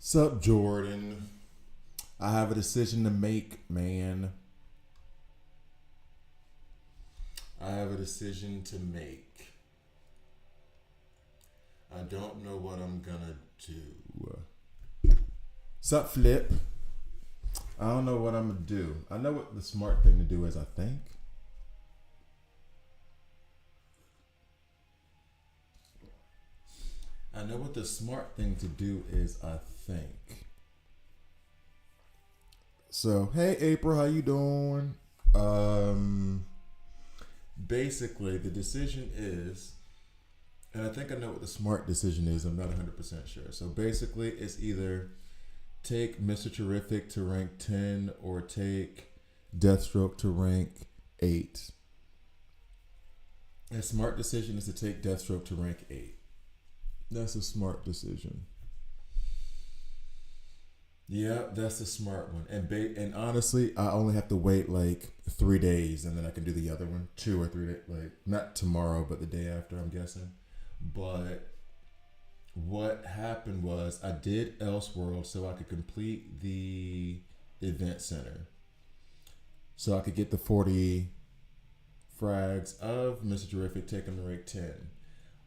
Sup, Jordan? I have a decision to make, man. I have a decision to make. I don't know what I'm gonna do. Sup, Flip? I don't know what I'm gonna do. I know what the smart thing to do is, I think. I know what the smart thing to do is, I think. So, hey April, how you doing? Um Basically the decision is, and I think I know what the smart decision is, I'm not 100% sure. So basically it's either take Mr. Terrific to rank 10 or take Deathstroke to rank 8. A smart decision is to take Deathstroke to rank 8. That's a smart decision. Yeah, that's the smart one. And honestly, I only have to wait like 3 days, and then I can do the other one 2 or 3 days. Like not tomorrow, but the day after, I'm guessing. But what happened was I did Elseworld so I could complete the event center, so I could get the 40 frags of Mr. Terrific, take him to rank 10.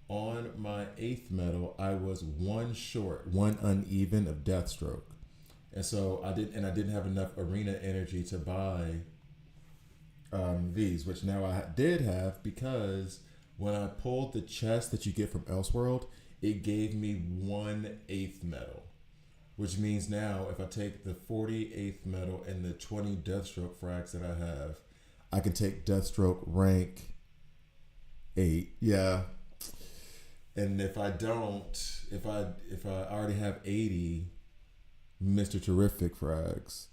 On my 8th medal, I was one short, one uneven of Deathstroke. And so I didn't have enough arena energy to buy these, which now I did have, because when I pulled the chest that you get from Elseworld, it gave me 1/8 medal, which means now if I take the 48th medal and the 20 Deathstroke frags that I have, I can take Deathstroke rank 8. Yeah. And if I don't, if I already have 80 Mr. Terrific frags,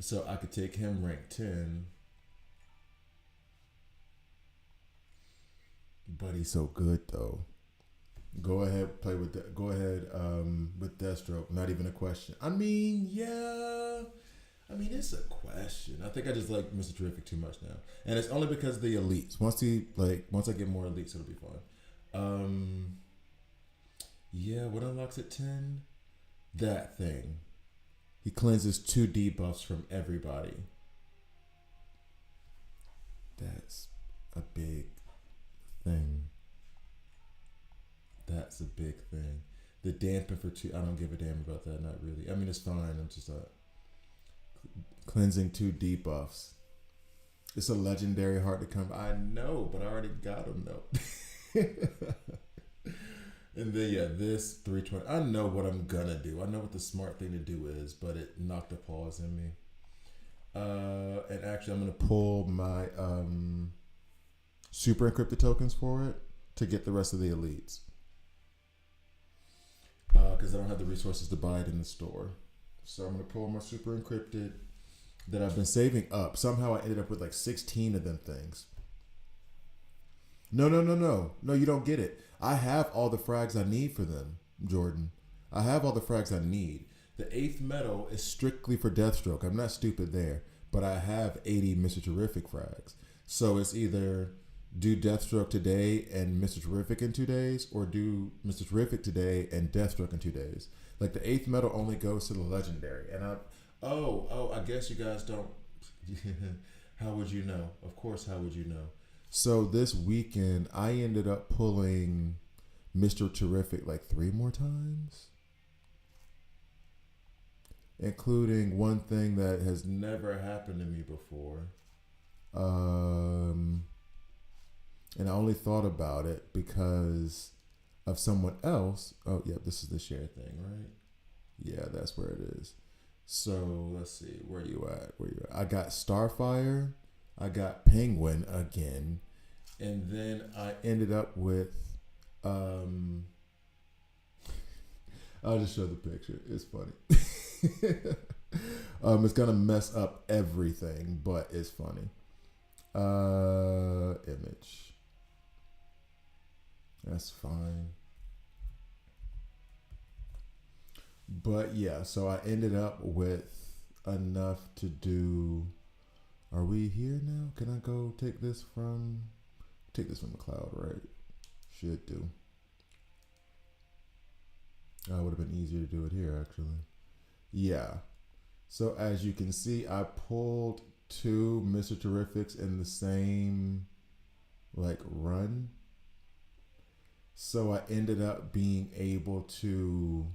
so I could take him rank 10. But he's so good though. Go ahead, go ahead with Deathstroke. Not even a question. I mean, yeah. I mean, it's a question. I think I just like Mr. Terrific too much now, and it's only because of the elites. Once I get more elites, it'll be fun. Yeah. What unlocks at 10? That thing. He cleanses 2 debuffs from everybody. That's a big thing. That's a big thing. The dampen for 2. I don't give a damn about that. Not really. I mean, it's fine. I'm just cleansing 2 debuffs. It's a legendary, hard to come. I know, but I already got him though. And then this 320. I know what I'm gonna do. I know what the smart thing to do is, but it knocked a pause in me. And actually, I'm gonna pull my super encrypted tokens for it to get the rest of the elites, because I don't have the resources to buy it in the store. So I'm gonna pull my super encrypted that I've been saving up. Somehow I ended up with like 16 of them things. No, you don't get it. I have all the frags I need for them, Jordan. I have all the frags I need. The 8th medal is strictly for Deathstroke. I'm not stupid there, but I have 80 Mr. Terrific frags. So it's either do Deathstroke today and Mr. Terrific in 2 days, or do Mr. Terrific today and Deathstroke in 2 days. Like the 8th medal only goes to the legendary. And I guess you guys don't. How would you know? Of course, how would you know? So this weekend, I ended up pulling Mr. Terrific like 3 more times, including one thing that has never happened to me before. And I only thought about it because of someone else. Oh, yeah, this is the share thing, right? Yeah, that's where it is. So let's see, where you at? I got Starfire. I got Penguin again, and then I ended up with I'll just show the picture. It's funny. It's gonna mess up everything, but it's funny. Image. That's fine. But yeah, so I ended up with enough to do. Are we here now? Can I go take this from the cloud, right? Should do. It would have been easier to do it here, actually. Yeah. So as you can see, I pulled two Mr. Terrifics in the same like run. So I ended up being able to.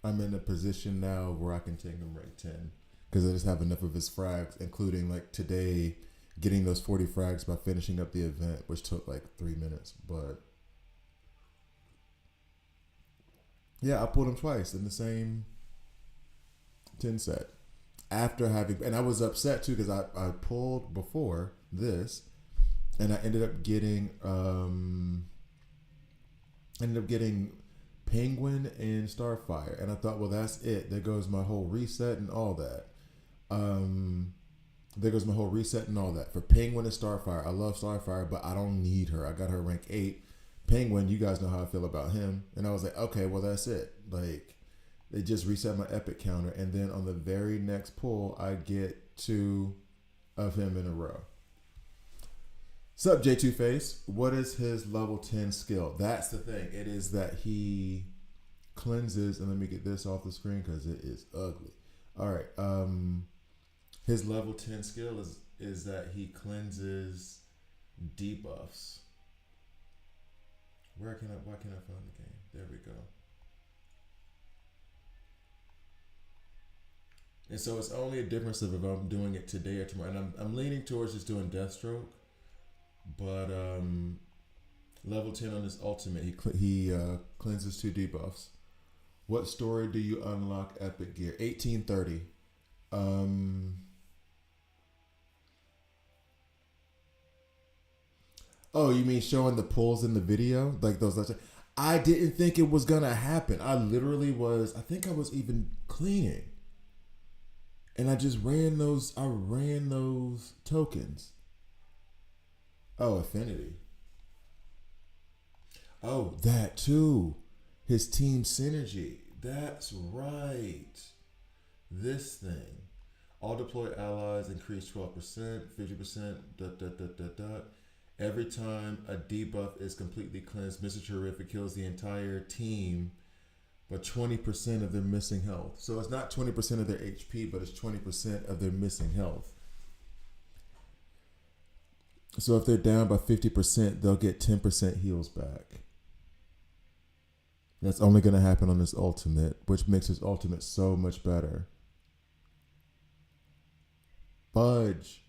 I'm in a position now where I can take him rank 10 because I just have enough of his frags, including like today, getting those 40 frags by finishing up the event, which took like 3 minutes. But yeah, I pulled him twice in the same 10 set. After having, and I was upset too because I pulled before this, and I ended up getting Penguin and Starfire, and I thought, well, that's it. There goes my whole reset and all that. There goes my whole reset and all that for Penguin and Starfire. I love Starfire, but I don't need her. I got her rank 8. Penguin, you guys know how I feel about him, and I was like, okay, well, that's it. Like, they just reset my epic counter, and then on the very next pull, I get 2 of him in a row. Sup, J2 Face? What is his level 10 skill? That's the thing. It is that he cleanses, and let me get this off the screen because it is ugly. All right. His level 10 skill is that he cleanses debuffs. Why can't I find the game? There we go. And so it's only a difference of if I'm doing it today or tomorrow. And I'm leaning towards just doing Deathstroke. But level 10 on his ultimate, he cleanses 2 debuffs. What story do you unlock epic gear? 1830. Oh, you mean showing the pulls in the video? Like those. I didn't think it was going to happen. I literally was, I think I was even cleaning. And I just ran those tokens. Oh, Affinity. Oh, that too. His team synergy. That's right. This thing. All deployed allies increase 12%, 50%, ... Every time a debuff is completely cleansed, Mr. Terrific kills the entire team but 20% of their missing health. So it's not 20% of their HP, but it's 20% of their missing health. So if they're down by 50%, they'll get 10% heals back. That's only going to happen on his ultimate, which makes his ultimate so much better. Fudge.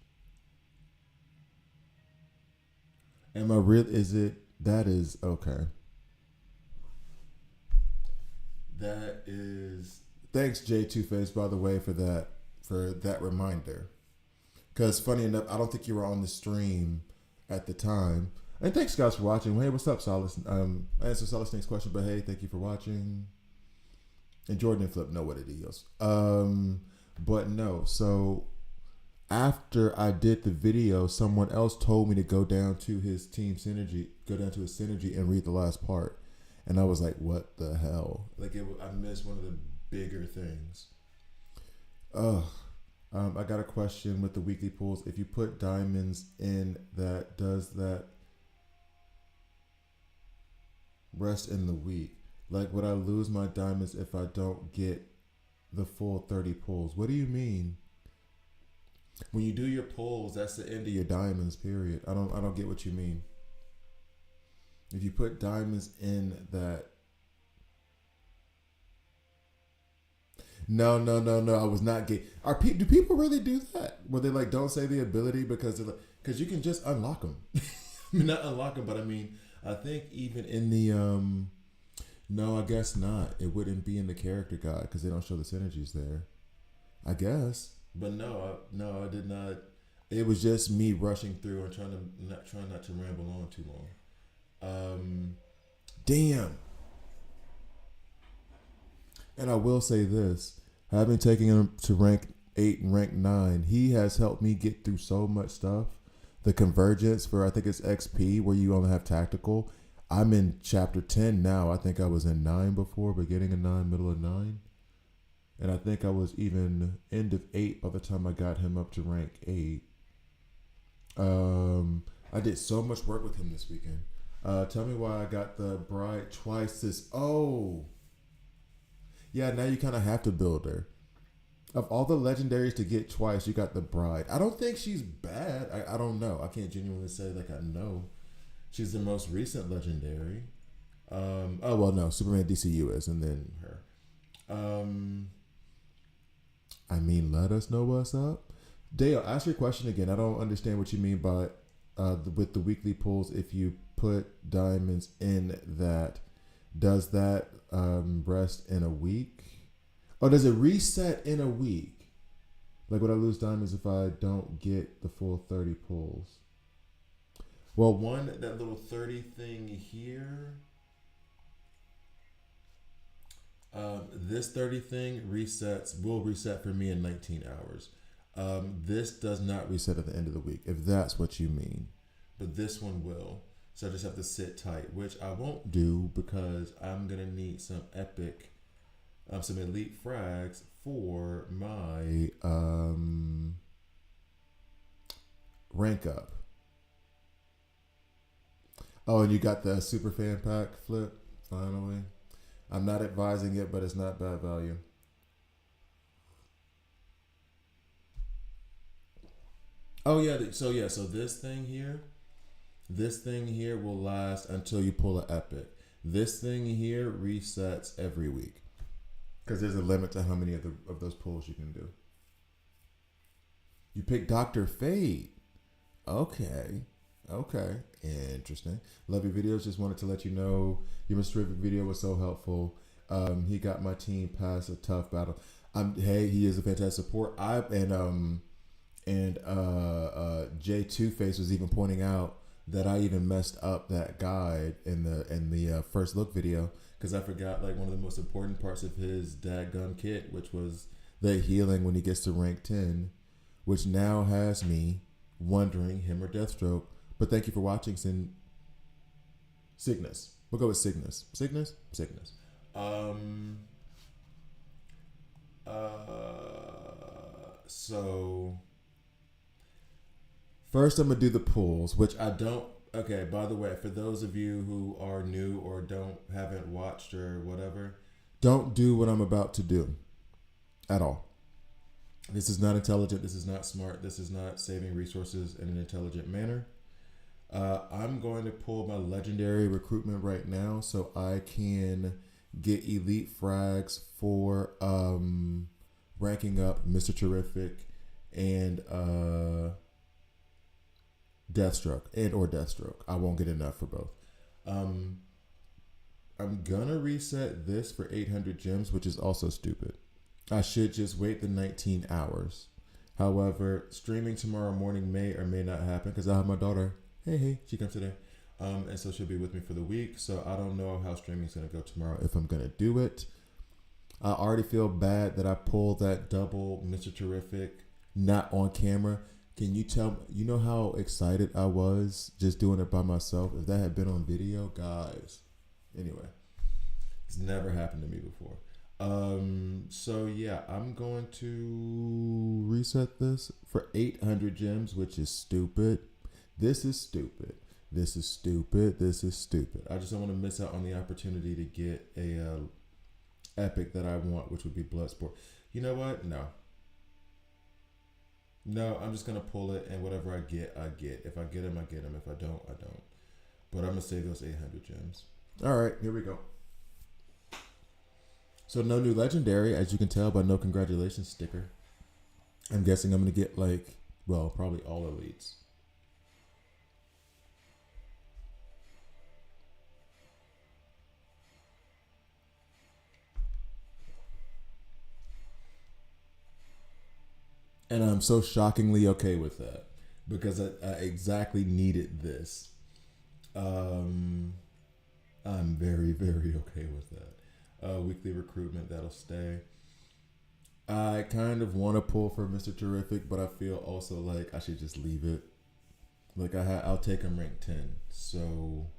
Am I real? Is it? That is okay. That is. Thanks, J2Face, by the way, for that reminder. Because funny enough, I don't think you were on the stream at the time. And thanks, guys, for watching. Hey, what's up, Solace? I answered Solace Snake's question, but hey, thank you for watching. And Jordan and Flip know what it is. But no, so after I did the video, someone else told me to go down to his team synergy, and read the last part. And I was like, what the hell? Like, I missed one of the bigger things. I got a question with the weekly pools. If you put diamonds in that, does that rest in the week? Like, would I lose my diamonds if I don't get the full 30 pulls? What do you mean? When you do your pulls, that's the end of your diamonds, period. I don't get what you mean. If you put diamonds in that. No. I was not gay. Do people really do that? Where they like don't say the ability because you can just unlock them. I mean, not unlock them, but I mean, I think even in the no, I guess not. It wouldn't be in the character guide because they don't show the synergies there. I guess, but no, I did not. It was just me rushing through and trying not to ramble on too long. Damn. And I will say this, having taken him to rank 8 and rank 9, he has helped me get through so much stuff. The convergence for, I think it's XP, where you only have tactical. I'm in chapter 10 now. I think I was in 9 before, beginning of 9, middle of 9. And I think I was even end of 8 by the time I got him up to rank 8. I did so much work with him this weekend. Tell me why I got the bride twice this. Oh. Yeah, now you kind of have to build her. Of all the legendaries to get twice, you got the bride. I don't think she's bad. I don't know. I can't genuinely say like I know. She's the most recent legendary. Oh well, no, Superman DCU is, and then her. Um, I mean, let us know what's up. Dale, ask your question again. I don't understand what you mean by with the weekly pulls. If you put diamonds in that, does that rest in a week? Or does it reset in a week? Like, would I lose diamonds if I don't get the full 30 pulls? Well, one, that little 30 thing here, this 30 thing will reset for me in 19 hours. This does not reset at the end of the week, if that's what you mean. But this one will. So I just have to sit tight, which I won't do because I'm going to need some epic, some elite frags for my rank up. Oh, and you got the super fan pack flip, finally. I'm not advising it, but it's not bad value. Oh yeah, so this thing here will last until you pull an epic. This thing here resets every week because there's a limit to how many of those pulls you can do. You pick Doctor Fate. Okay. Okay. Interesting. Love your videos. Just wanted to let you know your Mr. Terrific video was so helpful. He got my team past a tough battle. Hey, he is a fantastic support. J Two Face was even pointing out that I even messed up that guide in the first look video because I forgot like one of the most important parts of his dadgun kit, which was the healing when he gets to rank 10, which now has me wondering him or Deathstroke. But thank you for watching, Cygnus. We'll go with Cygnus. Cygnus. So first I'm gonna do the pulls, which I don't. Okay, by the way, for those of you who are new or haven't watched or whatever, don't do what I'm about to do at all. This is not intelligent. This is not smart. This is not saving resources in an intelligent manner. I'm going to pull my legendary recruitment right now so I can get elite frags for ranking up Mr. Terrific and Deathstroke or Deathstroke. I won't get enough for both. I'm gonna reset this for 800 gems, which is also stupid. I should just wait the 19 hours. However, streaming tomorrow morning may or may not happen because I have my daughter. Hey, she comes today. And so she'll be with me for the week. So I don't know how streaming's going to go tomorrow, if I'm going to do it. I already feel bad that I pulled that double Mr. Terrific not on camera. Can you tell me, you know how excited I was just doing it by myself? If that had been on video, guys. Anyway, it's never happened to me before. So yeah, I'm going to reset this for 800 gems, which is stupid. This is stupid. This is stupid. This is stupid. I just don't want to miss out on the opportunity to get a epic that I want, which would be Bloodsport. You know what? No, I'm just going to pull it, and whatever I get, I get. If I get them, I get them. If I don't, I don't. But I'm going to save those 800 gems. All right, here we go. So no new legendary, as you can tell by no congratulations sticker. I'm guessing I'm going to get probably all elites. And I'm so shockingly okay with that because I exactly needed this. I'm very, very okay with that. Weekly recruitment, that'll stay. I kind of want to pull for Mr. Terrific, but I feel also like I should just leave it. Like I'll take him rank 10. So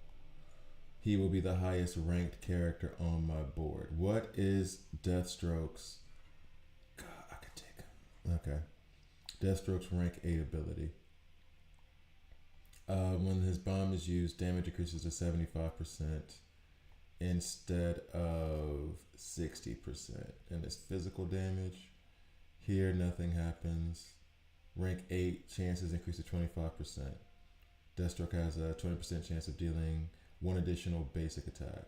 he will be the highest ranked character on my board. What is Deathstroke's? God, I could take him. Okay. Deathstroke's rank 8 ability. When his bomb is used, damage decreases to 75%. instead of 60%. And it's physical damage. Here, nothing happens. Rank 8, chances increase to 25%. Deathstroke has a 20% chance of dealing one additional basic attack.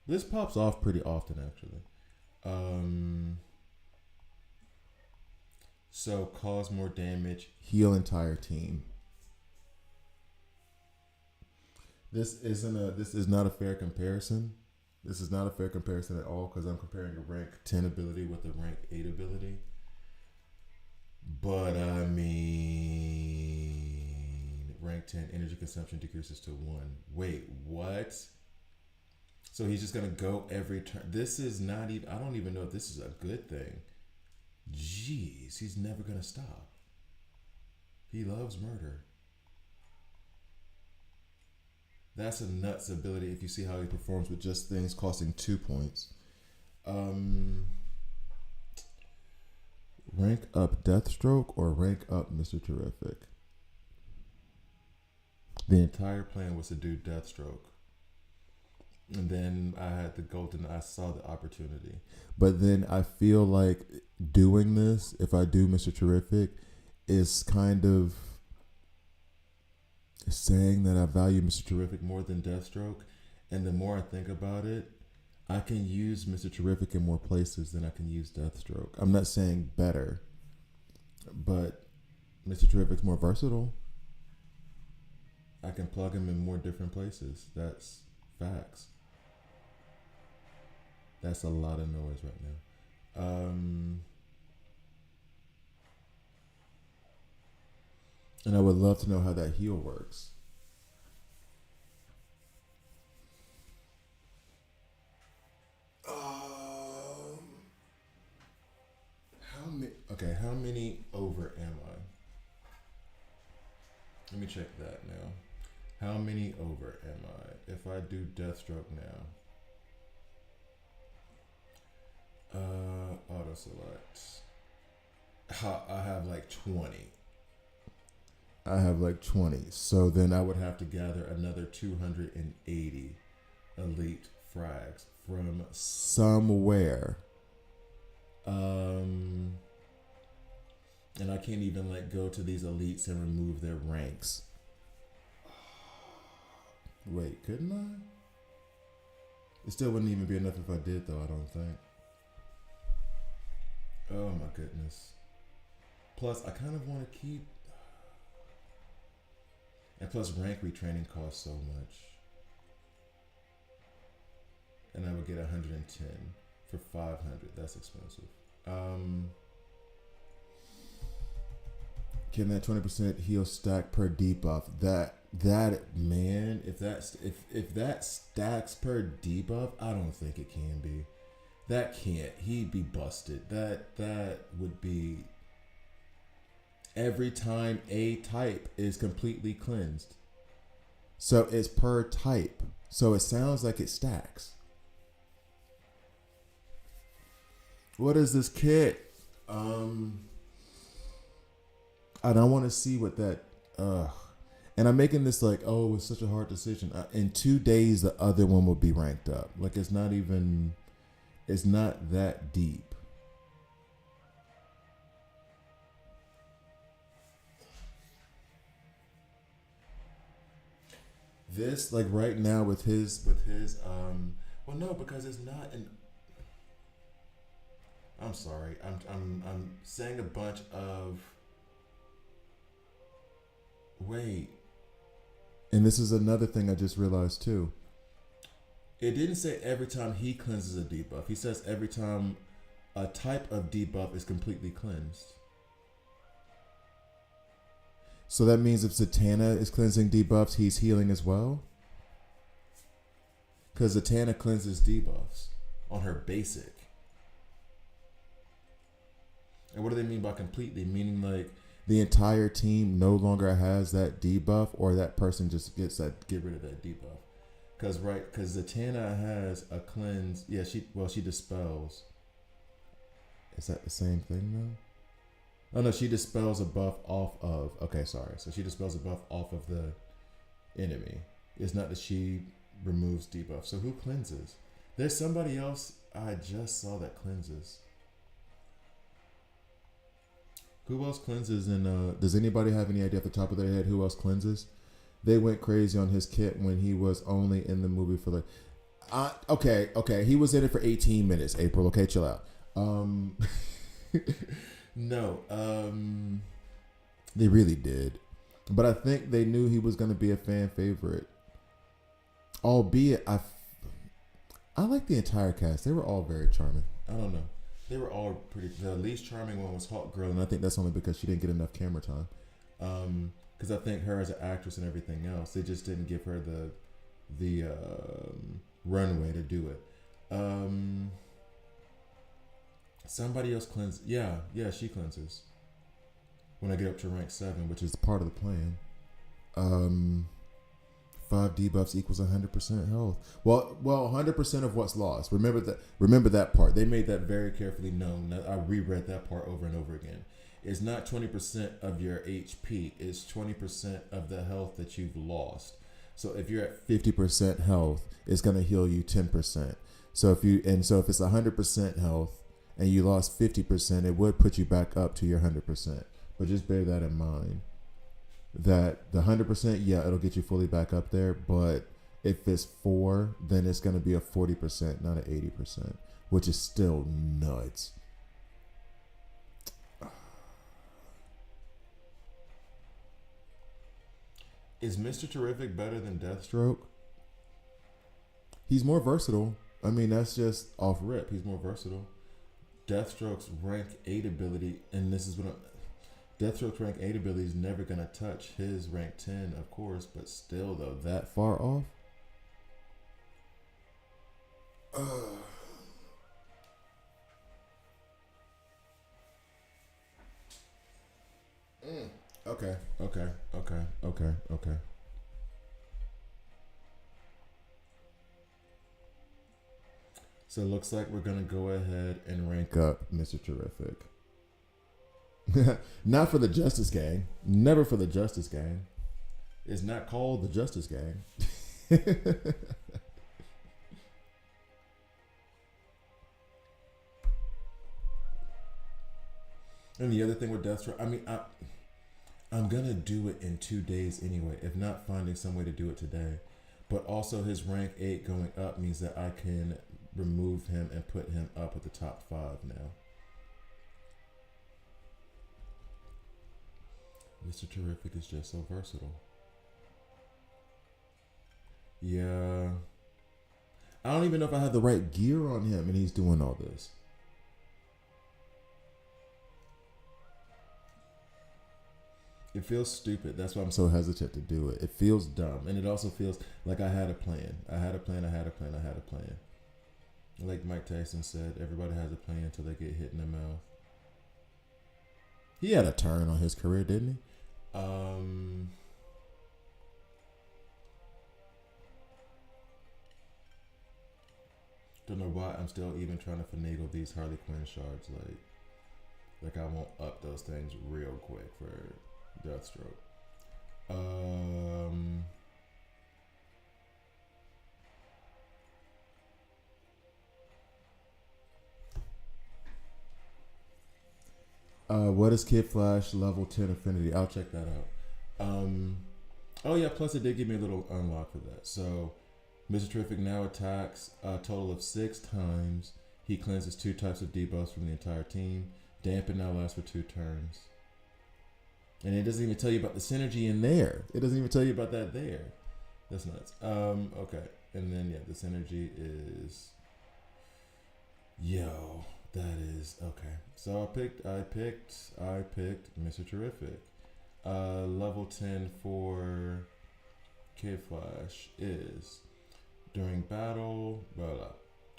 This pops off pretty often, actually. So, cause more damage, heal entire team. This is not a fair comparison. This is not a fair comparison at all because I'm comparing a rank 10 ability with a rank 8 ability. But I mean, rank 10 energy consumption decreases to 1. Wait, what? So he's just gonna go every turn. This is not even. I don't even know if this is a good thing. Jeez, he's never gonna stop. He loves murder. That's a nuts ability if you see how he performs with just things costing 2 points. Rank up Deathstroke or rank up Mr. Terrific? The entire plan was to do Deathstroke. And then I saw the opportunity. But then I feel like doing this, if I do Mr. Terrific, is kind of saying that I value Mr. Terrific more than Deathstroke. And the more I think about it, I can use Mr. Terrific in more places than I can use Deathstroke. I'm not saying better, but Mr. Terrific's more versatile. I can plug him in more different places. That's facts. That's a lot of noise right now. And I would love to know how that heal works. How many over am I? Let me check that now. How many over am I? If I do Deathstroke now. Auto select. I have like 20. So then I would have to gather another 280 elite frags from somewhere. And I can't even go to these elites and remove their ranks. Wait, couldn't I? It still wouldn't even be enough if I did, though, I don't think. Oh my goodness. Plus, I kind of want to keep... And plus, rank retraining costs so much. And I would get 110 for 500. That's expensive. Can that 20% heal stack per debuff? That man, if that stacks per debuff, I don't think it can be. That can't. He'd be busted. That would be every time a type is completely cleansed. So it's per type. So it sounds like it stacks. What is this kit? And I want to see what that. And I'm making this it's such a hard decision. In 2 days, the other one will be ranked up. It's not that deep. This right now with his well, no, because it's not an. I'm sorry. I'm saying a bunch of. Wait. And this is another thing I just realized too. It didn't say every time he cleanses a debuff. He says every time a type of debuff is completely cleansed. So that means if Zatanna is cleansing debuffs, he's healing as well? Because Zatanna cleanses debuffs on her basic. And what do they mean by completely? Meaning the entire team no longer has that debuff, or that person just get rid of that debuff. Because Zatanna has a cleanse. Yeah, she dispels. Is that the same thing though? Oh no, she dispels a buff off of. Okay, sorry. So she dispels a buff off of the enemy. It's not that she removes debuff. So who cleanses? There's somebody else I just saw that cleanses. Who else cleanses? And does anybody have any idea off the top of their head who else cleanses? They went crazy on his kit when he was only in the movie for like. Okay. He was in it for 18 minutes. April, okay, chill out. No, they really did, but I think they knew he was going to be a fan favorite. Albeit, I like the entire cast. They were all very charming. I don't know. They were all pretty. The least charming one was Hawk Girl, and I think that's only because she didn't get enough camera time. Because I think her as an actress and everything else, they just didn't give her the runway to do it. Somebody else cleanses. Yeah, she cleanses. When I get up to rank 7, which is part of the plan. 5 debuffs equals 100% health. Well, 100% of what's lost. Remember that part. They made that very carefully known. I reread that part over and over again. It's not 20% of your HP. It's 20% of the health that you've lost. So if you're at 50% health, it's gonna heal you 10%. So if it's 100% health and you lost 50%, it would put you back up to your 100%. But just bear that in mind. That the 100%, yeah, it'll get you fully back up there. But if it's 4, then it's gonna be a 40%, not an 80%, which is still nuts. Is Mr. Terrific better than Deathstroke? He's more versatile. I mean, that's just off rip. He's more versatile. Deathstroke's rank 8 ability, and this is what Deathstroke's rank 8 ability is never going to touch his rank 10, of course, but still, though, that far off? Okay. So it looks like we're going to go ahead and rank up Mr. Terrific. Not for the Justice Gang. Never for the Justice Gang. It's not called the Justice Gang. And the other thing with Deathstroke, I mean, I'm going to do it in 2 days anyway, if not finding some way to do it today. But also his rank 8 going up means that I can remove him and put him up at the top 5 now. Mr. Terrific is just so versatile. Yeah. I don't even know if I have the right gear on him and he's doing all this. It feels stupid. That's why I'm so hesitant to do it. It feels dumb. And it also feels like I had a plan. Like Mike Tyson said, everybody has a plan until they get hit in the mouth. He had a turn on his career, didn't he? Don't know why I'm still even trying to finagle these Harley Quinn shards. Like I won't up those things real quick for Deathstroke. What is Kid Flash level 10 affinity? I'll check that out. Oh yeah, plus it did give me a little unlock for that. So Mr. Terrific now attacks a total of 6 times. He cleanses 2 types of debuffs from the entire team. Dampen now lasts for 2 turns. And it doesn't even tell you about the synergy in there. It doesn't even tell you about that there. That's nuts. Okay. And then yeah, the synergy is that is okay. So I picked Mr. Terrific. Level 10 for Kid Flash is during battle,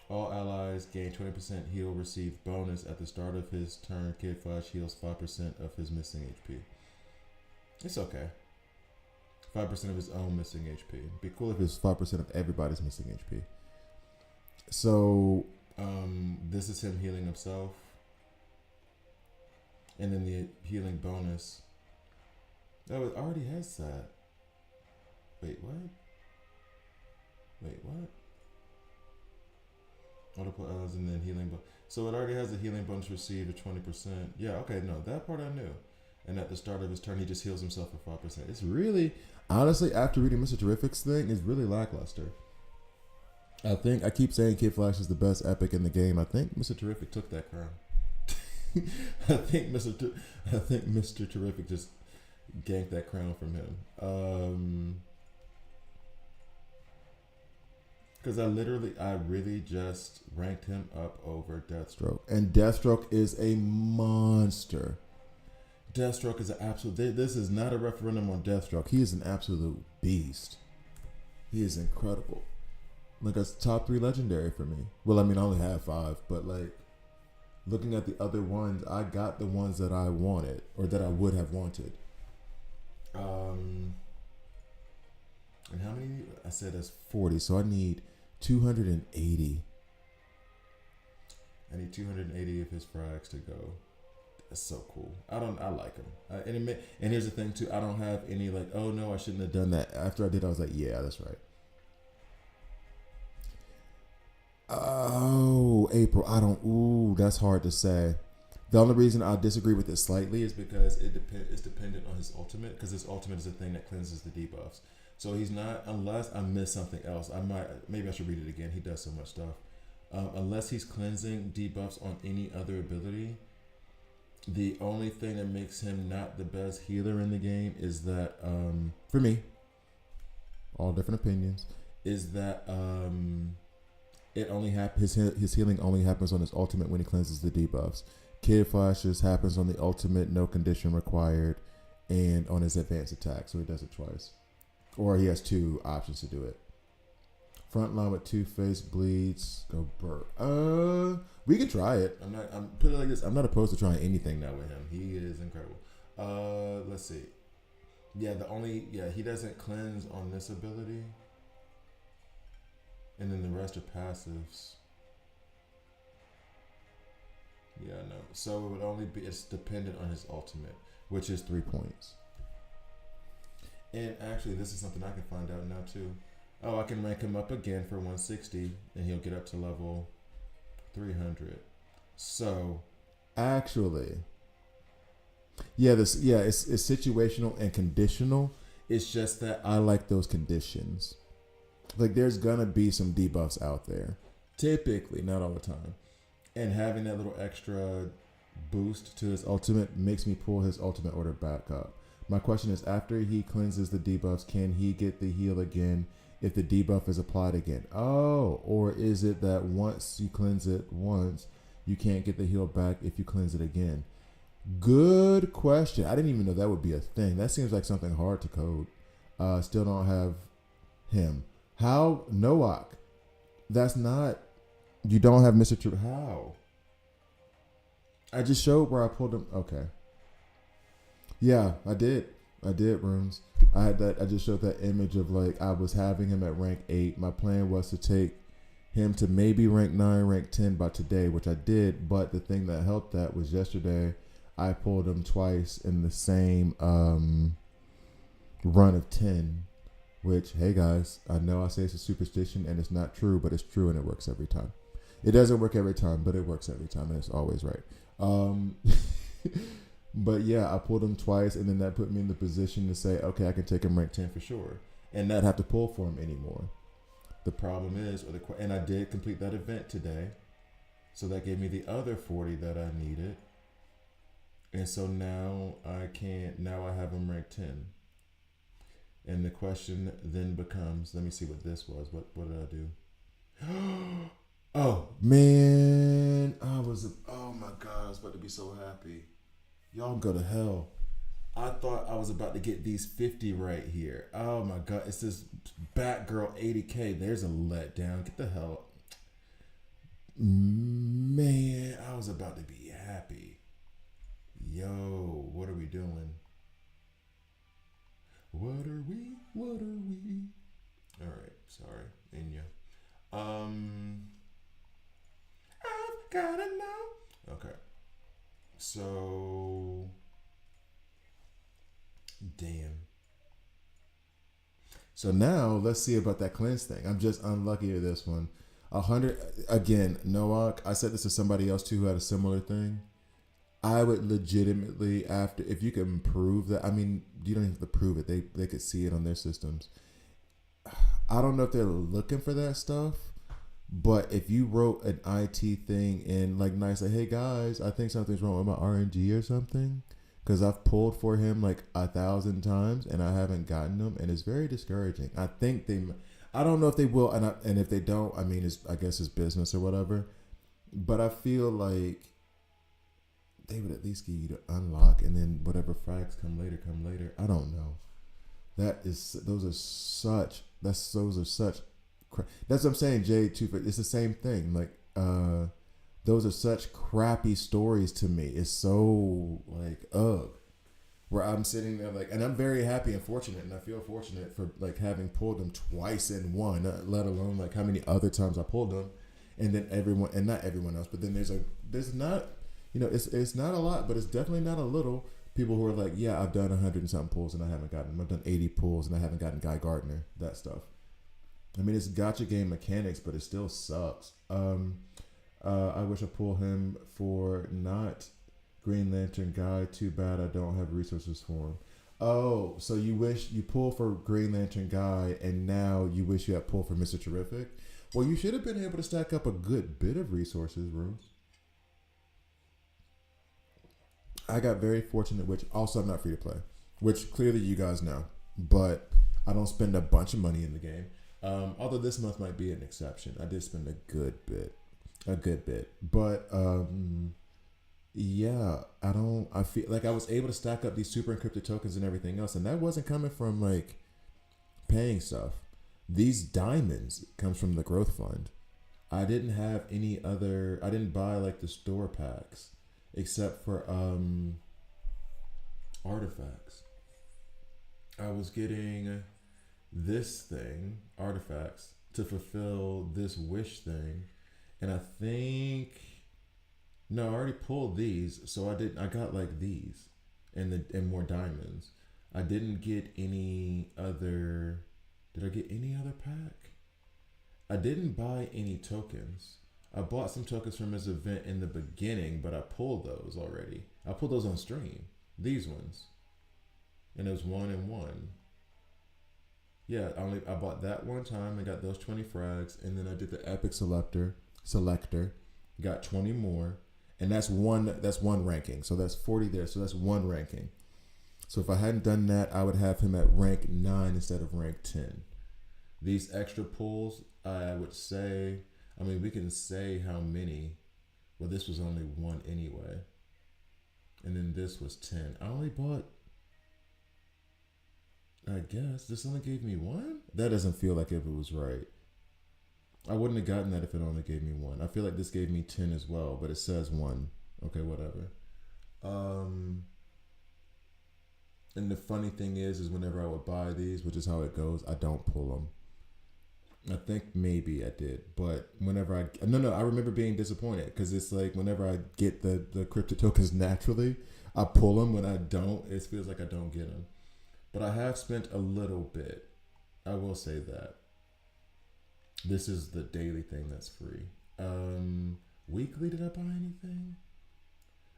all allies gain 20% heal received bonus at the start of his turn. Kid Flash heals 5% of his missing HP. It's okay. 5% of his own missing HP. It'd be cool if it was 5% of everybody's missing HP. So this is him healing himself. And then the healing bonus. Oh, it already has that. Wait, what? Wait, what? Multiple L's and then healing. So it already has a healing bonus received of 20%. Yeah, okay, no, that part I knew. And at the start of his turn, he just heals himself for 5%. It's really, honestly, after reading Mr. Terrific's thing, it's really lackluster. I keep saying Kid Flash is the best epic in the game. I think Mr. Terrific took that crown. I think Mr. Terrific just ganked that crown from him. Because I really just ranked him up over Deathstroke. And Deathstroke is a monster. Deathstroke is an absolute. This is not a referendum on Deathstroke. He is an absolute beast. He is incredible. Like a top 3 legendary for me. Well, I mean, I only have 5, but like looking at the other ones, I got the ones that I wanted or that I would have wanted. And how many? I said that's 40, so I need 280. I need 280 of his frags to go. That's so cool. I like him. And here's the thing too. I don't have any like, oh no, I shouldn't have done that. After I did, I was like, yeah, that's right. Oh, April. Ooh, that's hard to say. The only reason I disagree with it slightly is because it's dependent on his ultimate, because his ultimate is the thing that cleanses the debuffs. So he's not, unless I miss something else. Maybe I should read it again. He does so much stuff. Unless he's cleansing debuffs on any other ability, the only thing that makes him not the best healer in the game is that, for me, all different opinions, is that it only his healing only happens on his ultimate when he cleanses the debuffs. Kid Flashes happens on the ultimate, no condition required, and on his advanced attack, so he does it twice. Or he has 2 options to do it. Frontline with Two-Face bleeds. Go Burr. We could try it. I'm put it like this. I'm not opposed to trying anything now with him. He is incredible. Let's see. Yeah, he doesn't cleanse on this ability. And then the rest are passives. Yeah, no. So it would only be, it's dependent on his ultimate, which is 3 points. And actually, this is something I can find out now too. Oh, I can rank him up again for 160, and he'll get up to level 300. So, actually, it's situational and conditional. It's just that I like those conditions. Like, there's gonna be some debuffs out there, typically, not all the time, and having that little extra boost to his ultimate makes me pull his ultimate order back up. My question is, after he cleanses the debuffs, can he get the heal again if the debuff is applied again? Oh, or is it that once you cleanse it once, you can't get the heal back if you cleanse it again? Good question. I didn't even know that would be a thing. That seems like something hard to code. Still don't have him. How? Noak. That's not... You don't have Mr. True. How? I just showed where I pulled him. Okay. Yeah, I did, Runes. I had that. I just showed that image of like I was having him at rank 8. My plan was to take him to maybe rank 9, rank 10 by today, which I did. But the thing that helped that was yesterday I pulled him twice in the same run of 10. Which, hey guys, I know I say it's a superstition and it's not true, but it's true and it works every time. It doesn't work every time, but it works every time and it's always right. But yeah, I pulled him twice, and then that put me in the position to say, okay, I can take him rank 10 for sure, and not have to pull for him anymore. The problem is, and I did complete that event today, so that gave me the other 40 that I needed, and so now I have him rank 10. And the question then becomes, let me see what this was. What did I do? Oh man, oh my God, I was about to be so happy. Y'all go to hell. I thought I was about to get these 50 right here. Oh my God. It's this Batgirl 80K. There's a letdown. Get the hell. Man, I was about to be happy. Yo, what are we doing? What are we? All right. Sorry. Inya. I've gotta know. Okay. So, damn. So now let's see about that cleanse thing. I'm just unlucky with this one. 100 again, Noak. I said this to somebody else too who had a similar thing. I would legitimately after if you can prove that. I mean, you don't have to prove it. They could see it on their systems. I don't know if they're looking for that stuff, but if you wrote an IT thing and like nice, like, hey guys, I think something's wrong with my RNG or something, because I've pulled for him like 1,000 times and I haven't gotten them, and it's very discouraging. I think they, I don't know if they will, and if they don't, I mean, I guess it's business or whatever. But I feel like they would at least give you the unlock, and then whatever frags come later, come later. I don't know. Those are such. That's what I'm saying, Jay. Too. It's the same thing. Like, those are such crappy stories to me. It's so like, ugh. Where I'm sitting there like, and I'm very happy and fortunate, and I feel fortunate for like having pulled them twice in one, let alone like how many other times I pulled them, and then everyone, and not everyone else, but then there's not, it's not a lot, but it's definitely not a little. People who are like, yeah, I've done 100 and something pulls and I haven't gotten them. I've done 80 pulls and I haven't gotten Guy Gardner, that stuff. I mean, it's gotcha game mechanics, but it still sucks. I wish I pulled him for not Green Lantern Guy. Too bad I don't have resources for him. Oh, so you wish you pulled for Green Lantern Guy, and now you wish you had pulled for Mr. Terrific? Well, you should have been able to stack up a good bit of resources, Rose. I got very fortunate, which also I'm not free to play, which clearly you guys know, but I don't spend a bunch of money in the game. Although this month might be an exception. I did spend a good bit, but yeah, I feel like I was able to stack up these super encrypted tokens and everything else, and that wasn't coming from like paying stuff. These diamonds comes from the growth fund. I didn't have any other. I didn't buy like the store packs except for artifacts. I was getting this thing, artifacts, to fulfill this wish thing, and I think no, I already pulled these, so I got like these and more diamonds. I didn't get any other. Did I get any other pack? I didn't buy any tokens. I bought some tokens from his event in the beginning, but I pulled those already. I pulled those on stream. These ones. And it was 1 and 1. Yeah, I bought that one time and got those 20 frags, and then I did the epic selector, got 20 more, and that's one ranking. So that's 40 there. So that's one ranking. So if I hadn't done that, I would have him at rank 9 instead of rank 10. These extra pulls, I would say, I mean, we can say how many. Well, this was only 1 anyway. And then this was 10. I only bought, I guess, this only gave me 1? That doesn't feel like if it was right. I wouldn't have gotten that if it only gave me 1. I feel like this gave me 10 as well, but it says 1. Okay, whatever. And the funny thing is whenever I would buy these, which is how it goes, I don't pull them. I think maybe I did, but whenever I remember being disappointed because it's like whenever I get the crypto tokens naturally, I pull them. When I don't, it feels like I don't get them. But I have spent a little bit. I will say that. This is the daily thing that's free. Weekly, did I buy anything?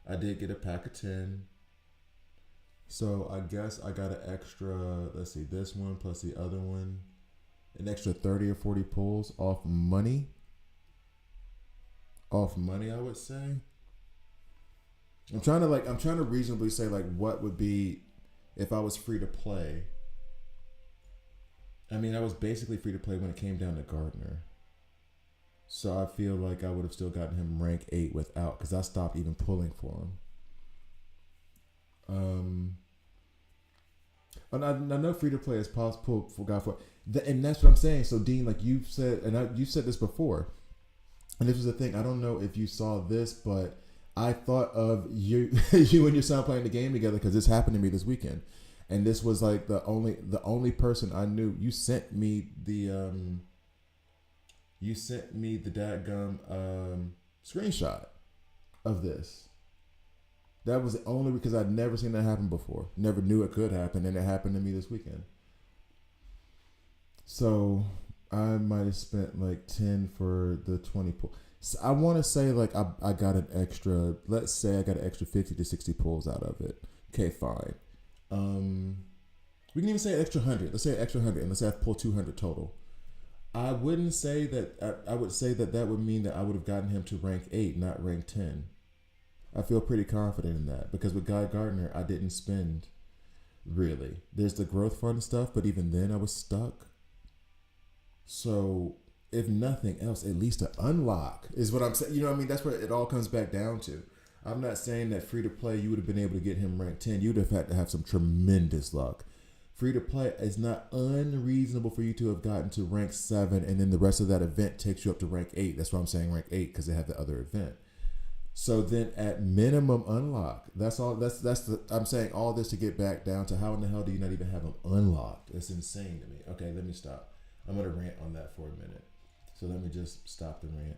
I did get a pack of 10. So I guess I got an extra, let's see, this one plus the other one. An extra 30 or 40 pulls off money. Off money, I would say. I'm trying to reasonably say like what would be if I was free to play. I mean, I was basically free to play when it came down to Gardner. So I feel like I would have still gotten him rank 8 without, because I stopped even pulling for him. And I know free to play is possible for God for, and that's what I'm saying. So Dean, like you've said, and you said this before, and this was the thing. I don't know if you saw this, but I thought of you, you and your son playing the game together because this happened to me this weekend, and this was like the only person I knew. You sent me the dadgum screenshot of this. That was only because I'd never seen that happen before. Never knew it could happen, and it happened to me this weekend. So I might have spent like 10 for the 20 pull. So I want to say like I got an extra, let's say I got an extra 50 to 60 pulls out of it. Okay, fine. Um, we can even say an extra 100. Let's say an extra 100 and let's say I pulled 200 total. I wouldn't say that, I would say that that would mean that I would have gotten him to rank 8, not rank 10. I feel pretty confident in that because with Guy Gardner, I didn't spend really. There's the growth fund stuff, but even then I was stuck. So, if nothing else, at least an unlock is what I'm saying. You know what I mean? That's what it all comes back down to. I'm not saying that free to play, you would have been able to get him ranked 10. You'd have had to have some tremendous luck. Free to play is not unreasonable for you to have gotten to rank 7, and then the rest of that event takes you up to rank 8. That's why I'm saying rank 8 because they have the other event. So then at minimum unlock. That's all I'm saying all this to get back down to how in the hell do you not even have them unlocked? It's insane to me. Okay, let me stop. I'm gonna rant on that for a minute. So let me just stop the rant.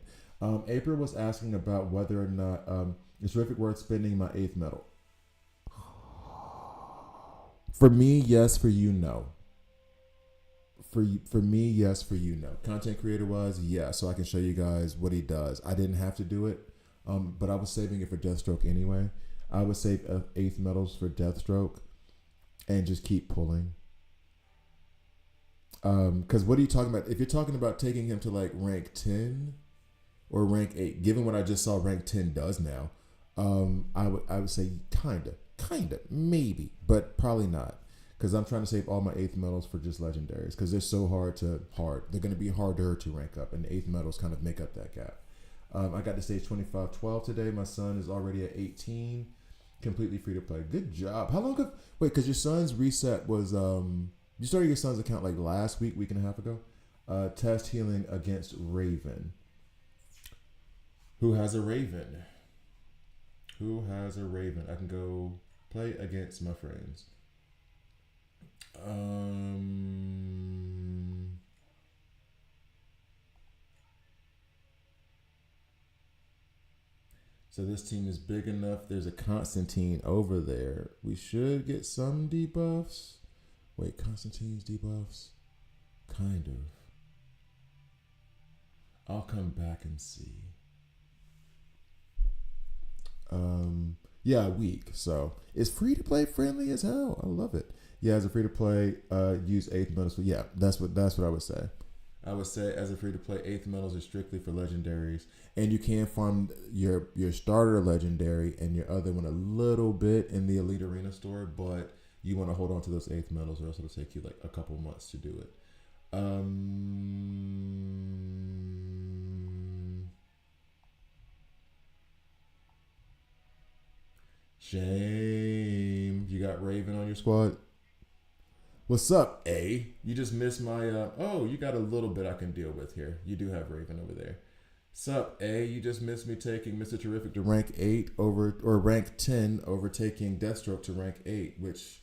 April was asking about whether or not it's terrific worth spending my 8th medal. For me, yes. For you, no. For me, yes. For you, no. Content creator wise, yeah. So I can show you guys what he does. I didn't have to do it, but I was saving it for Deathstroke anyway. I would save 8th medals for Deathstroke, and just keep pulling. Because what are you talking about? If you're talking about taking him to like rank 10 or rank 8, given what I just saw rank 10 does now, I would say kinda, maybe, but probably not. Because I'm trying to save all my 8th medals for just legendaries. Because they're so hard. They're going to be harder to rank up, and the 8th medals kind of make up that gap. I got to stage 25-12 today. My son is already at 18, completely free to play. Good job. How long have wait? Because your son's reset was you started your son's account like last week and a half ago. Test healing against Raven. Who has a Raven? Who has a Raven? I can go play against my friends. So this team is big enough. There's a Constantine over there. We should get some debuffs. Wait, Constantine's debuffs? Kind of. I'll come back and see. Yeah, weak. So it's free to play friendly as hell. I love it. Yeah, as a free to play, use 8th medals. Yeah, that's what I would say. I would say as a free to play, 8th medals are strictly for legendaries, and you can farm your starter legendary and your other one a little bit in the Elite Arena store, but you want to hold on to those 8th medals, or else it'll take you like a couple months to do it. Shame. You got Raven on your squad? What's up, A? You just missed my, oh, you got a little bit I can deal with here. You do have Raven over there. Sup, A? You just missed me taking Mr. Terrific to rank 8 over, or rank 10, overtaking Deathstroke to rank 8, which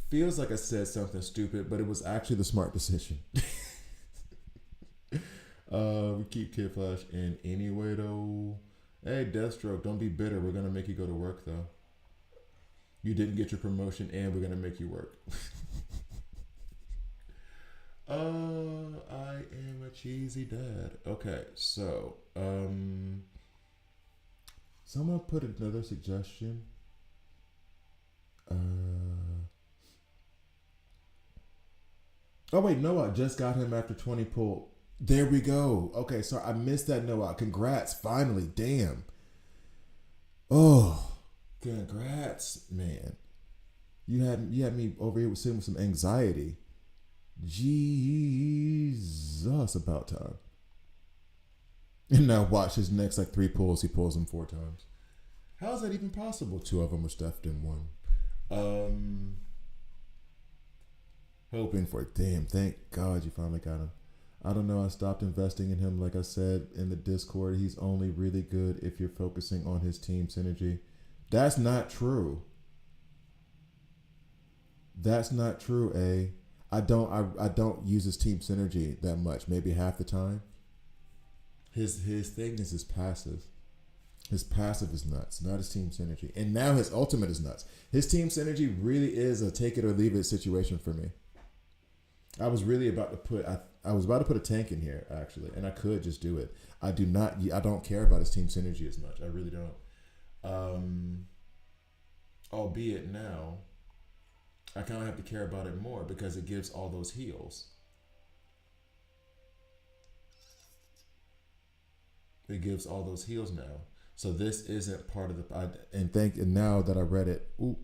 feels like I said something stupid, but it was actually the smart decision. We keep Kid Flash in anyway, though. Hey, Deathstroke, don't be bitter. We're going to make you go to work, though. You didn't get your promotion, and we're going to make you work. I am a cheesy dad. Okay, so, someone put another suggestion. Oh, wait, Noah just got him after 20 pull. There we go. Okay, so I missed that, Noah. Congrats, finally. Damn. Oh, congrats, man. You had me over here sitting with some anxiety. Jesus, about time. And now watch his next like 3 pulls. He pulls them 4 times. How is that even possible? 2 of them were stuffed in 1. Hoping for it. Damn, thank God you finally got him. I don't know. I stopped investing in him. Like I said in the Discord, he's only really good if you're focusing on his team synergy. That's not true. That's not true, A. I don't use his team synergy that much. Maybe half the time. His thing is his passive. His passive is nuts, not his team synergy. And now his ultimate is nuts. His team synergy really is a take it or leave it situation for me. I was really about to put I was about to put a tank in here actually, and I could just do it. I don't care about his team synergy as much. I really don't. Albeit now, I kind of have to care about it more because it gives all those heals. It gives all those heals now. So this isn't part of the. And now that I read it, ooh,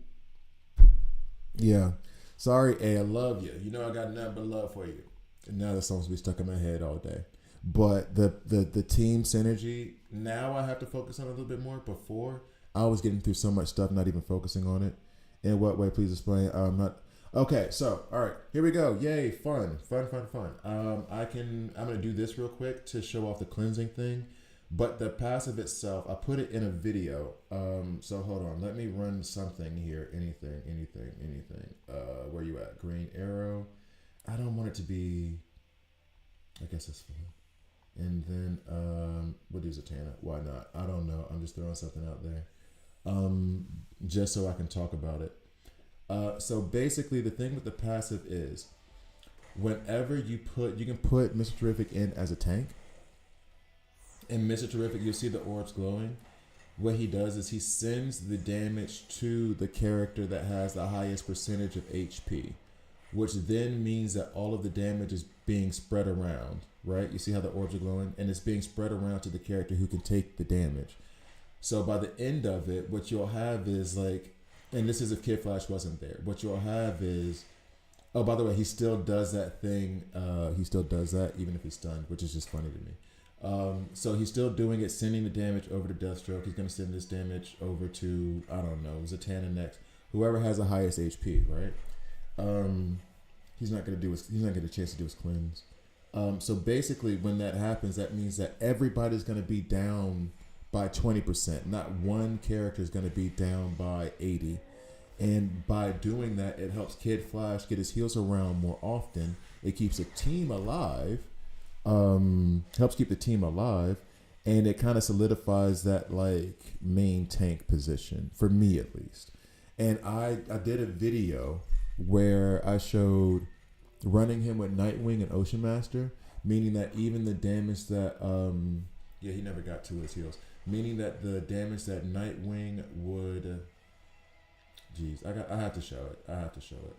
yeah. Sorry, A, I love you. You know I got nothing but love for you. And now that song's be stuck in my head all day. But the team synergy, now I have to focus on it a little bit more. Before, I was getting through so much stuff, not even focusing on it. In what way? Please explain. Not okay. So, all right, here we go. Yay, fun. I'm gonna do this real quick to show off the cleansing thing. But the passive itself, I put it in a video. So hold on, let me run something here. Anything. Where you at? Green arrow. I don't want it to be. I guess it's fine. And then we'll do Zatanna. Why not? I don't know. I'm just throwing something out there. Just so I can talk about it. So basically, the thing with the passive is, whenever you can put Mr. Terrific in as a tank. In Mr. Terrific, you'll see the orbs glowing. What he does is he sends the damage to the character that has the highest percentage of HP, which then means that all of the damage is being spread around, right? You see how the orbs are glowing? And it's being spread around to the character who can take the damage. So by the end of it, what you'll have is like, and this is if Kid Flash wasn't there, what you'll have is, oh, by the way, he still does that thing. He still does that even if he's stunned, which is just funny to me. So he's still doing it, sending the damage over to Deathstroke. He's going to send this damage over to, I don't know, Zatanna next. Whoever has the highest HP, right? He's not going to get a chance to do his cleanse. So basically when that happens, that means that everybody's going to be down by 20%. Not one character is going to be down by 80. And by doing that, it helps Kid Flash get his heals around more often. It keeps the team alive. Helps keep the team alive, and it kind of solidifies that like main tank position for me at least. And I did a video where I showed running him with Nightwing and Ocean Master, meaning that even the damage that he never got to his heals, meaning that the damage that Nightwing would I have to show it.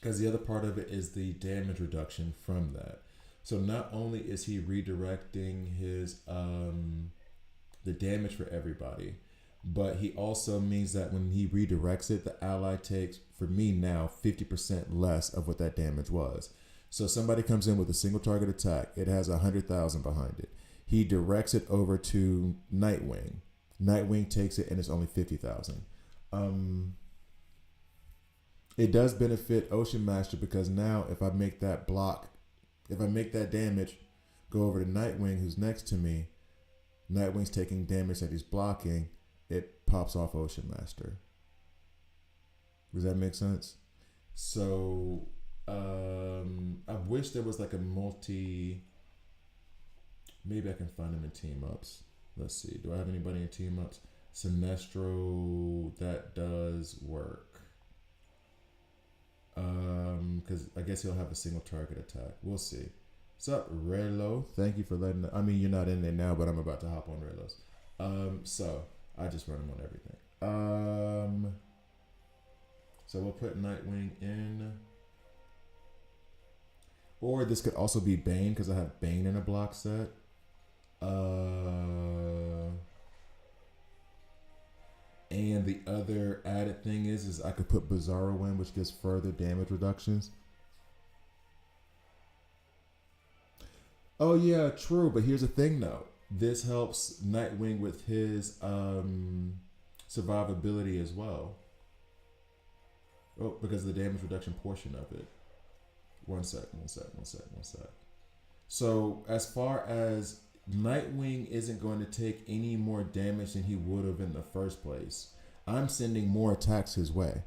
Because the other part of it is the damage reduction from that. So not only is he redirecting his the damage for everybody, but he also means that when he redirects it, the ally takes, for me now, 50% less of what that damage was. So somebody comes in with a single target attack. It has 100,000 behind it. He directs it over to Nightwing. Nightwing takes it and it's only 50,000. It does benefit Ocean Master because now if I make that damage go over to Nightwing who's next to me, Nightwing's taking damage that he's blocking, it pops off Ocean Master. Does that make sense? So I wish there was like a maybe I can find them in team ups. Let's see. Do I have anybody in team ups? Sinestro, that does work. Because I guess he'll have a single target attack. We'll see. What's up, Relo? Thank you for letting. You're not in there now, but I'm about to hop on Relos. So I just run him on everything. So we'll put Nightwing in, or this could also be Bane because I have Bane in a block set. And the other added thing is I could put Bizarro in, which gives further damage reductions. Oh yeah, true. But here's the thing though. This helps Nightwing with his survivability as well. Oh, because of the damage reduction portion of it. One sec. So as far as Nightwing isn't going to take any more damage than he would have in the first place, I'm sending more attacks his way,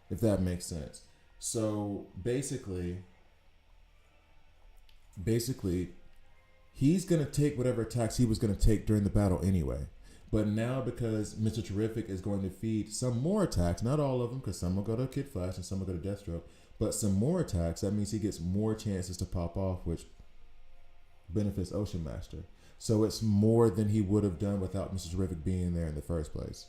if that makes sense. So basically, he's going to take whatever attacks he was going to take during the battle anyway. But now because Mr. Terrific is going to feed some more attacks, not all of them, because some will go to Kid Flash and some will go to Deathstroke, But some more attacks, that means he gets more chances to pop off, which benefits Ocean Master. So it's more than he would have done without Mr. Terrific being there in the first place.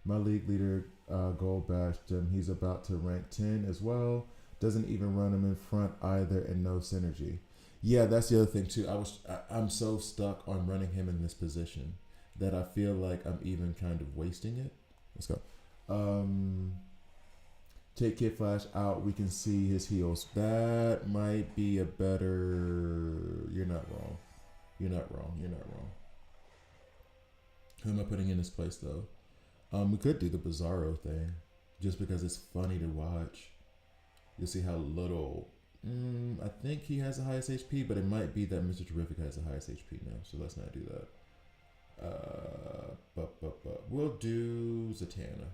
My league leader gold bashed him. He's about to rank 10 as well. Doesn't even run him in front either, and no synergy. Yeah, that's the other thing too. I'm so stuck on running him in this position that I feel like I'm even kind of wasting it. Let's go. Take Kid Flash out. We can see his heals. That might be a better. You're not wrong. You're not wrong. You're not wrong. Who am I putting in this place though? We could do the Bizarro thing, just because it's funny to watch. You'll see how little. I think he has the highest HP, but it might be that Mr. Terrific has the highest HP now. So let's not do that. But we'll do Zatanna.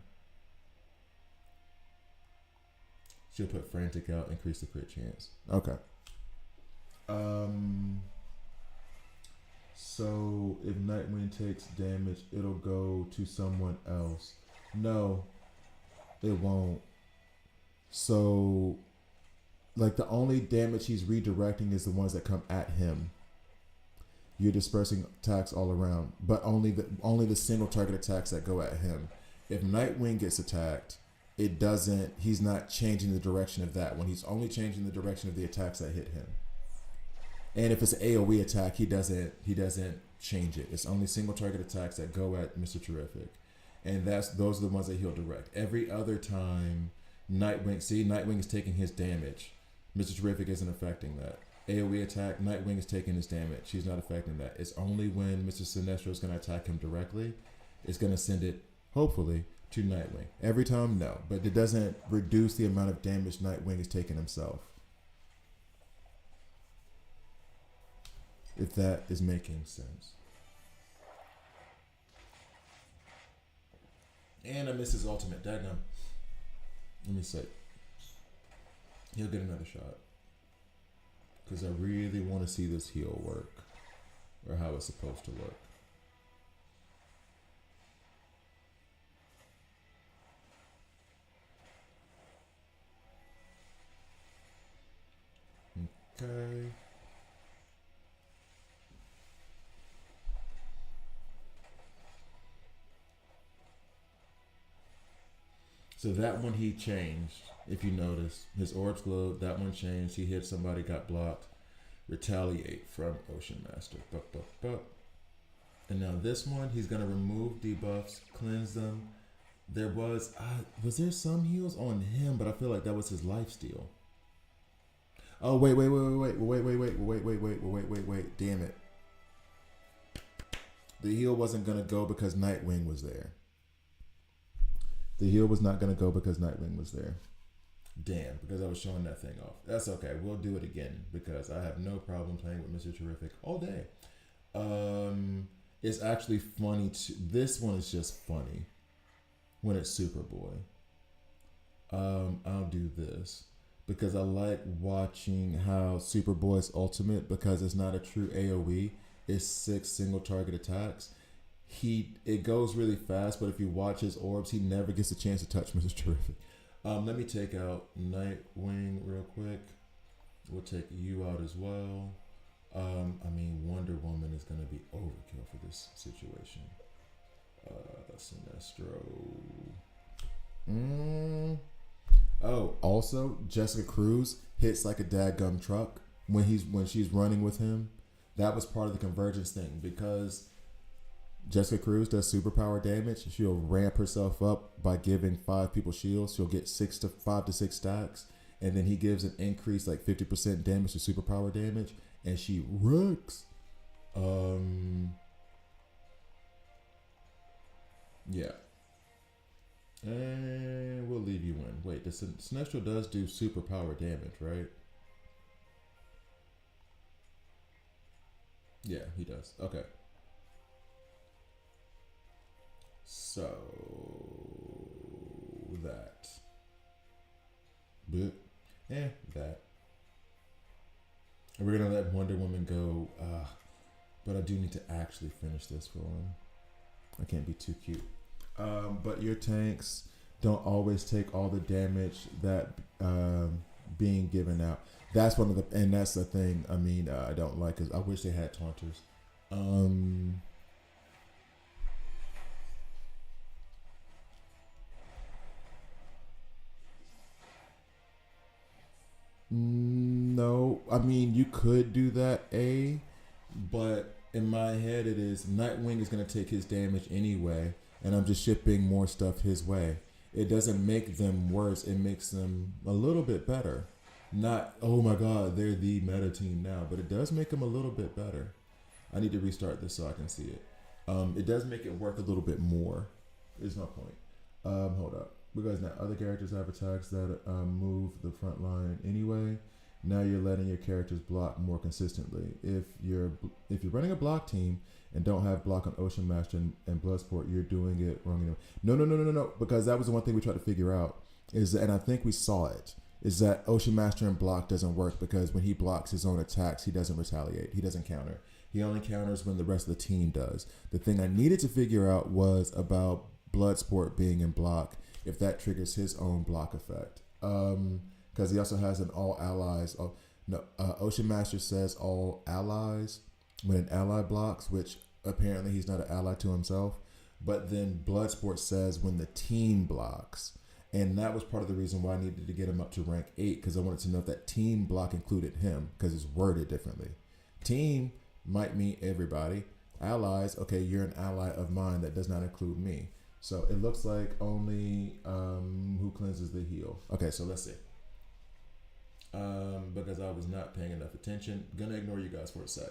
She'll put Frantic out, increase the crit chance. Okay. So if Nightwing takes damage, it'll go to someone else. No, it won't. So, like, the only damage he's redirecting is the ones that come at him. You're dispersing attacks all around, but only the single target attacks that go at him. If Nightwing gets attacked, it doesn't. He's not changing the direction of that one. He's only changing the direction of the attacks that hit him. And if it's an AOE attack, he doesn't change it. It's only single target attacks that go at Mr. Terrific, and those are the ones that he'll direct. Every other time, Nightwing is taking his damage. Mr. Terrific isn't affecting that. AOE attack, Nightwing is taking his damage. She's not affecting that. It's only when Mr. Sinestro is going to attack him directly, it's going to send it, hopefully, to Nightwing. Every time, no. But it doesn't reduce the amount of damage Nightwing is taking himself. If that is making sense. And I missed his ultimate. Daggum. Let me see. He'll get another shot. Because I really want to see this heal work. Or how it's supposed to look. Okay. So that one he changed, if you notice. His orbs glowed, that one changed. He hit somebody, got blocked. Retaliate from Ocean Master. And now this one, he's going to remove debuffs, cleanse them. There was there some heals on him, but I feel like that was his lifesteal. Oh, wait. Damn it. The heal wasn't going to go because Nightwing was there. The heal was not going to go because Nightwing was there. Damn, because I was showing that thing off. That's okay. We'll do it again because I have no problem playing with Mr. Terrific all day. It's actually funny. This one is just funny when it's Superboy. I'll do this because I like watching how Superboy's ultimate, because it's not a true AoE, it's 6 single target attacks. It goes really fast, but if you watch his orbs, he never gets a chance to touch Mr. Terrific. Let me take out Nightwing real quick. We'll take you out as well. Wonder Woman is going to be overkill for this situation. Sinestro. Oh, also, Jessica Cruz hits like a dadgum truck when she's running with him. That was part of the convergence thing, because Jessica Cruz does superpower damage. She'll ramp herself up by giving 5 people shields. She'll get 5 to 6 stacks, and then he gives an increase like 50% damage to superpower damage, and she wrecks. Yeah. And we'll leave you in. Wait, the Sinestro does do superpower damage, right? Yeah, he does. Okay. So that. But that. And we're gonna let Wonder Woman go. But I do need to actually finish this for him. I can't be too cute. But your tanks, don't always take all the damage that being given out. That's one of the, and that's the thing. I mean, I don't like, cause I wish they had taunters. Um, no, I mean you could do that, but in my head it is Nightwing is gonna take his damage anyway, and I'm just shipping more stuff his way. It doesn't make them worse. It makes them a little bit better. Not, oh my god, they're the meta team now, but it does make them a little bit better. I need to restart this so I can see it. It does make it work a little bit more. Is my point. Hold up. Because now other characters have attacks that move the front line anyway. Now you're letting your characters block more consistently. If you're running a block team and don't have block on Ocean Master and Bloodsport, you're doing it wrong. No. Because that was the one thing we tried to figure out and I think we saw it, is that Ocean Master and block doesn't work because when he blocks his own attacks, he doesn't retaliate. He doesn't counter. He only counters when the rest of the team does. The thing I needed to figure out was about Bloodsport being in block, if that triggers his own block effect. Because he also has an all allies. Oh, no, Ocean Master says all allies when an ally blocks, which apparently he's not an ally to himself. But then Bloodsport says when the team blocks. And that was part of the reason why I needed to get him up to rank 8, because I wanted to know if that team block included him, because it's worded differently. Team might mean everybody. Allies, okay, you're an ally of mine, that does not include me. So it looks like only who cleanses the heal. Okay, so let's see. Because I was not paying enough attention. Gonna ignore you guys for a sec.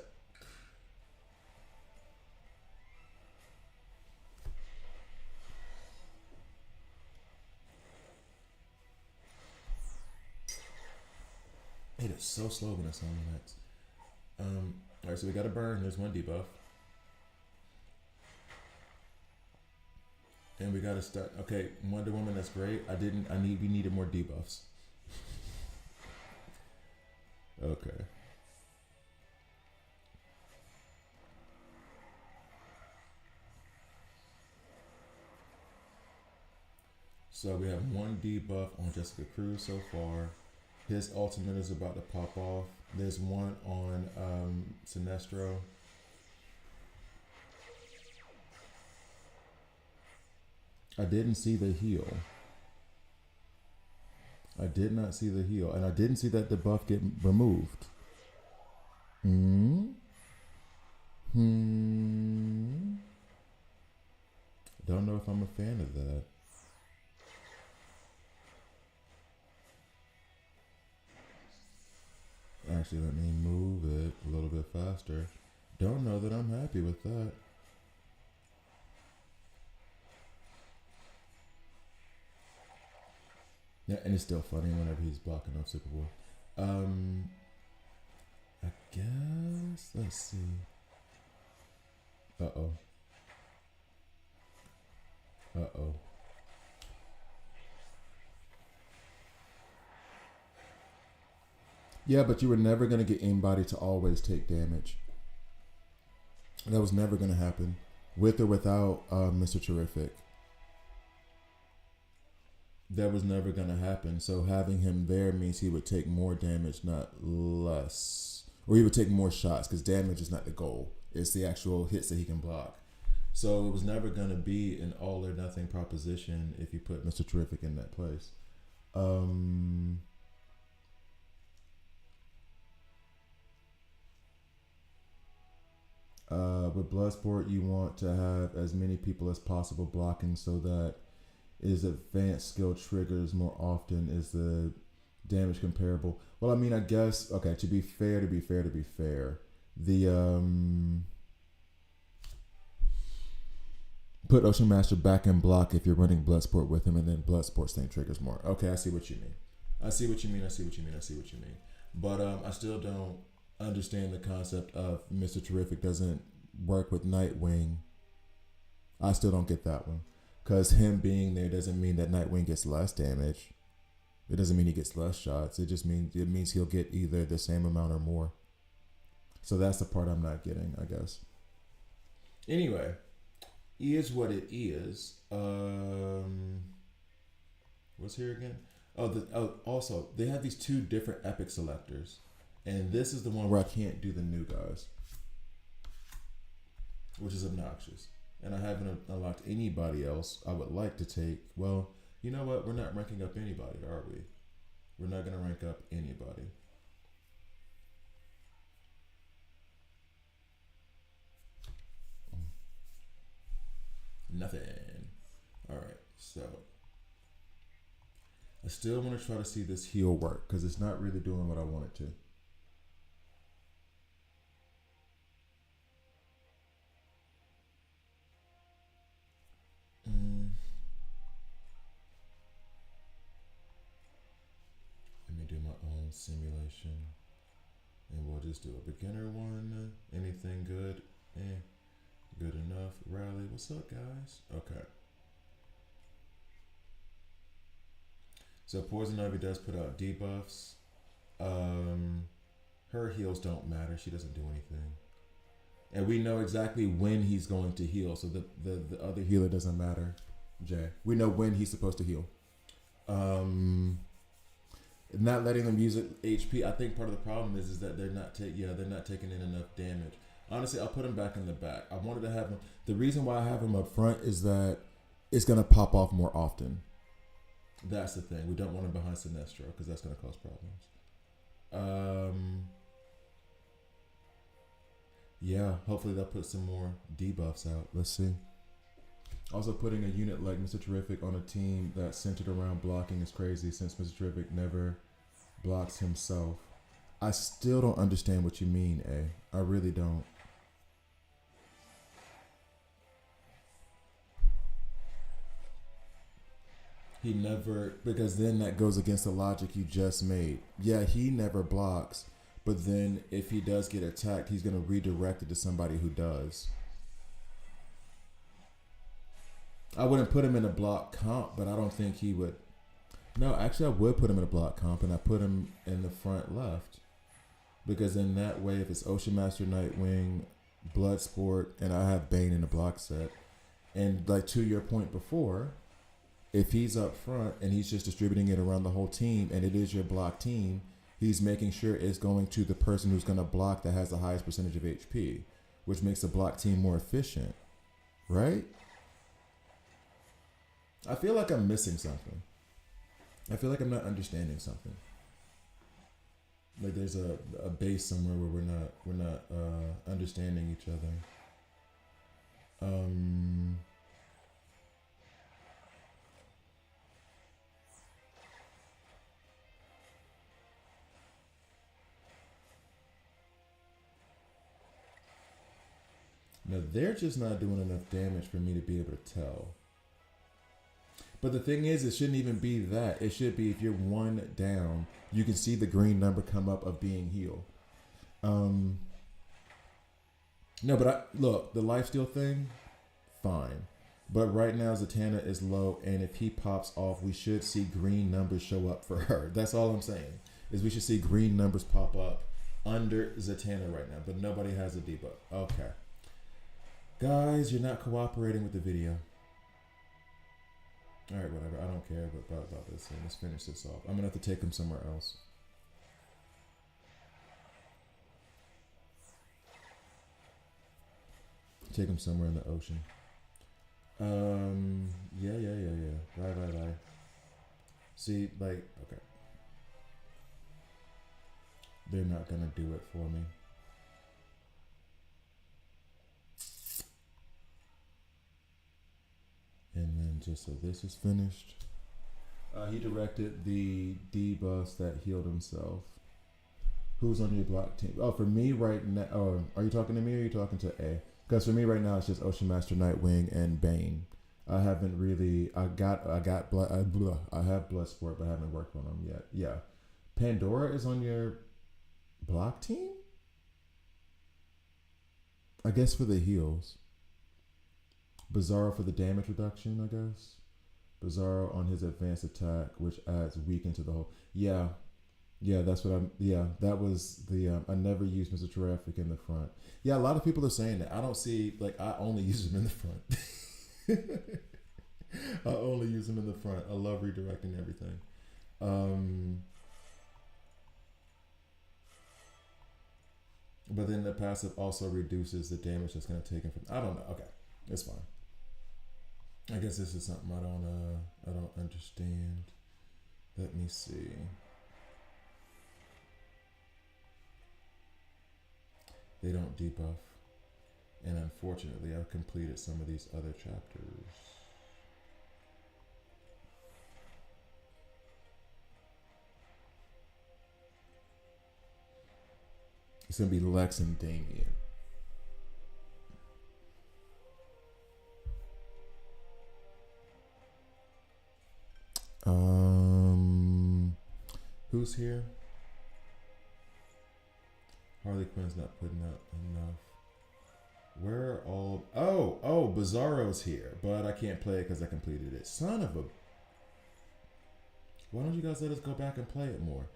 It is so slow when it's on the next. Alright, so we got a burn. There's one debuff. And we gotta start. Okay, Wonder Woman, that's great. We needed more debuffs. Okay. So we have one debuff on Jessica Cruz so far. His ultimate is about to pop off. There's one on Sinestro. I didn't see the heal. I did not see the heal. And I didn't see that debuff get removed. Don't know if I'm a fan of that. Actually, let me move it a little bit faster. Don't know that I'm happy with that. Yeah, and it's still funny whenever he's blocking off Superboy. I guess, let's see. Uh-oh. Uh-oh. Yeah, but you were never going to get anybody to always take damage. That was never going to happen. With or without Mr. Terrific. That was never going to happen. So having him there means he would take more damage, not less. Or he would take more shots, because damage is not the goal. It's the actual hits that he can block. So it was never going to be an all or nothing proposition if you put Mr. Terrific in that place. With Bloodsport, you want to have as many people as possible blocking so that is advanced skill triggers more often. Is the damage comparable? Well, I mean, I guess, okay, to be fair, the put Ocean Master back in block if you're running Bloodsport with him, and then Bloodsport's thing triggers more. Okay, I see what you mean. I see what you mean. But I still don't understand the concept of Mr. Terrific doesn't work with Nightwing. I still don't get that one. Because him being there doesn't mean that Nightwing gets less damage. It doesn't mean he gets less shots. It means he'll get either the same amount or more. So that's the part I'm not getting, I guess. Anyway, is what it is. What's here again? Also they have these two different epic selectors, and this is the one where I can't do the new guys, which is obnoxious. And I haven't unlocked anybody else I would like to take. Well, you know what? We're not ranking up anybody, are we? We're not going to rank up anybody. Nothing. All right, so I still want to try to see this heal work because it's not really doing what I want it to. Let me do my own simulation, and we'll just do a beginner one. Anything good? Good enough. Rally. What's up, guys? Okay. So Poison Ivy does put out debuffs. Her heals don't matter. She doesn't do anything. And we know exactly when he's going to heal. So the other healer doesn't matter. Jay. We know when he's supposed to heal. Not letting them use it HP. I think part of the problem is that they're not taking in enough damage. Honestly, I'll put him back in the back. I wanted to have him. The reason why I have him up front is that it's gonna pop off more often. That's the thing. We don't want him behind Sinestro because that's gonna cause problems. Yeah, hopefully they'll put some more debuffs out. Let's see. Also, putting a unit like Mr. Terrific on a team that's centered around blocking is crazy since Mr. Terrific never blocks himself. I still don't understand what you mean, A. I really don't. He never, because then that goes against the logic you just made. Yeah, he never blocks, but then if he does get attacked, he's going to redirect it to somebody who does. I wouldn't put him in a block comp, but I don't think he would. No, actually, I would put him in a block comp, and I put him in the front left. Because in that way, if it's Ocean Master, Nightwing, Bloodsport, and I have Bane in the block set, and like to your point before, if he's up front and he's just distributing it around the whole team, and it is your block team, he's making sure it's going to the person who's going to block that has the highest percentage of HP, which makes the block team more efficient, right? I feel like I'm missing something. I feel like I'm not understanding something. Like there's a base somewhere where we're not understanding each other. Now they're just not doing enough damage for me to be able to tell. But the thing is, it shouldn't even be that. It should be if you're one down, you can see the green number come up of being healed. No, but look, the lifesteal thing, fine. But right now, Zatanna is low, and if he pops off, we should see green numbers show up for her. That's all I'm saying, is we should see green numbers pop up under Zatanna right now, but nobody has a debuff. Okay. Guys, you're not cooperating with the video. All right, whatever. I don't care about this thing. Let's finish this off. I'm going to have to take him somewhere else. Take him somewhere in the ocean. Yeah. Bye. See, like, okay. They're not going to do it for me. And then just so this is finished, he directed the debuffs that healed himself. Who's on your block team? Oh, for me right now, oh, are you talking to me or are you talking to A? Because for me right now, it's just Ocean Master, Nightwing, and Bane. I haven't really, I have Bloodsport, but I haven't worked on them yet. Yeah. Pandora is on your block team? I guess for the heals. Bizarro for the damage reduction, I guess. Bizarro on his advanced attack, which adds weaken to the whole. Yeah, that's what I'm. Yeah, that was the. I never used Mr. Terrific in the front. Yeah, a lot of people are saying that. I don't see, like, I only use him in the front. I only use them in the front. I love redirecting everything. Um, but then the passive also reduces the damage that's going to take him from. I don't know. Okay, it's fine. I guess this is something I don't understand. Let me see. They don't debuff, and unfortunately, I've completed some of these other chapters. It's gonna be Lex and Damien. Who's here? Harley Quinn's not putting out enough. Where are all? Oh, Bizarro's here, but I can't play it because I completed it. Son of a. Why don't you guys let us go back and play it more?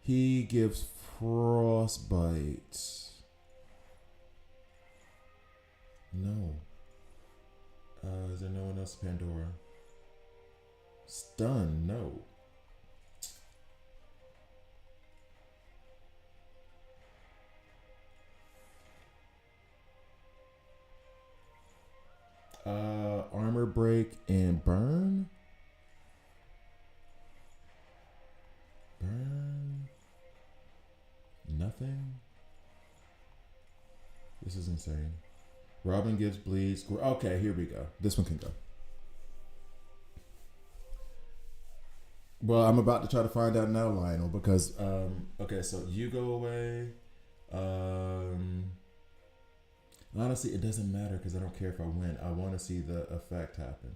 He gives frostbite. No. Is there no one else? Pandora. Stun. No. Armor break and burn. Burn. Nothing. This is insane. Robin gives bleeds. Okay, here we go. This one can go. Well, I'm about to try to find out now, Lionel, because okay, so you go away. Honestly, it doesn't matter because I don't care if I win. I want to see the effect happen.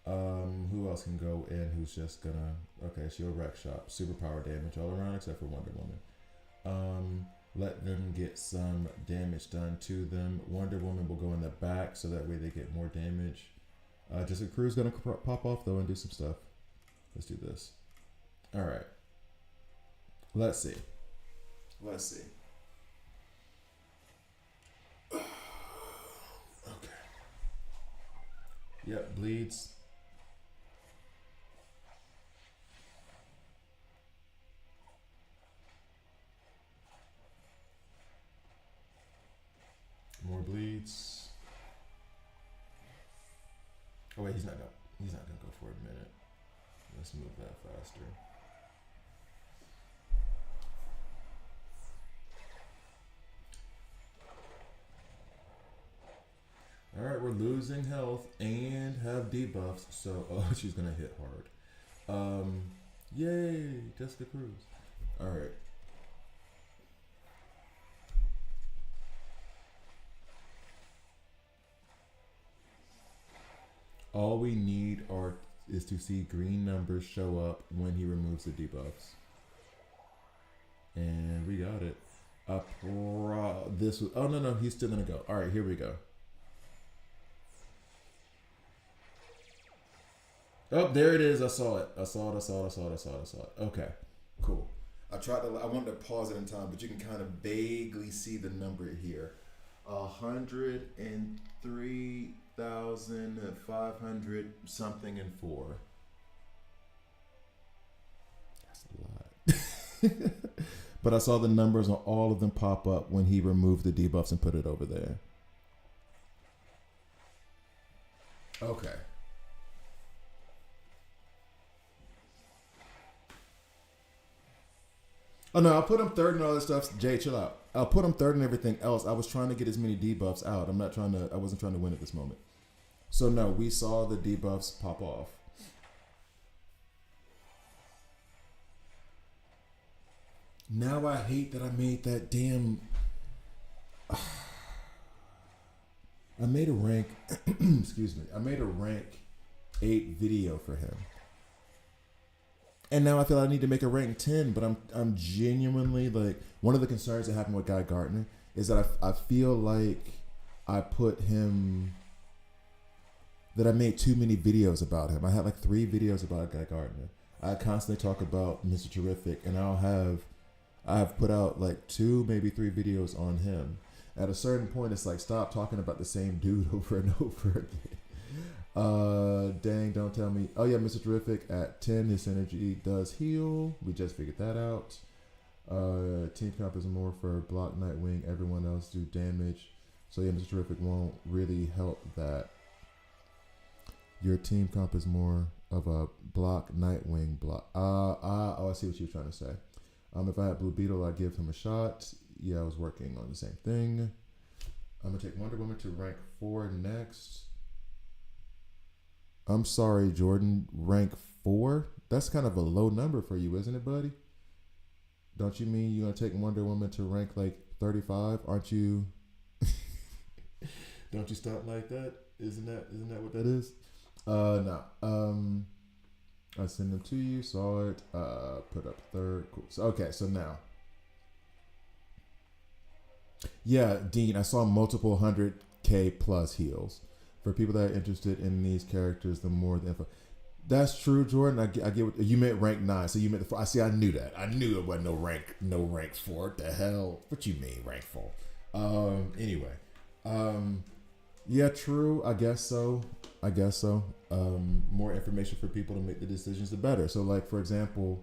Who else can go in? Who's just gonna? Okay, she'll wreck shop. Superpower damage all around except for Wonder Woman. Let them get some damage done to them. Wonder Woman will go in the back so that way they get more damage. Jessica Cruz gonna pop off though and do some stuff. Let's do this. All right. Let's see. Okay. Yep, bleeds. More bleeds. Oh wait, he's not gonna go for a minute. Let's move that faster. All right, we're losing health and have debuffs, so she's gonna hit hard. Yay, Jessica Cruz. All right. All we need is to see green numbers show up when he removes the debuffs. And we got it. Oh no, he's still gonna go. All right, here we go. Oh, there it is. I saw it. Okay, cool. I wanted to pause it in time, but you can kind of vaguely see the number here. 103,500 something and 4. That's a lot. But I saw the numbers on all of them pop up when he removed the debuffs and put it over there. Okay. Oh no, I'll put him third and all this stuff. Jay, chill out. I'll put him third and everything else. I was trying to get as many debuffs out. I wasn't trying to win at this moment. So no, we saw the debuffs pop off. Now I hate that I made that damn. I made a rank. Excuse me. I made a rank 8 video for him. And now I feel I need to make a rank 10, but I'm genuinely like, one of the concerns that happened with Guy Gardner is that I feel like I put him, that I made too many videos about him. I had like 3 videos about Guy Gardner. I constantly talk about Mr. Terrific, and I've put out like 2, maybe 3 videos on him. At a certain point, it's like, stop talking about the same dude over and over again. Dang, don't tell me. Oh yeah, Mr. Terrific at 10, his energy does heal. We just figured that out. Team comp is more for block Nightwing. Everyone else do damage. So yeah, Mr. Terrific won't really help that. Your team comp is more of a block Nightwing block. Oh, I see what you're trying to say. If I had Blue Beetle, I'd give him a shot. Yeah, I was working on the same thing. I'm gonna take Wonder Woman to rank 4 next. I'm sorry, Jordan. Rank 4? That's kind of a low number for you, isn't it, buddy? Don't you mean you're gonna take Wonder Woman to rank like 35? Aren't you? Don't you stop like that? Isn't that what that is? No. I send them to you. Saw it. Put up third. Cool. So, okay. So now. Yeah, Dean. I saw multiple 100K plus heals. For people that are interested in these characters, the more the info. That's true, Jordan. I get what you meant. Rank 9. So you meant the 4. I see. I knew that. I knew it wasn't no rank 4. What the hell? What you mean rank 4? Anyway. Yeah, true. I guess so. More information for people to make the decisions, the better. So, like for example,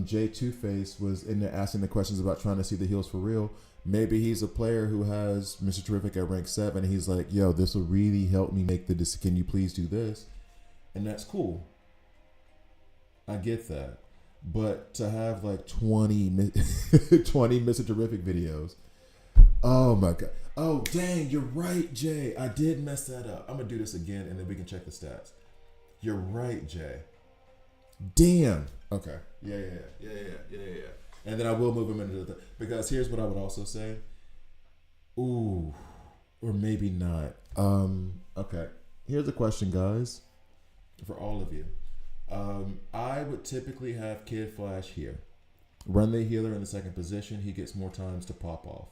J Two-Face was in there asking the questions about trying to see the heals for real. Maybe he's a player who has Mr. Terrific at rank 7. And he's like, yo, this will really help me make the decision. Can you please do this? And that's cool. I get that. But to have like 20 Mr. Terrific videos. Oh my God. Oh, dang, you're right, Jay. I did mess that up. I'm going to do this again and then we can check the stats. You're right, Jay. Damn. Okay. Yeah. And then I will move him into the... Because here's what I would also say. Ooh. Or maybe not. Okay. Here's a question, guys. For all of you. I would typically have Kid Flash here. Run the healer in the second position. He gets more times to pop off.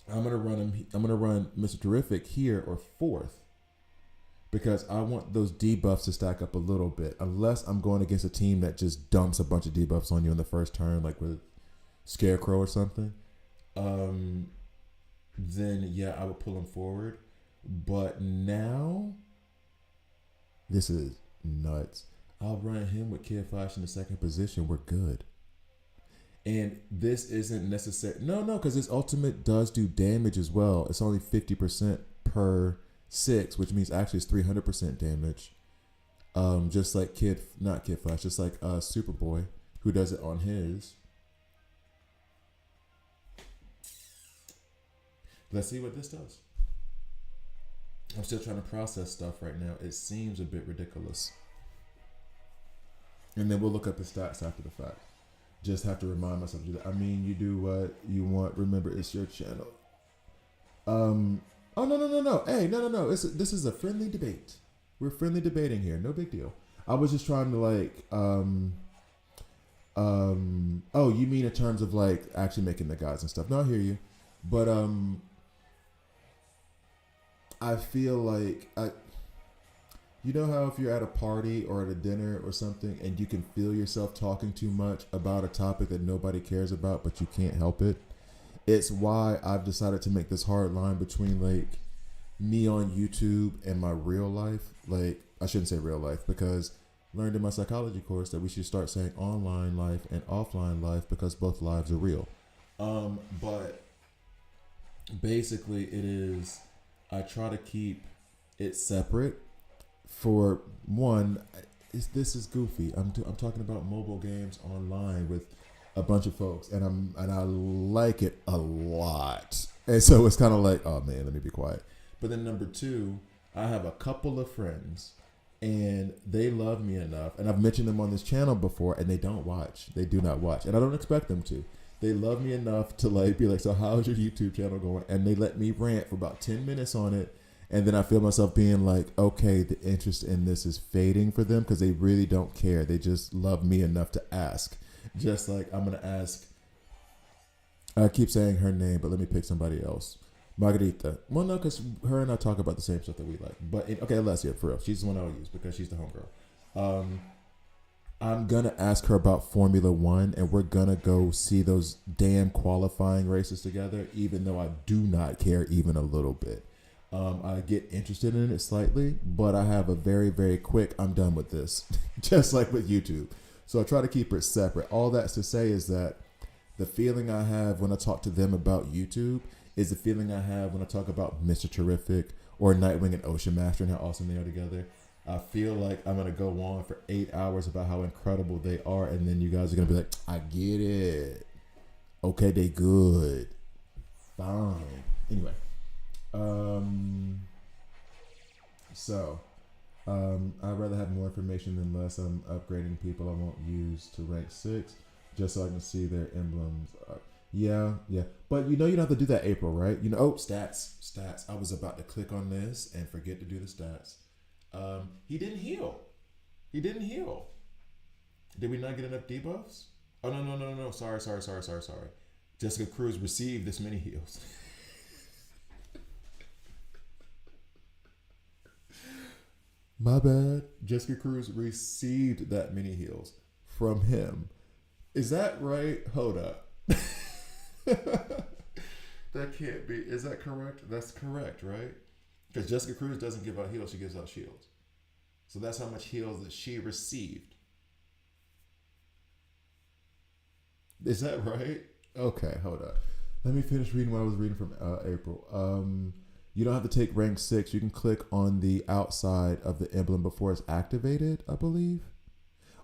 I'm gonna run Mr. Terrific here or 4th because I want those debuffs to stack up a little bit. Unless I'm going against a team that just dumps a bunch of debuffs on you in the first turn, like with Scarecrow or something. Then yeah, I would pull him forward. But now, this is nuts. I'll run him with Kid Flash in the second position. We're good. And this isn't necessary. No, because his ultimate does do damage as well. It's only 50% per 6, which means actually it's 300% damage. Just like not Kid Flash, just like Superboy, who does it on his. Let's see what this does. I'm still trying to process stuff right now. It seems a bit ridiculous. And then we'll look up the stats after the fact. Just have to remind myself to do that. I mean, you do what you want. Remember, it's your channel. Oh, no. Hey, no. This is a friendly debate. We're friendly debating here. No big deal. I was just trying to like, oh, you mean in terms of like actually making the guides and stuff. No, I hear you. But, I feel like you know how if you're at a party or at a dinner or something and you can feel yourself talking too much about a topic that nobody cares about, but you can't help it? It's why I've decided to make this hard line between like me on YouTube and my real life. Like, I shouldn't say real life because I learned in my psychology course that we should start saying online life and offline life because both lives are real. But basically it is, I try to keep it separate. For one, this is goofy. I'm talking about mobile games online with a bunch of folks, and I like it a lot. And so it's kind of like, oh man, let me be quiet. But then number 2, I have a couple of friends, and they love me enough, and I've mentioned them on this channel before, and they don't watch. They do not watch, and I don't expect them to. They love me enough to like be like, so how's your YouTube channel going? And they let me rant for about 10 minutes on it. And then I feel myself being like, okay, the interest in this is fading for them because they really don't care. They just love me enough to ask. Just like I'm going to ask, I keep saying her name, but let me pick somebody else. Margarita. Well, no, because her and I talk about the same stuff that we like. But, okay, Alessia, for real. She's the one I'll use because she's the homegirl. I'm going to ask her about Formula One, and we're going to go see those damn qualifying races together, even though I do not care even a little bit. I get interested in it slightly, but I have a very, very quick, I'm done with this, just like with YouTube. So I try to keep it separate. All that's to say is that the feeling I have when I talk to them about YouTube is the feeling I have when I talk about Mr. Terrific or Nightwing and Ocean Master and how awesome they are together. I feel like I'm going to go on for 8 hours about how incredible they are, and then you guys are going to be like, I get it. Okay, they good. Fine. Anyway. So, I'd rather have more information than less. I'm upgrading people I won't use to rank 6 just so I can see their emblems. Yeah. But you don't have to do that, April, right? Stats. I was about to click on this and forget to do the stats. He didn't heal. Did we not get enough debuffs? Oh, no. Sorry. Jessica Cruz received this many heals. My bad. Jessica Cruz received that many heals from him. Is that right? Hold up. That can't be. Is that correct? That's correct, right? Because Jessica Cruz doesn't give out heals, she gives out shields. So that's how much heals that she received. Is that right? Okay, hold up. Let me finish reading what I was reading from April. You don't have to take rank 6. You can click on the outside of the emblem before it's activated, I believe.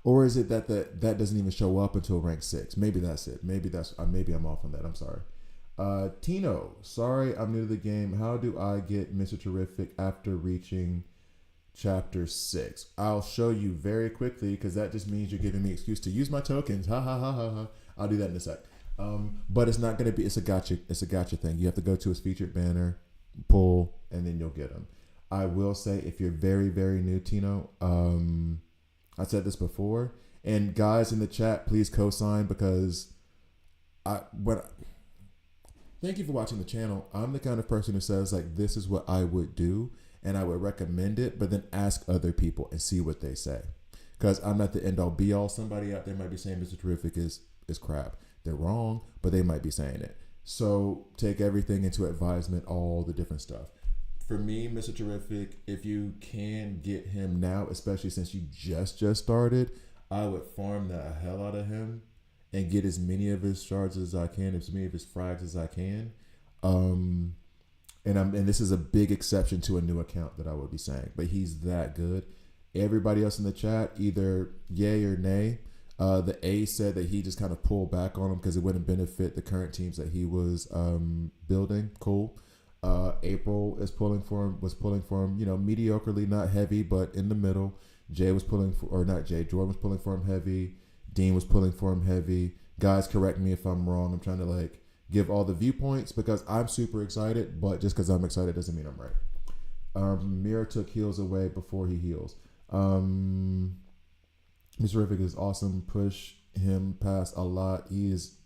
Or is it that that doesn't even show up until rank 6? Maybe that's it. Maybe I'm off on that. I'm sorry. Tino, sorry, I'm new to the game. How do I get Mr. Terrific after reaching chapter 6? I'll show you very quickly because that just means you're giving me an excuse to use my tokens. Ha ha ha ha ha. I'll do that in a sec. But it's not going to be. It's a gotcha thing. You have to go to his featured banner, pull, and then you'll get him. I will say if you're very, very new, Tino, I said this before, and guys in the chat, please co-sign because thank you for watching the channel. I'm the kind of person who says like this is what I would do and I would recommend it, but then ask other people and see what they say. Because I'm not the end all be all. Somebody out there might be saying Mr. Terrific is crap. They're wrong, but they might be saying it. So take everything into advisement, all the different stuff. For me, Mr. Terrific, if you can get him now, especially since you just started, I would farm the hell out of him and get as many of his shards as I can, as many of his frags as I can. And this is a big exception to a new account that I would be saying, but he's that good. Everybody else in the chat, either yay or nay. The A said that he just kind of pulled back on him because it wouldn't benefit the current teams that he was building. Cool. April was pulling for him, mediocrely, not heavy, but in the middle. Jordan was pulling for him heavy. Dean was pulling for him heavy. Guys, correct me if I'm wrong. I'm trying to give all the viewpoints because I'm super excited, but just because I'm excited doesn't mean I'm right. Mira took heals away before he heals. Mr. Terrific is awesome. Push him past a lot. He is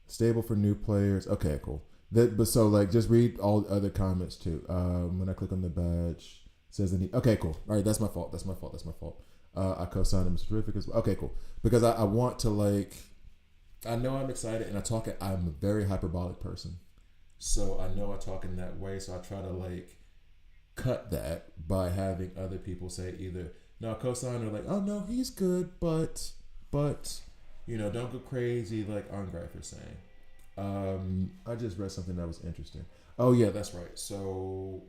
stable for new players. Okay, cool. Just read all the other comments too. When I click on the badge, it says okay, cool. All right, that's my fault. I co-signed Mr. Terrific as well. Okay, cool. Because I want to I know I'm excited and I'm a very hyperbolic person. So I know I talk in that way. So I try to cut that by having other people say either no co-sign or oh no he's good but don't go crazy like Angreif is saying. I just read something that was interesting. Oh yeah, that's right. So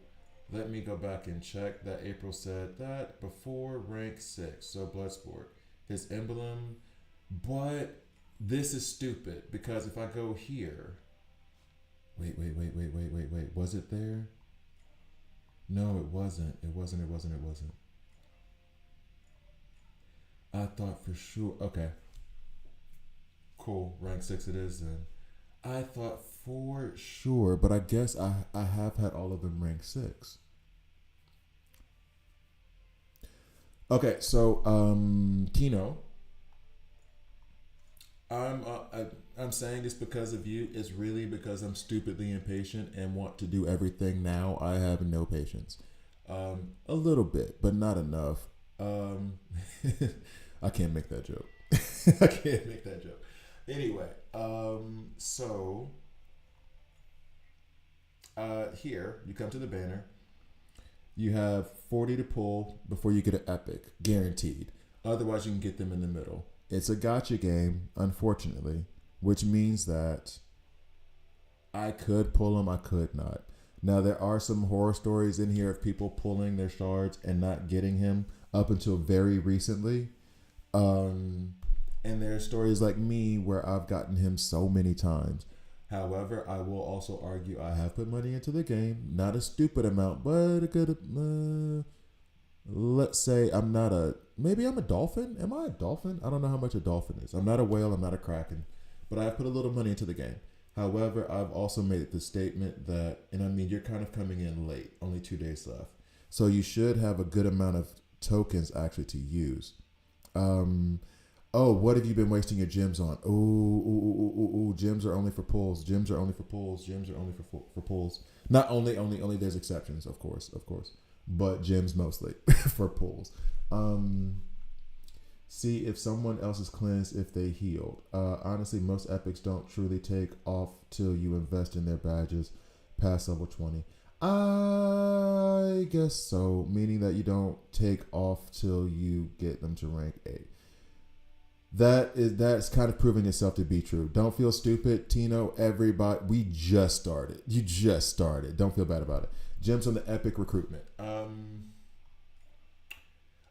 let me go back and check that April said that before rank 6. So Bloodsport, his emblem, but this is stupid because if I go here, wait, was it there? No, it wasn't. I thought for sure. Okay. Cool. Rank 6 it is then. I thought for sure, but I guess I have had all of them rank 6. Okay, so Tino, I'm saying this because of you. It's really because I'm stupidly impatient and want to do everything now. I have no patience. A little bit, but not enough. I can't make that joke. Anyway, so Here, you come to the banner. You have 40 to pull before you get an epic, guaranteed. Otherwise, you can get them in the middle. It's a gotcha game, unfortunately, which means that I could pull them, I could not. Now, there are some horror stories in here of people pulling their shards and not getting him up until very recently. And there are stories like me where I've gotten him so many times. However, I will also argue I have put money into the game. Not a stupid amount, but a good. Let's say I'm not a. Maybe I'm a dolphin. Am I a dolphin? I don't know how much a dolphin is. I'm not a whale. I'm not a kraken. But I've put a little money into the game. However, I've also made the statement that, and I mean, you're kind of coming in late. Only 2 days left. So you should have a good amount of tokens actually to use. Oh, what have you been wasting your gems on? Ooh, gems are only for pulls. Gems are only for pulls. Gems are only for pulls. Not only there's exceptions, of course. But gems mostly for pulls. See if someone else is cleansed if they healed. Honestly, most epics don't truly take off till you invest in their badges past level 20. I guess so, meaning that you don't take off till you get them to rank 8. That's kind of proving itself to be true. Don't feel stupid, Tino. Everybody, we just started. You just started. Don't feel bad about it. Gems on the epic recruitment.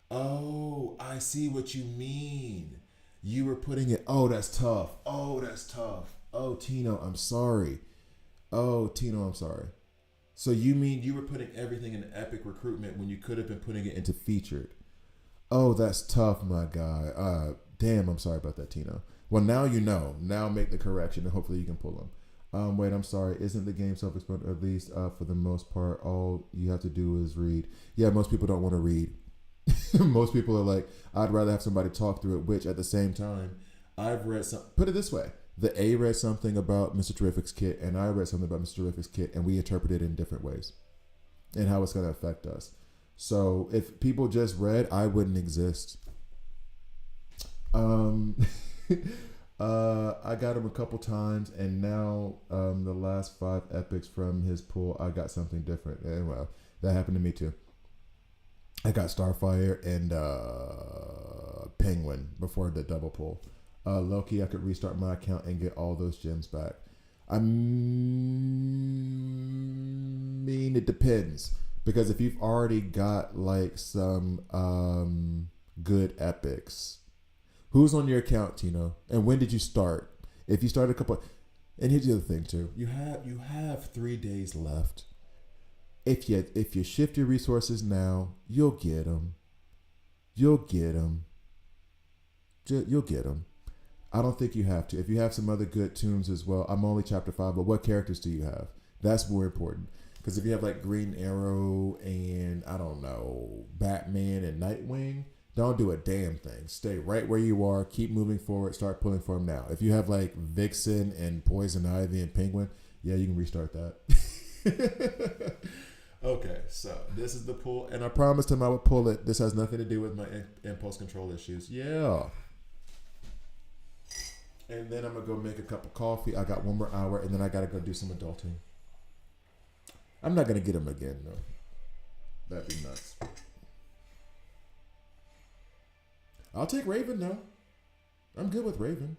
Oh, I see what you mean. You were putting it. Oh, that's tough. Oh, Tino, I'm sorry. So you mean you were putting everything in the epic recruitment when you could have been putting it into featured? Oh, that's tough, my guy. Damn, I'm sorry about that, Tino. Well, now you know. Now make the correction, and hopefully you can pull them. Wait, I'm sorry. Isn't the game self-explanatory? At least for the most part, all you have to do is read. Yeah, most people don't want to read. Most people are like, I'd rather have somebody talk through it, which at the same time, I've read some. Put it this way. The A read something about Mr. Terrific's kit, and I read something about Mr. Terrific's kit, and we interpreted it in different ways and how it's going to affect us. So if people just read, I wouldn't exist. I got him a couple times, and now the last 5 epics from his pool, I got something different. And well, that happened to me too. I got Starfire and Penguin before the double pull. Loki, I could restart my account and get all those gems back. I mean, it depends. Because if you've already got like some good epics, who's on your account, Tino? And when did you start? If you started a couple, and here's the other thing too. You have 3 days left. If you shift your resources now, you'll get them. You'll get them. I don't think you have to. If you have some other good tunes as well, I'm only chapter 5, but what characters do you have? That's more important. Because if you have like Green Arrow and, I don't know, Batman and Nightwing, don't do a damn thing. Stay right where you are. Keep moving forward. Start pulling for them now. If you have like Vixen and Poison Ivy and Penguin, yeah, you can restart that. Okay, so this is the pull. And I promised him I would pull it. This has nothing to do with my impulse control issues. Yeah. And then I'm going to go make a cup of coffee. I got 1 more hour, and then I got to go do some adulting. I'm not going to get him again, though. That'd be nuts. I'll take Raven, though. I'm good with Raven.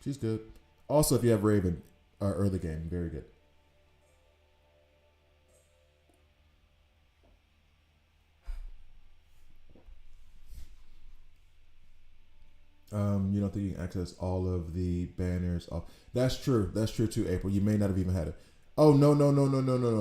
She's good. Also, if you have Raven, early game, very good. You don't think you can access all of the banners? Oh, that's true. That's true too, April. You may not have even had it. Oh, no.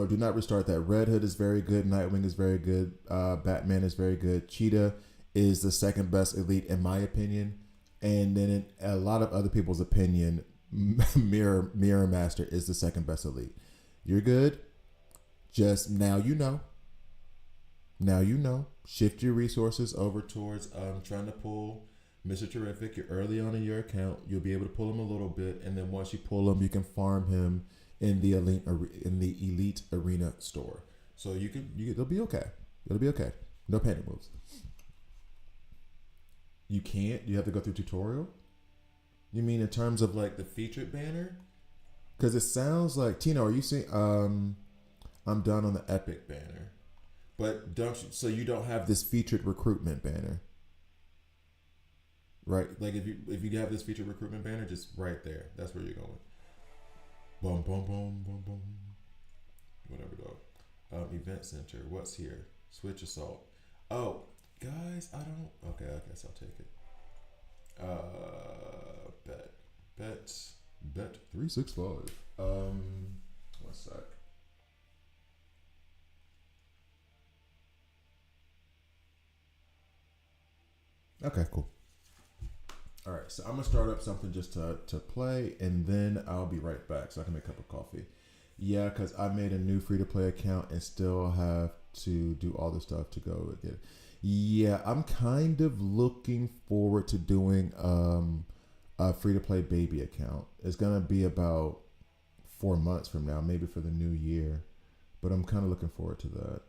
Do not restart that. Red Hood is very good. Nightwing is very good. Batman is very good. Cheetah is the second best elite in my opinion. And then in a lot of other people's opinion, Mirror Master is the second best elite. You're good. Just now you know. Now you know. Shift your resources over towards trying to pull Mr. Terrific. You're early on in your account. You'll be able to pull him a little bit, and then once you pull him, you can farm him in the elite arena store. So it'll be okay. It'll be okay. No panic moves. You can't. You have to go through tutorial. You mean in terms of like the featured banner? Because it sounds like Tino. Are you seeing? I'm done on the Epic banner, but don't you? So you don't have this featured recruitment banner, right? Like if you have this featured recruitment banner, just right there. That's where you're going. Boom, boom, boom, boom, boom. Whatever, dog. Event center. What's here? Switch assault. Oh, guys, I don't. Okay, I guess I'll take it. Bet 365. One sec. Okay, cool. All right, so I'm gonna start up something just to play, and then I'll be right back so I can make a cup of coffee. Yeah, because I made a new free to play account and still have to do all the stuff to go get it. Yeah, I'm kind of looking forward to doing a free to play baby account. It's gonna be about 4 months from now, maybe for the new year, but I'm kind of looking forward to that.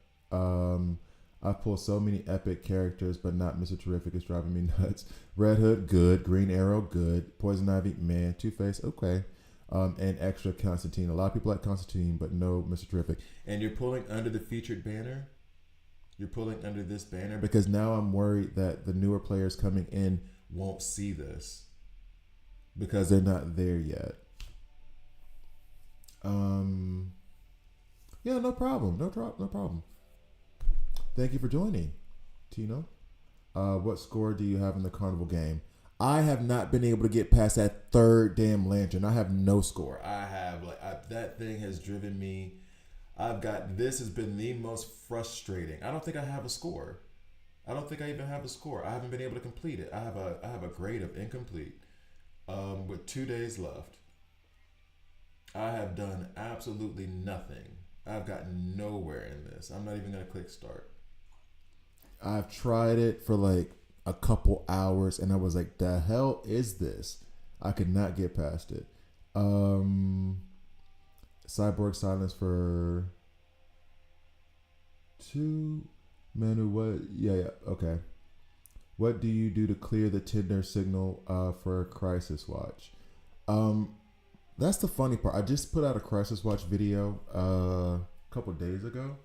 I pulled so many epic characters, but not Mr. Terrific. It's driving me nuts. Red Hood, good. Green Arrow, good. Poison Ivy, man. Two-Face, okay. And extra Constantine. A lot of people like Constantine, but no Mr. Terrific. And you're pulling under the featured banner? You're pulling under this banner? Because now I'm worried that the newer players coming in won't see this because they're not there yet. Yeah, no problem. No problem. Thank you for joining, Tino. What score do you have in the carnival game? I have not been able to get past that third damn lantern. I have no score. I have that thing has driven me. This has been the most frustrating. I don't think I have a score. I don't think I even have a score. I haven't been able to complete it. I have a grade of incomplete. With 2 days left. I have done absolutely nothing. I've gotten nowhere in this. I'm not even gonna click start. I've tried it for like a couple hours and I was like, the hell is this? I could not get past it. Cyborg silence for 2. Manu, what? Yeah, okay. What do you do to clear the Tinder signal for a Crisis Watch? That's the funny part. I just put out a Crisis Watch video a couple days ago.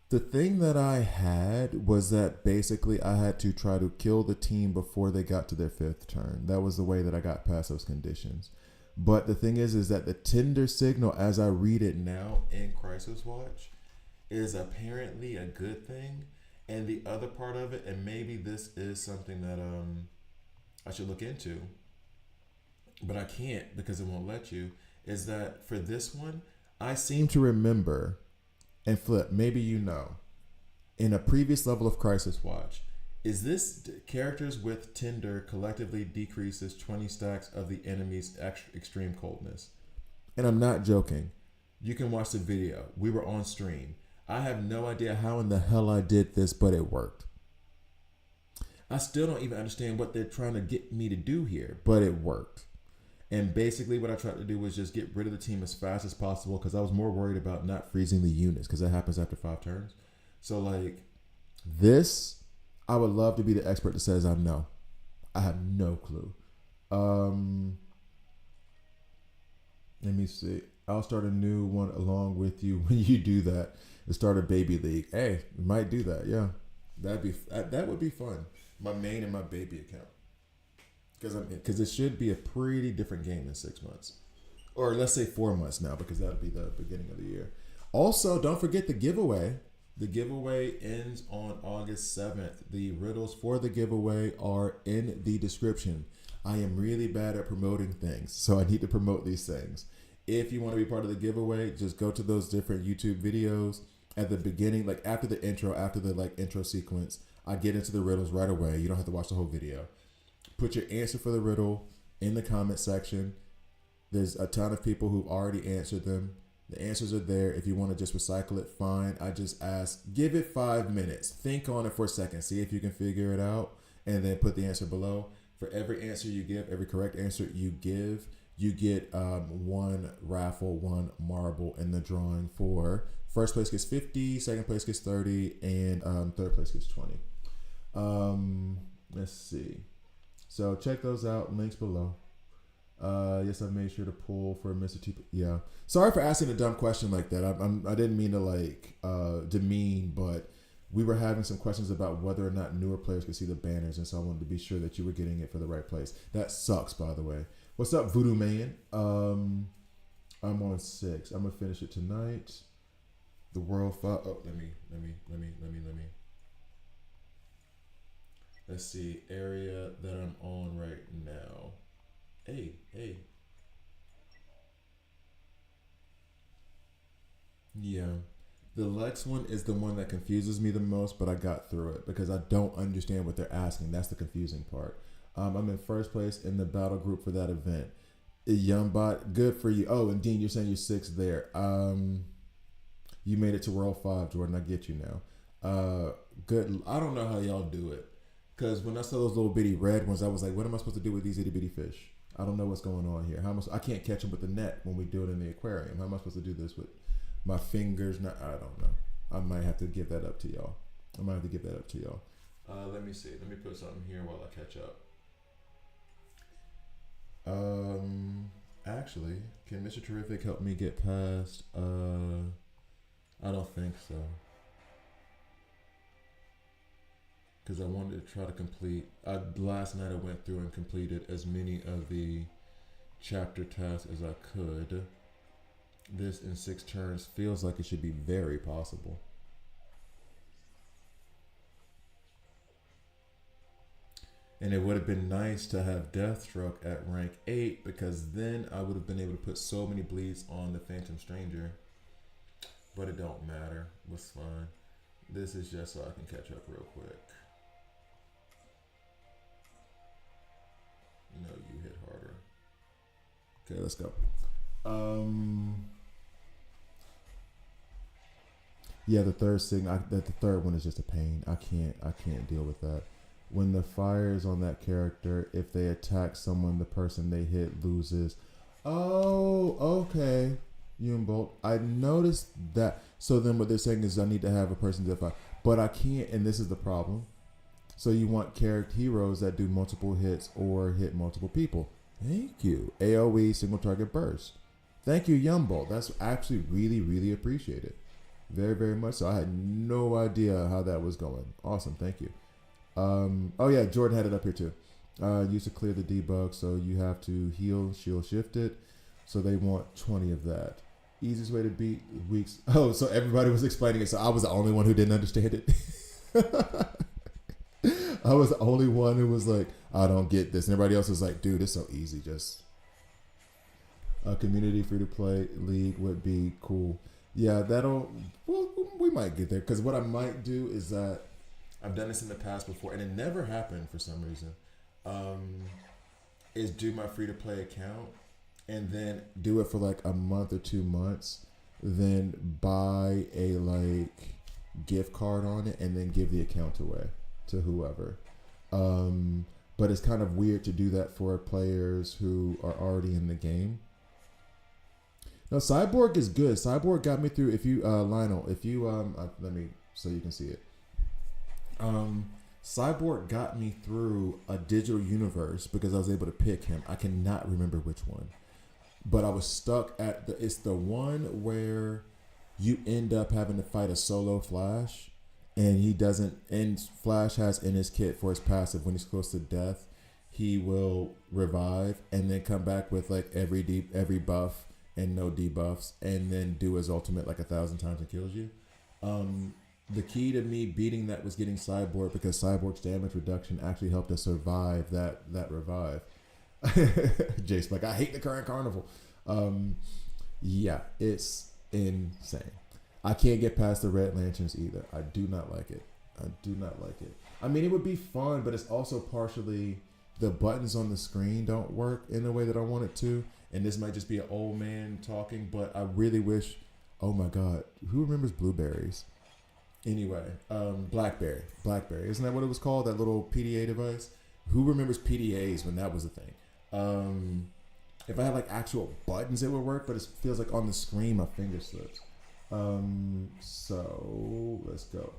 The thing that I had was that basically I had to try to kill the team before they got to their 5th turn. That was the way that I got past those conditions. But the thing is that the Tinder signal, as I read it now in Crisis Watch, is apparently a good thing. And the other part of it, and maybe this is something that I should look into, but I can't because it won't let you, is that for this one, I seem to remember, and Flip, maybe you know, in a previous level of Crisis Watch, is this characters with Tinder collectively decreases 20 stacks of the enemy's extreme coldness. And I'm not joking. You can watch the video. We were on stream. I have no idea how in the hell I did this, but it worked. I still don't even understand what they're trying to get me to do here, but it worked. And basically what I tried to do was just get rid of the team as fast as possible because I was more worried about not freezing the units because that happens after 5 turns. So like this, I would love to be the expert that says I know. I have no clue. Let me see. I'll start a new one along with you when you do that. And start a baby league. Hey, we might do that. Yeah, that would be fun. My main and my baby account. Because it should be a pretty different game in 6 months. Or let's say 4 months now, because that'll be the beginning of the year. Also, don't forget the giveaway. The giveaway ends on August 7th. The riddles for the giveaway are in the description. I am really bad at promoting things, so I need to promote these things. If you want to be part of the giveaway, just go to those different YouTube videos at the beginning, like after the intro sequence. I get into the riddles right away. You don't have to watch the whole video. Put your answer for the riddle in the comment section. There's a ton of people who've already answered them. The answers are there. If you want to just recycle it, fine. I just ask, give it 5 minutes. Think on it for a second. See if you can figure it out. And then put the answer below. For every answer you give, every correct answer you give, you get 1 raffle, 1 marble in the drawing for first place gets 50, second place gets 30, and third place gets 20. Let's see. So check those out. Links below. Yes, I made sure to pull for Mr. T. Yeah. Sorry for asking a dumb question like that. I didn't mean to like demean, but we were having some questions about whether or not newer players could see the banners, and so I wanted to be sure that you were getting it for the right place. That sucks, by the way. What's up, Voodoo Man? I'm on 6. I'm gonna finish it tonight. The world file. Oh, let me. Let's see. Area that I'm on right now. Hey. Yeah. The Lex one is the one that confuses me the most, but I got through it because I don't understand what they're asking. That's the confusing part. I'm in first place in the battle group for that event. Young bot, good for you. Oh, and Dean, you're saying you're 6 there. You made it to World 5, Jordan. I get you now. Good. I don't know how y'all do it. Because when I saw those little bitty red ones, I was like, what am I supposed to do with these itty bitty fish? I don't know what's going on here. I can't catch them with the net when we do it in the aquarium. How am I supposed to do this with my fingers? No, I don't know. I might have to give that up to y'all. Let me see. Let me put something here while I catch up. Actually, can Mr. Terrific help me get past? I don't think so. Because I wanted to try to complete. Last night I went through and completed as many of the chapter tasks as I could. This in 6 turns feels like it should be very possible. And it would have been nice to have Deathstroke at rank 8 because then I would have been able to put so many bleeds on the Phantom Stranger. But it don't matter. It's fine. This is just so I can catch up real quick. No, you hit harder. Okay, let's go. Yeah, the third the third one is just a pain. I can't deal with that. When the fire is on that character, if they attack someone, the person they hit loses. Oh, okay. Bolt. I noticed that. So then what they're saying is I need to have a person to fire. But I can't, and this is the problem. So you want character heroes that do multiple hits or hit multiple people. Thank you. AoE, single target burst. Thank you, Bolt. That's actually really, really appreciated. Very, very much so. I had no idea how that was going. Awesome. Thank you. Oh yeah, Jordan had it up here too. Used to clear the debug, so you have to heal, shield, shift it. So they want 20 of that. Easiest way to beat weeks. Oh, so everybody was explaining it. So I was the only one who didn't understand it. I was the only one who was like, I don't get this. And everybody else was like, dude, it's so easy. Just a community free to play league would be cool. Yeah, we might get there. Because what I might do is that I've done this in the past before, and it never happened for some reason. Is do my free to play account and then do it for like a month or 2 months, then buy a like gift card on it, and then give the account away to whoever. But it's kind of weird to do that for players who are already in the game. No, Cyborg is good. Cyborg got me through. If you Lionel, if you let me so you can see it. Cyborg got me through a digital universe because I was able to pick him. I cannot remember which one, but I was stuck at it's the one where you end up having to fight a solo Flash, and he doesn't. And Flash has in his kit for his passive when he's close to death, he will revive and then come back with like every buff and no debuffs, and then do his ultimate like 1,000 times and kills you. The key to me beating that was getting Cyborg, because Cyborg's damage reduction actually helped us survive that revive. Jace like, I hate the current carnival. Yeah, it's insane. I can't get past the Red Lanterns either. I do not like it. I mean, it would be fun, but it's also partially the buttons on the screen don't work in the way that I want it to. And this might just be an old man talking, but I really wish, oh my God, who remembers blueberries? Anyway, Blackberry. Isn't that what it was called? That little PDA device? Who remembers PDAs when that was a thing? If I had like actual buttons, it would work, but it feels like on the screen, my finger slips. So let's go.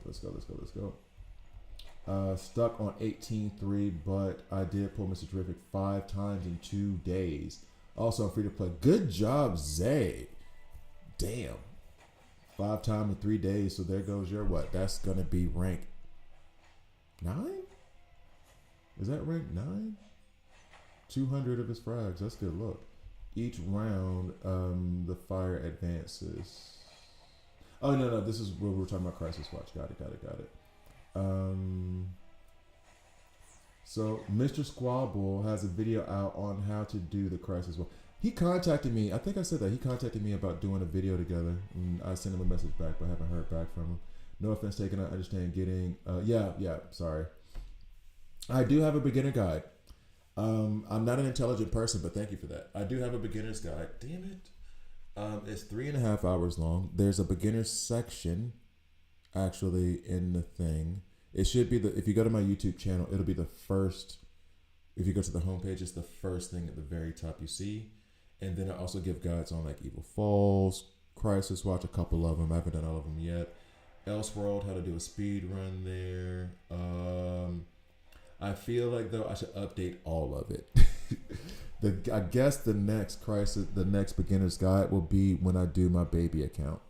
Stuck on 18.3, but I did pull Mr. Terrific 5 times in 2 days. Also on free to play. Good job, Zay. Damn. 5 times in 3 days. So there goes your what? That's gonna be rank 9? Is that rank 9? 200 of his frags. That's good luck. Each round, the fire advances. Oh no, this is where we're talking about Crisis Watch. Got it. So Mr. Squabble has a video out on how to do the Crisis Watch. He contacted me. I think I said that he contacted me about doing a video together, and I sent him a message back, but I haven't heard back from him. No offense taken. I understand getting. Sorry. I do have a beginner guide. I'm not an intelligent person, but thank you for that. I do have a beginner's guide. Damn it. It's 3.5 hours long. There's a beginner section actually in the thing. It should be if you go to my YouTube channel, it'll be the first. If you go to the homepage, it's the first thing at the very top you see. And then I also give guides on like Evil Falls, Crisis Watch, a couple of them. I haven't done all of them yet. Elseworld, how to do a speed run there. I feel like though I should update all of it. I guess the next beginner's guide will be when I do my baby account,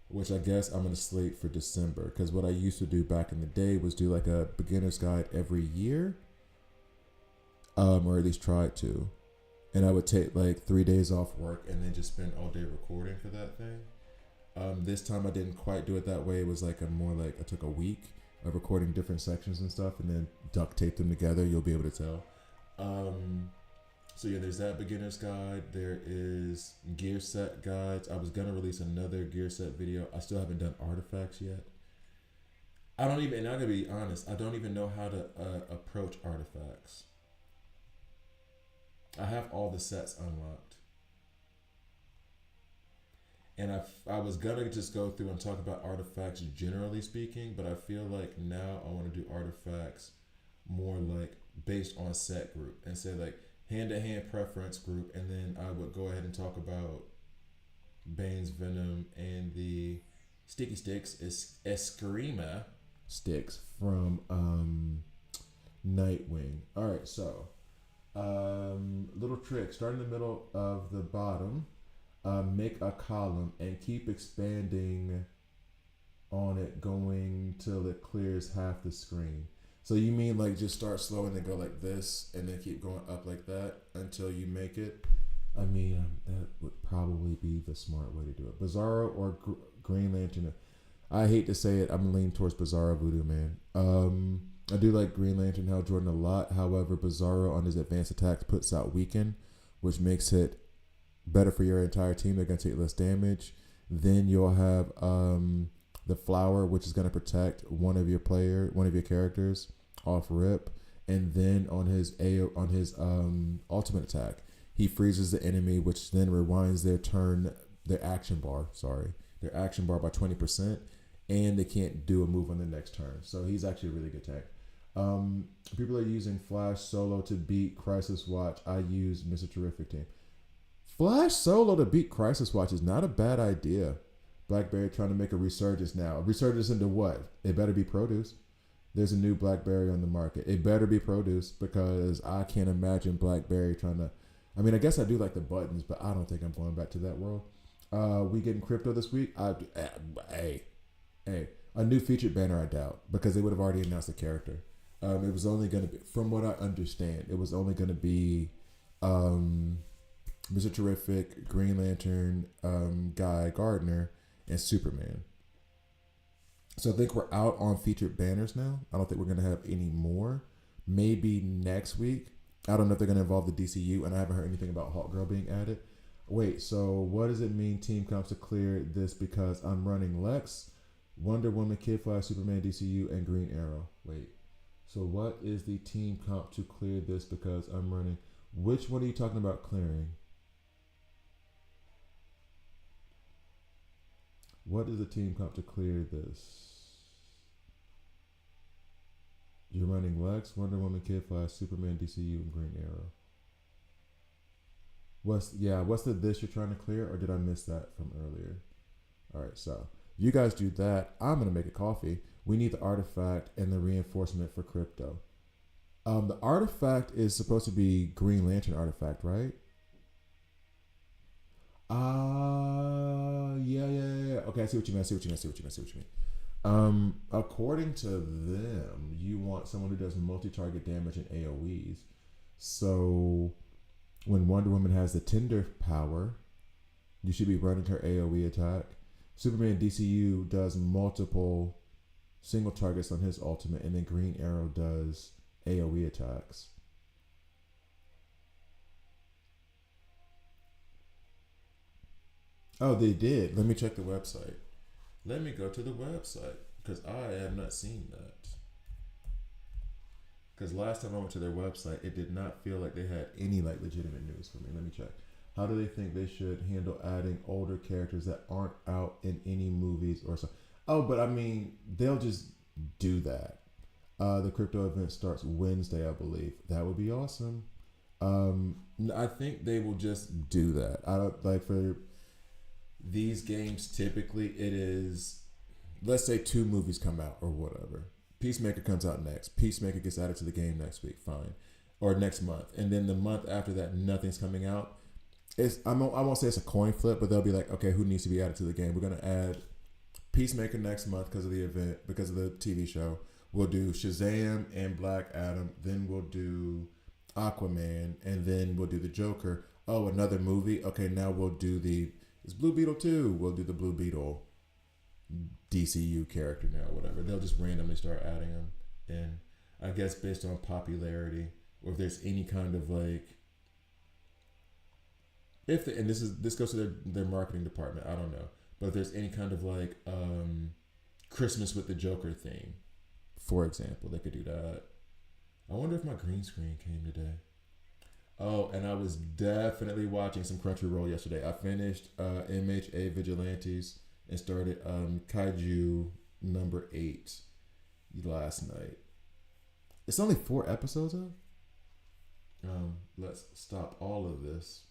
which I guess I'm gonna slate for December. Because what I used to do back in the day was do like a beginner's guide every year, or at least try to, and I would take like 3 days off work and then just spend all day recording for that thing. This time I didn't quite do it that way. It was like I took a week of recording different sections and stuff and then duct tape them together. You'll be able to tell. So yeah, there's that beginner's guide. There is gear set guides. I was gonna release another gear set video. I still haven't done artifacts yet. And I'm gonna be honest, I don't even know how to approach artifacts. I have all the sets unlocked. And I was gonna just go through and talk about artifacts generally speaking, but I feel like now I want to do artifacts more like based on set group and say like hand-to-hand preference group, and then I would go ahead and talk about Bane's Venom and the Sticky Sticks Eskrima sticks from Nightwing. All right, so little trick: start in the middle of the bottom. Make a column and keep expanding on it going till it clears half the screen. So you mean like just start slow and then go like this and then keep going up like that until you make it? I mean, that would probably be the smart way to do it. Bizarro or Green Lantern? I hate to say it, I'm leaning towards Bizarro Voodoo Man. I do like Green Lantern Hal Jordan a lot. However, Bizarro on his advanced attacks puts out Weaken, which makes it better for your entire team. They're going to take less damage. Then you'll have the Flower, which is going to protect one of your characters off rip. And then on his ultimate attack, he freezes the enemy, which then rewinds their action bar by 20%, and they can't do a move on the next turn. So he's actually a really good tank. People are using Flash solo to beat Crisis Watch. I use Mr. Terrific team. Flash solo to beat Crisis Watch is not a bad idea. Blackberry trying to make a resurgence now. A resurgence into what? It better be produce. There's a new Blackberry on the market. It better be produce, because I can't imagine Blackberry trying to... I mean, I guess I do like the buttons, but I don't think I'm going back to that world. We getting crypto this week? Hey. A new featured banner, I doubt, because they would have already announced the character. It was only going to be, from what I understand, it was only going to be... Mr. Terrific, Green Lantern, Guy Gardner, and Superman. So I think we're out on featured banners now. I don't think we're going to have any more. Maybe next week. I don't know if they're going to involve the DCU, and I haven't heard anything about Hawkgirl being added. Wait, so what does it mean team comps to clear this? Because I'm running Lex, Wonder Woman, Kid Flash, Superman, DCU, and Green Arrow. Wait, so what is the team comp to clear this? Because I'm running... Which one are you talking about clearing? What is the team comp to clear this? You're running Lex, Wonder Woman, Kid Flash, Superman, DCU, and Green Arrow. What's the this you're trying to clear, or did I miss that from earlier? All right, so you guys do that. I'm gonna make a coffee. We need the artifact and the reinforcement for crypto. The artifact is supposed to be Green Lantern artifact, right? Yeah. Okay, I see what you mean. According to them, you want someone who does multi-target damage and AOE's. So when Wonder Woman has the Tinder power, you should be running her AOE attack. Superman DCU does multiple single targets on his ultimate, and then Green Arrow does AOE attacks. Oh, they did. Let me check the website. Let me go to the website because I have not seen that. Because last time I went to their website, it did not feel like they had any like legitimate news for me. Let me check. How do they think they should handle adding older characters that aren't out in any movies or so? Oh, but I mean, they'll just do that. The crypto event starts Wednesday, I believe. That would be awesome. I think they will just do that. I don't like for these games. Typically, it is, let's say, 2 movies come out or whatever. Peacemaker comes out next. Peacemaker gets added to the game next week. Fine, or next month, and then the month after that, nothing's coming out. I won't say it's a coin flip, but they'll be like, okay, who needs to be added to the game? We're gonna add Peacemaker next month because of the event, because of the TV show. We'll do Shazam and Black Adam. Then we'll do Aquaman, and then we'll do the Joker. Oh, another movie. Okay, now we'll do it's Blue Beetle 2. We'll do the Blue Beetle DCU character now, whatever. They'll just randomly start adding them, and I guess based on popularity, or if there's any kind of like, and this goes to their marketing department. I don't know, but if there's any kind of like Christmas with the Joker thing, for example, they could do that. I wonder if my green screen came today. Oh, and I was definitely watching some Crunchyroll yesterday. I finished MHA Vigilantes and started Kaiju number 8 last night. It's only 4 episodes of. Let's stop all of this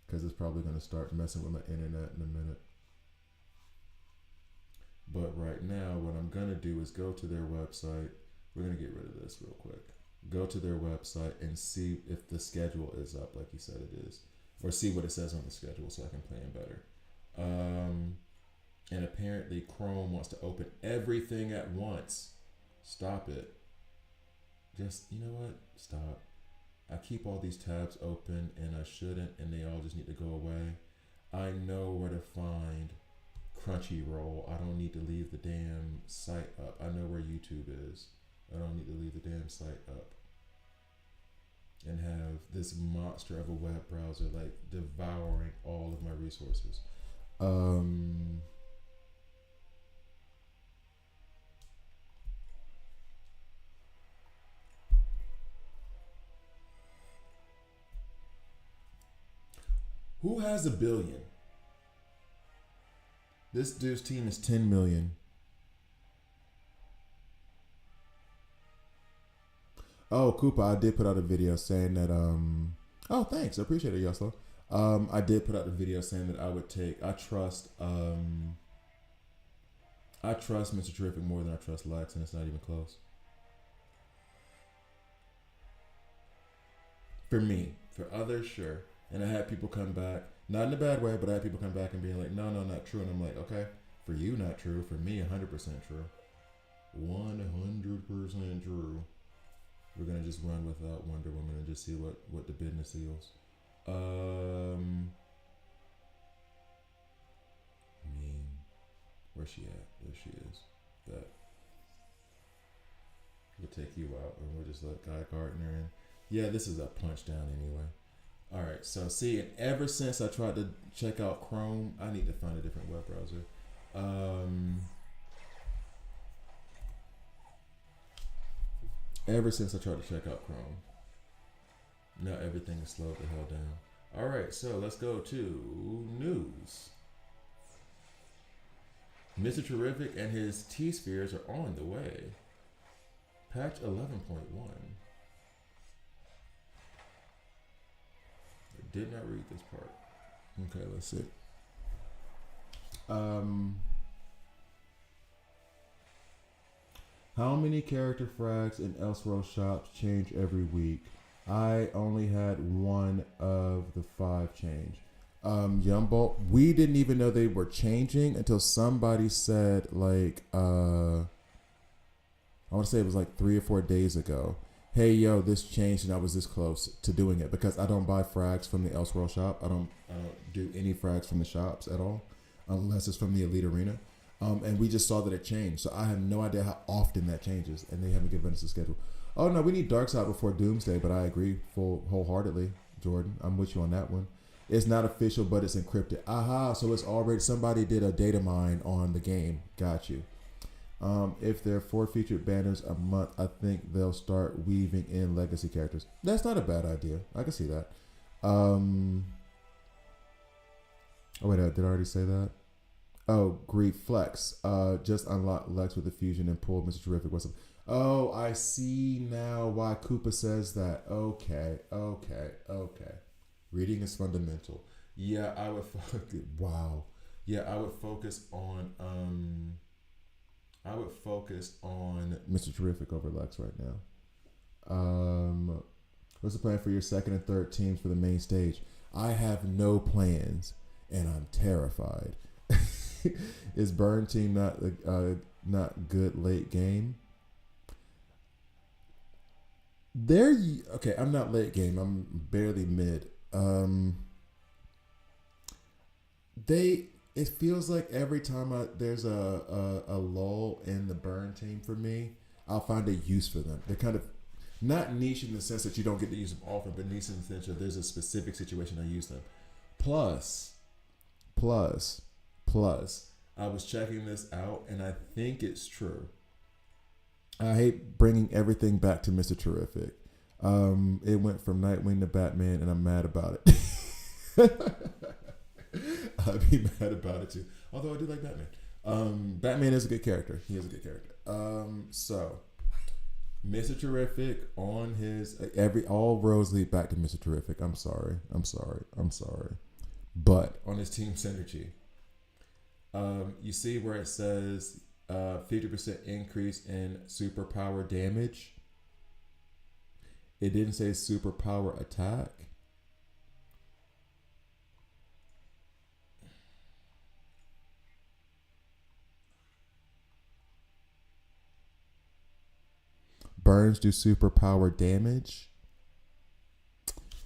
because it's probably going to start messing with my internet in a minute. But right now, what I'm going to do is go to their website. We're going to get rid of this real quick. Go to their website and see if the schedule is up like you said it is. Or see what it says on the schedule so I can plan better. And apparently Chrome wants to open everything at once. Stop it. Just, you know what? Stop. I keep all these tabs open and I shouldn't, and they all just need to go away. I know where to find Crunchyroll. I don't need to leave the damn site up. I know where YouTube is. I don't need to leave the damn site up and have this monster of a web browser like devouring all of my resources. Who has $1 billion? This dude's team is 10 million. Oh, Koopa, I did put out a video saying that oh, thanks. I appreciate it, Yoslo. I did put out a video saying that I trust Mr. Terrific more than I trust Lex, and it's not even close. For me. For others, sure. And I had people come back, not in a bad way, but I had people come back and be like, no, not true. And I'm like, okay, for you, not true. For me, 100% true. 100% true. We're going to just run without Wonder Woman and just see what the business is. I mean, where's she at? There she is. That. We'll take you out and we'll just let Guy Gardner in. Yeah, this is a punch down anyway. All right, so see, and ever since I tried to check out Chrome, I need to find a different web browser. Ever since I tried to check out Chrome, now everything is slowed the hell down. All right, so let's go to news. Mr. Terrific and his T-Spheres are on the way. Patch 11.1. Did not read this part. Okay, let's see. How many character frags in Elseworld shops change every week? I only had one of the 5 change. Yumbo, we didn't even know they were changing until somebody said like I want to say it was like 3 or 4 days ago. Hey yo, this changed and I was this close to doing it because I don't buy frags from the Elseworld shop. I don't do any frags from the shops at all, unless it's from the Elite Arena. And we just saw that it changed, so I have no idea how often that changes, and they haven't given us a schedule. Oh no, we need Darkseid before Doomsday, but I agree wholeheartedly, Jordan. I'm with you on that one. It's not official, but it's encrypted. Aha, so it's already somebody did a data mine on the game. Got you. If there are 4 featured banners a month, I think they'll start weaving in legacy characters. That's not a bad idea. I can see that. Oh wait, did I already say that? Oh, Grief Flex. Just unlock Lex with the fusion and pull Mr. Terrific. What's up? Oh, I see now why Koopa says that. Okay. Reading is fundamental. Yeah, I would. Wow. Yeah, I would focus on. I would focus on Mr. Terrific over Lex right now. What's the plan for your second and third teams for the main stage? I have no plans, and I'm terrified. Is Burn Team not good late game? They're okay. I'm not late game. I'm barely mid. It feels like every time there's a lull in the Burn Team for me, I'll find a use for them. They're kind of not niche in the sense that you don't get to use them often, but niche in the sense that there's a specific situation I use them. Plus, I was checking this out, and I think it's true. I hate bringing everything back to Mr. Terrific. It went from Nightwing to Batman, and I'm mad about it. I'd be mad about it too. Although I do like Batman. Batman is a good character. He is a good character. So Mr. Terrific on his all roads lead back to Mr. Terrific. I'm sorry. But on his team synergy, you see where it says 50% increase in superpower damage. It didn't say superpower attack. Burns do superpower damage.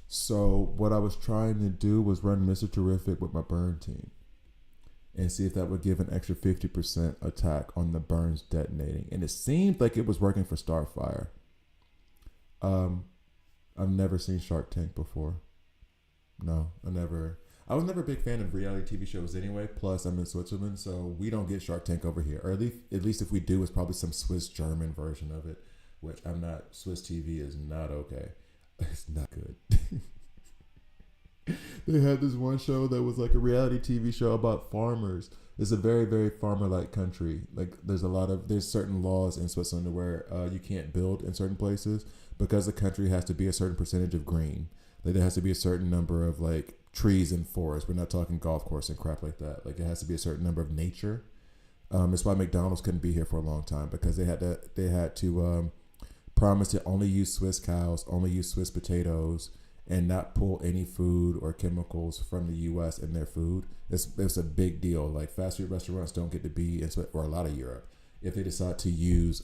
So what I was trying to do was run Mr. Terrific with my burn team and see if that would give an extra 50% attack on the burns detonating. And it seemed like it was working for Starfire. I've never seen Shark Tank before. No, I was never a big fan of reality TV shows anyway. Plus, I'm in Switzerland, so we don't get Shark Tank over here. Or at least if we do, it's probably some Swiss German version of it, which I'm not. Swiss TV is not okay. It's not good. They had this one show that was like a reality TV show about farmers. It's a very, very farmer-like country. Like there's certain laws in Switzerland where you can't build in certain places because the country has to be a certain percentage of green. Like there has to be a certain number of like trees and forests. We're not talking golf course and crap like that. Like it has to be a certain number of nature. That's why McDonald's couldn't be here for a long time because they had to promise to only use Swiss cows, only use Swiss potatoes, and not pull any food or chemicals from the U.S. in their food. It's a big deal. Like fast food restaurants don't get to be in or a lot of Europe if they decide to use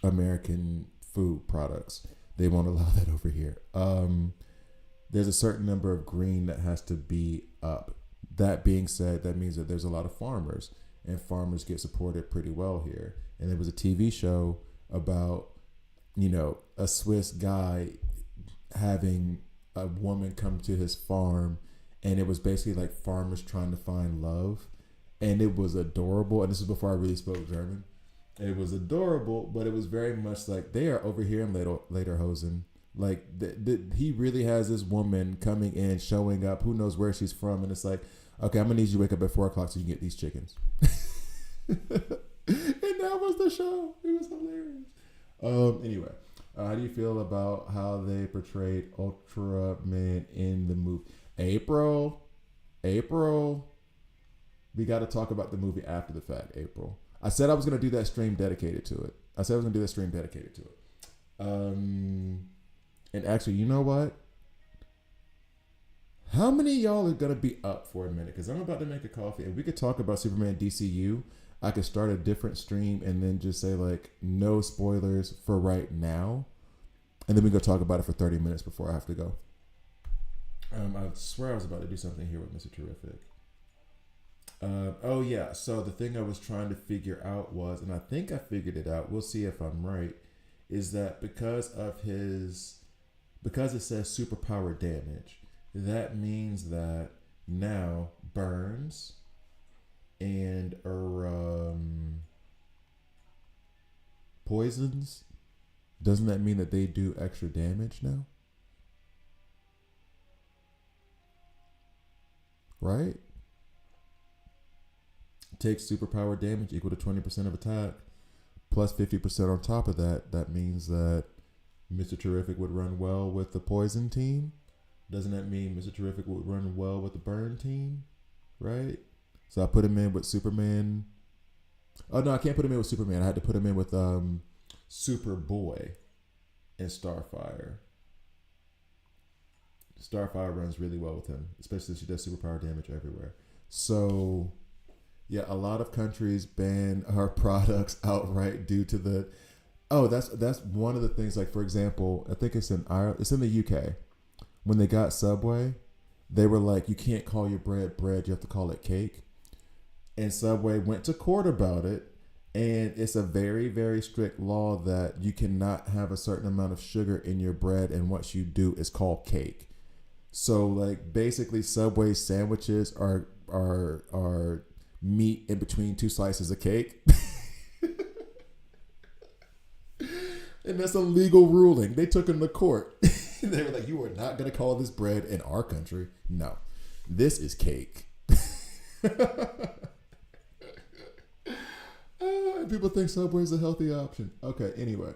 American food products. They won't allow that over here. There's a certain number of green that has to be up. That being said, that means that there's a lot of farmers, and farmers get supported pretty well here. And there was a TV show about, a Swiss guy having a woman come to his farm, and it was basically like farmers trying to find love, and it was adorable. And this is before I really spoke German. It was adorable, but it was very much like they are over here in Lederhosen. Like he really has this woman coming in, showing up. Who knows where she's from? And it's like, okay, I'm gonna need you to wake up at 4:00 so you can get these chickens. And that was the show. It was hilarious. Anyway, how do you feel about how they portrayed Ultraman in the movie? April. We got to talk about the movie after the fact. April. I said I was going to do that stream dedicated to it. And actually, you know what? How many of y'all are gonna be up for a minute? Because I'm about to make a coffee, and we could talk about Superman DCU. I could start a different stream and then just say like no spoilers for right now, and then we go talk about it for 30 minutes before I have to go. I swear I was about to do something here with Mr. Terrific. Oh yeah. So the thing I was trying to figure out was, and I think I figured it out. We'll see if I'm right. Is that because it says superpower damage, that means that now burns and poisons. Doesn't that mean that they do extra damage now? Right? Takes superpower damage equal to 20% of attack plus 50% on top of that. That means that Mr. Terrific would run well with the poison team. Doesn't that mean Mr. Terrific would run well with the burn team? Right? So I put him in with Superman. Oh no, I can't put him in with Superman. I had to put him in with Superboy and Starfire. Starfire runs really well with him, especially if she does superpower damage everywhere. So yeah, a lot of countries ban our products outright due to the. Oh, that's one of the things. Like for example, I think it's in Ireland. It's in the UK. When they got Subway, they were like, you can't call your bread bread. You have to call it cake. And Subway went to court about it. And it's a very, very strict law that you cannot have a certain amount of sugar in your bread. And what you do is called cake. So like basically Subway sandwiches are meat in between two slices of cake. And that's a legal ruling. They took him to court. They were like, you are not going to call this bread in our country. No, this is cake. And people think Subway is a healthy option. Okay, anyway.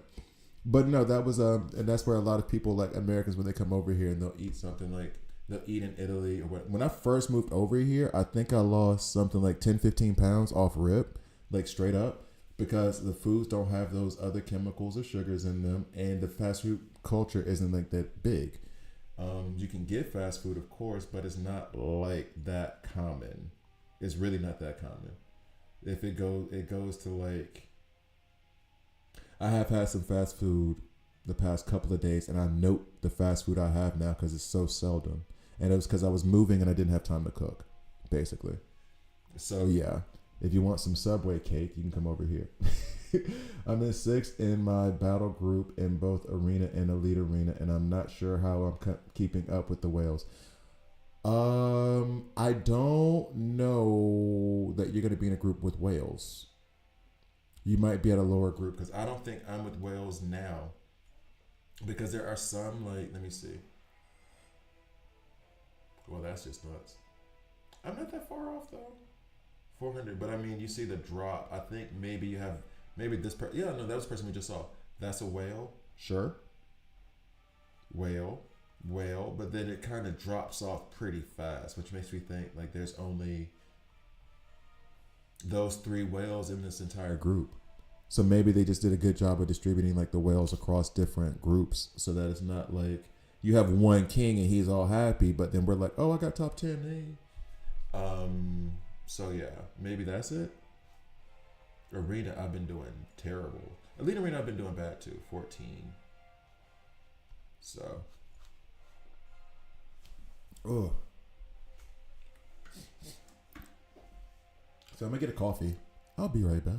But no, that was, and that's where a lot of people like Americans, when they come over here and they'll eat something like, they'll eat in Italy or what. When I first moved over here, I think I lost something like 10, 15 pounds off rip, like straight up. Because the foods don't have those other chemicals or sugars in them, and the fast food culture isn't like that big. You can get fast food, of course, but it's not like that common. It's really not that common. If it goes to like. I have had some fast food the past couple of days, and I note the fast food I have now because it's so seldom, and it was because I was moving and I didn't have time to cook, basically. So yeah. If you want some Subway cake, you can come over here. I'm in sixth in my battle group in both arena and elite arena, and I'm not sure how I'm keeping up with the whales. I don't know that you're going to be in a group with whales. You might be at a lower group because I don't think I'm with whales now. Because there are some, like, let me see. Well, that's just nuts. I'm not that far off, though. 400, but I mean, you see the drop. I think maybe you have, maybe this person. Yeah, no, that was the person we just saw. That's a whale. Sure. Whale. But then it kind of drops off pretty fast, which makes me think like there's only those 3 whales in this entire group. So maybe they just did a good job of distributing like the whales across different groups so that it's not like you have one king and he's all happy, but then we're like, oh, I got top 10. Hey. So yeah, maybe that's it. Arena, I've been doing terrible. Elite Arena, I've been doing bad too. 14. So. Oh. So I'm gonna get a coffee. I'll be right back.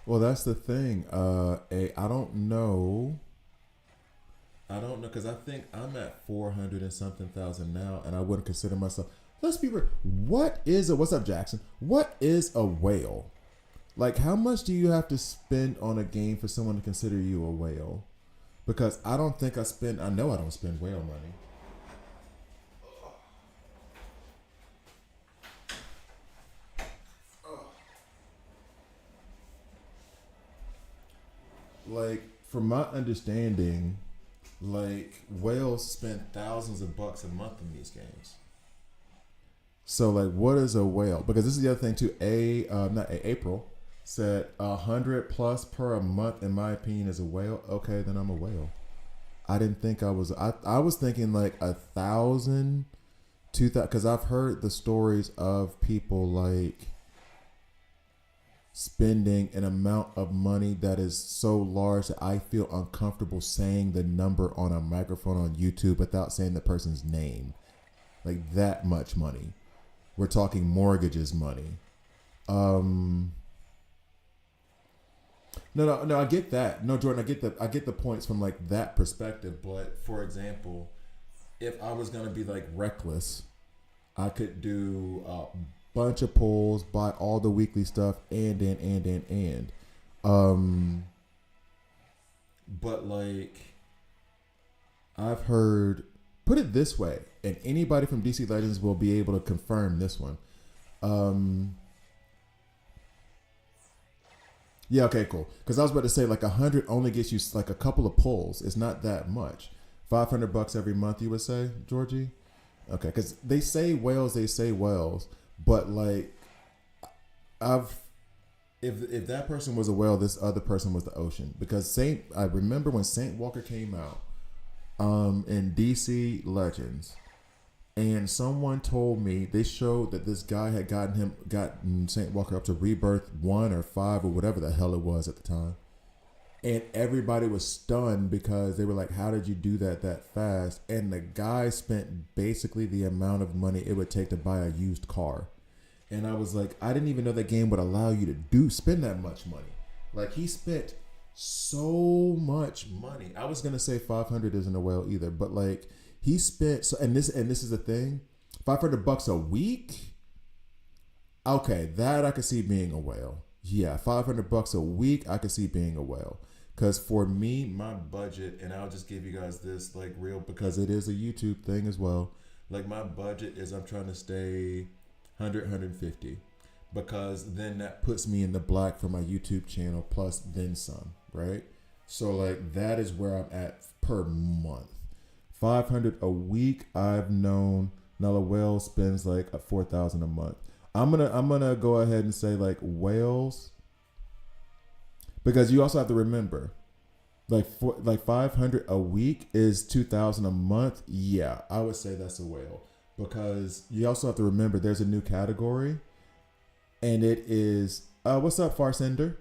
Well, that's the thing. I don't know. I don't know because I think I'm at 400 and something thousand now, and I wouldn't consider myself. Let's be real. What is a? What's up, Jackson? What is a whale? Like, how much do you have to spend on a game for someone to consider you a whale? Because I don't think I spend. I know I don't spend whale money. Like, from my understanding, like whales spend thousands of bucks a month in these games. So, like, what is a whale? Because this is the other thing too. Not April said 100 plus per a month. In my opinion, is a whale. Okay, then I'm a whale. I didn't think I was. I was thinking like 1,000, 2,000. Because I've heard the stories of people like spending an amount of money that is so large that I feel uncomfortable saying the number on a microphone on YouTube without saying the person's name. Like that much money. We're talking mortgages money. No, I get that. No, Jordan, I get the points from like that perspective. But for example, if I was gonna be like reckless, I could do a bunch of pulls, buy all the weekly stuff, and. But like, I've heard. Put it this way, and anybody from DC Legends will be able to confirm this one. Yeah, okay, cool. Because I was about to say like 100 only gets you like a couple of pulls. It's not that much. $500 every month, you would say, Georgie? Okay, because they say whales, but like I've if that person was a whale, this other person was the ocean. Because I remember when Saint Walker came out, in DC Legends, and someone told me they showed that this guy had gotten Saint Walker up to rebirth 1 or 5 or whatever the hell it was at the time. And everybody was stunned because they were like, how did you do that fast? And the guy spent basically the amount of money it would take to buy a used car. And I was like, I didn't even know that game would allow you to spend that much money. Like, he spent so much money. I was gonna say 500 isn't a whale either, but like he spent and this is the thing, $500 a week. Okay, that I could see being a whale. Yeah, $500 a week, I could see being a whale. Because for me, my budget, and I'll just give you guys this like real because it is a YouTube thing as well. Like my budget is I'm trying to stay 150 because then that puts me in the black for my YouTube channel plus then some, right? So like that is where I'm at per month. 500 a week. I've known Nella Whale spends like a 4,000 a month. I'm gonna go ahead and say like whales, because you also have to remember like 500 a week is 2,000 a month. Yeah, I would say that's a whale, because you also have to remember there's a new category, and it is what's up, Farsender?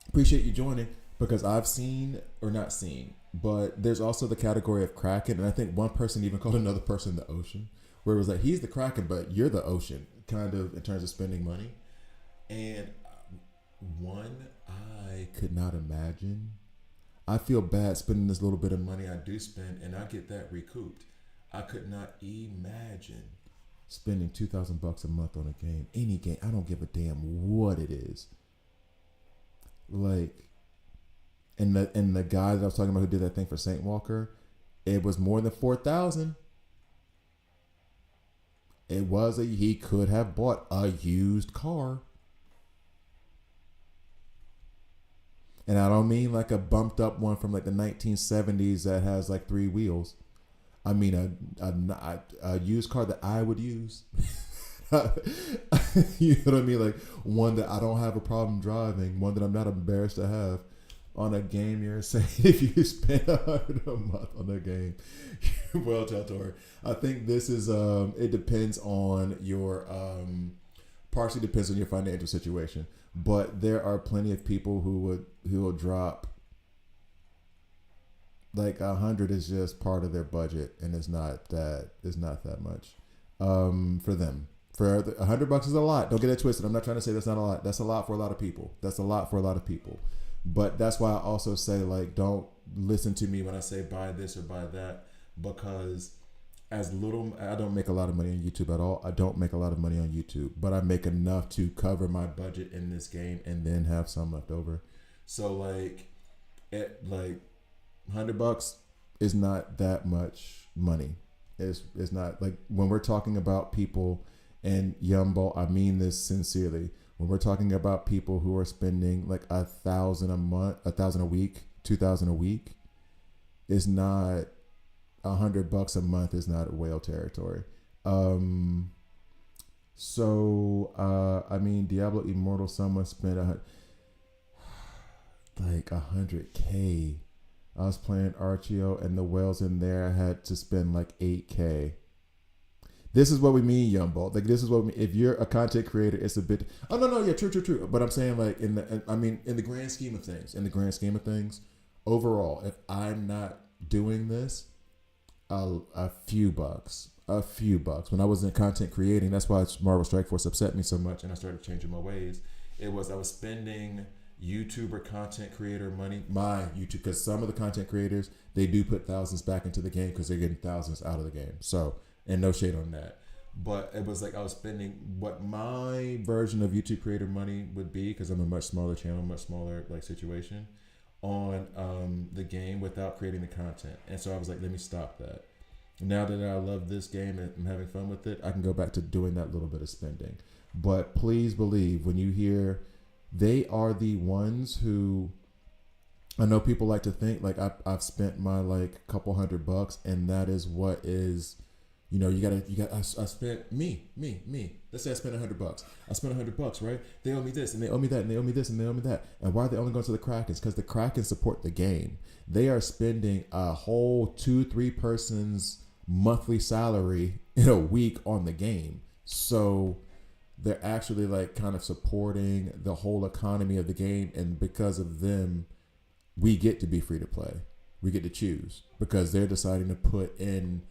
Appreciate you joining, because I've seen, or not seen, but there's also the category of Kraken, and I think one person even called another person the ocean, where it was like, he's the Kraken, but you're the ocean, kind of in terms of spending money. And one, I could not imagine. I feel bad spending this little bit of money I do spend, and I get that recouped. I could not imagine spending $2,000 a month on a game, any game. I don't give a damn what it is. Like, and the guy that I was talking about who did that thing for Saint Walker, it was more than 4,000. He could have bought a used car. And I don't mean like a bumped up one from like the 1970s that has like 3 wheels. I mean a used car that I would use. You know what I mean? Like one that I don't have a problem driving, one that I'm not embarrassed to have. On a game, you're saying if you spend $100 a month on a game, well, Tori, I think this is it depends on your partially depends on your financial situation, but there are plenty of people who will drop like 100 is just part of their budget, and it's not that much for them. For $100 is a lot. Don't get it twisted. I'm not trying to say that's not a lot. That's a lot for a lot of people. That's a lot for a lot of people. But that's why I also say, like, don't listen to me when I say buy this or buy that, because I don't make a lot of money on YouTube at all. I don't make a lot of money on YouTube, but I make enough to cover my budget in this game and then have some left over. So like, $100 is not that much money. It's not, like, when we're talking about people, and Yumbo, I mean this sincerely. When we're talking about people who are spending like $1,000 a month, $1,000 a week, $2,000 a week, it's not $100 a month. Is not whale territory. I mean, Diablo Immortal, someone spent like $100K. I was playing Archeo and the whales in there. I had to spend like $8K. This is what we mean, young ball. Like, this is what we mean. If you're a content creator, it's a bit. Oh no, yeah, true. But I'm saying, like, in the grand scheme of things, overall, if I'm not doing this, a few bucks. When I was in content creating, that's why Marvel Strike Force upset me so much, and I started changing my ways. I was spending YouTuber content creator money, my YouTube, because some of the content creators, they do put thousands back into the game because they're getting thousands out of the game. So. And no shade on that. But it was like I was spending what my version of YouTube creator money would be, because I'm a much smaller channel, much smaller like situation, on the game without creating the content. And so I was like, let me stop that. Now that I love this game and I'm having fun with it, I can go back to doing that little bit of spending. But please believe, when you hear, they are the ones who, I know people like to think like I've spent my like couple $100, and that is what is. You know, I spent me. Let's say I spent $100. I spent $100, right? They owe me this, and they owe me that, and they owe me this, and they owe me that. And why are they only going to the Krakens? Because the Krakens support the game. They are spending a whole 2-3 persons monthly salary in a week on the game. So they're actually like kind of supporting the whole economy of the game. And because of them, we get to be free to play. We get to choose, because they're deciding to put in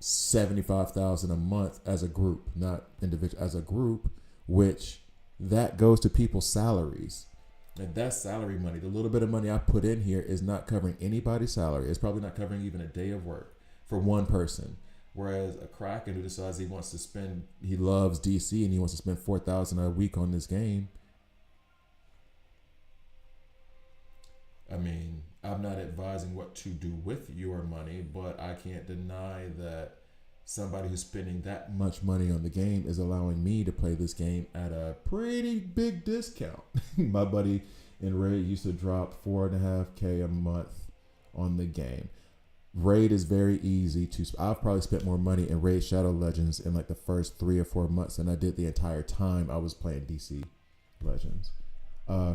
$75,000 a month as a group, not individual, as a group, which that goes to people's salaries. And that's salary money. The little bit of money I put in here is not covering anybody's salary. It's probably not covering even a day of work for one person. Whereas a Kraken who decides he loves DC and he wants to spend $4,000 a week on this game. I mean, I'm not advising what to do with your money, but I can't deny that somebody who's spending that much money on the game is allowing me to play this game at a pretty big discount. My buddy in Raid used to drop $4.5K a month on the game. Raid is very easy to. I've probably spent more money in Raid Shadow Legends in like the first 3 or 4 months than I did the entire time I was playing DC Legends.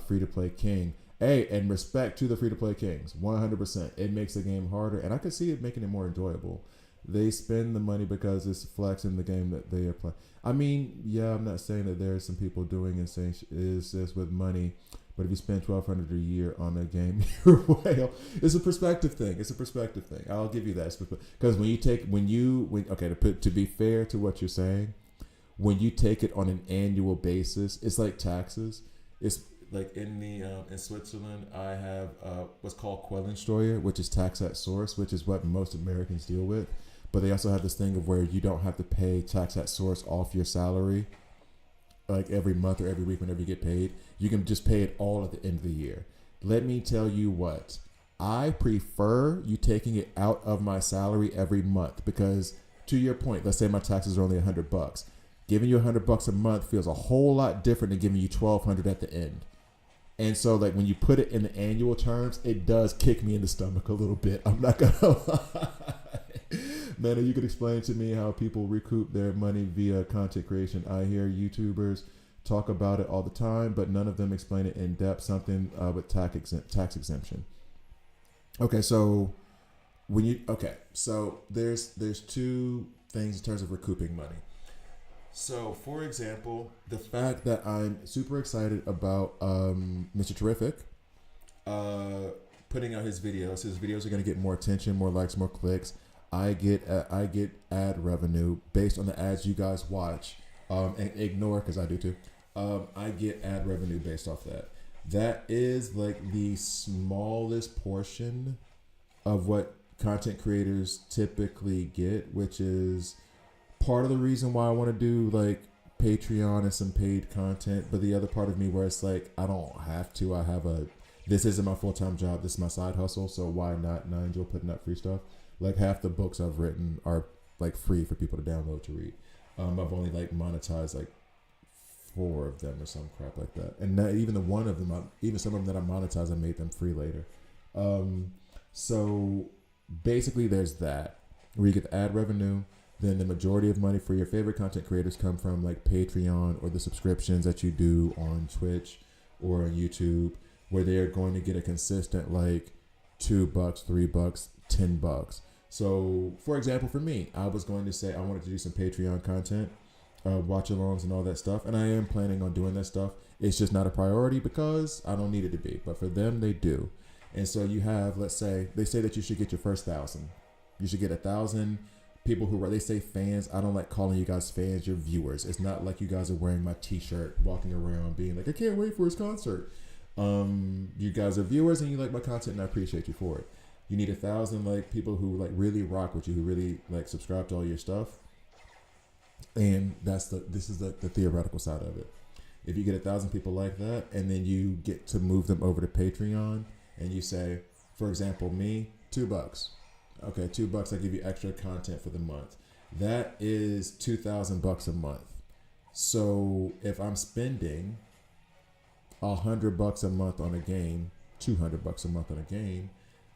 Free to play King. Hey, and respect to the free-to-play kings, 100%. It makes the game harder, and I could see it making it more enjoyable. They spend the money because it's flexing the game that they are playing. I mean, yeah, I'm not saying that there's some people doing and saying is this with money, but if you spend $1,200 a year on a game, you're whale. It's a perspective thing. I'll give you that. Because to be fair to what you're saying, when you take it on an annual basis, it's like taxes. It's like in Switzerland, I have what's called Quellensteuer, which is tax at source, which is what most Americans deal with. But they also have this thing of where you don't have to pay tax at source off your salary, like every month or every week whenever you get paid. You can just pay it all at the end of the year. Let me tell you what, I prefer you taking it out of my salary every month, because to your point, let's say my taxes are only $100. Giving you $100 a month feels a whole lot different than giving you $1,200 at the end. And so, like, when you put it in the annual terms, it does kick me in the stomach a little bit. I'm not going to lie. Man, you could explain to me how people recoup their money via content creation. I hear YouTubers talk about it all the time, but none of them explain it in depth, something with tax exemption. Okay, so there's two things in terms of recouping money. So, for example, the fact that I'm super excited about Mr. Terrific putting out his videos. His videos are going to get more attention, more likes, more clicks. I get ad revenue based on the ads you guys watch and ignore because I do too. I get ad revenue based off that. That is like the smallest portion of what content creators typically get, which is part of the reason why I want to do like Patreon and some paid content. But the other part of me where it's like I don't have to. I have a this isn't my full time job. This is my side hustle. So why not? And I enjoy putting up free stuff. Like half the books I've written are like free for people to download to read. I've only like monetized like 4 of them or some crap like that. And not even the one of them, even some of them that I monetized, I made them free later. So basically there's that where you get the ad revenue. Then the majority of money for your favorite content creators come from like Patreon or the subscriptions that you do on Twitch or on YouTube, where they're going to get a consistent like $2, $3, $10. So for example, for me, I was going to say I wanted to do some Patreon content, watch alongs and all that stuff. And I am planning on doing that stuff. It's just not a priority because I don't need it to be, but for them, they do. And so you have, let's say, they say that you should get your first 1,000. You should get 1,000 people who are, they say fans. I don't like calling you guys fans. You're viewers. It's not like you guys are wearing my t-shirt, walking around being like, I can't wait for his concert. You guys are viewers and you like my content and I appreciate you for it. You need 1,000 like people who like really rock with you, who really like subscribe to all your stuff. And this is the theoretical side of it. If you get 1,000 people like that, and then you get to move them over to Patreon, and you say, for example, me, $2. Okay, $2. I give you extra content for the month. That is $2,000 a month. So if I'm spending $100 a month on a game, $200 a month on a game,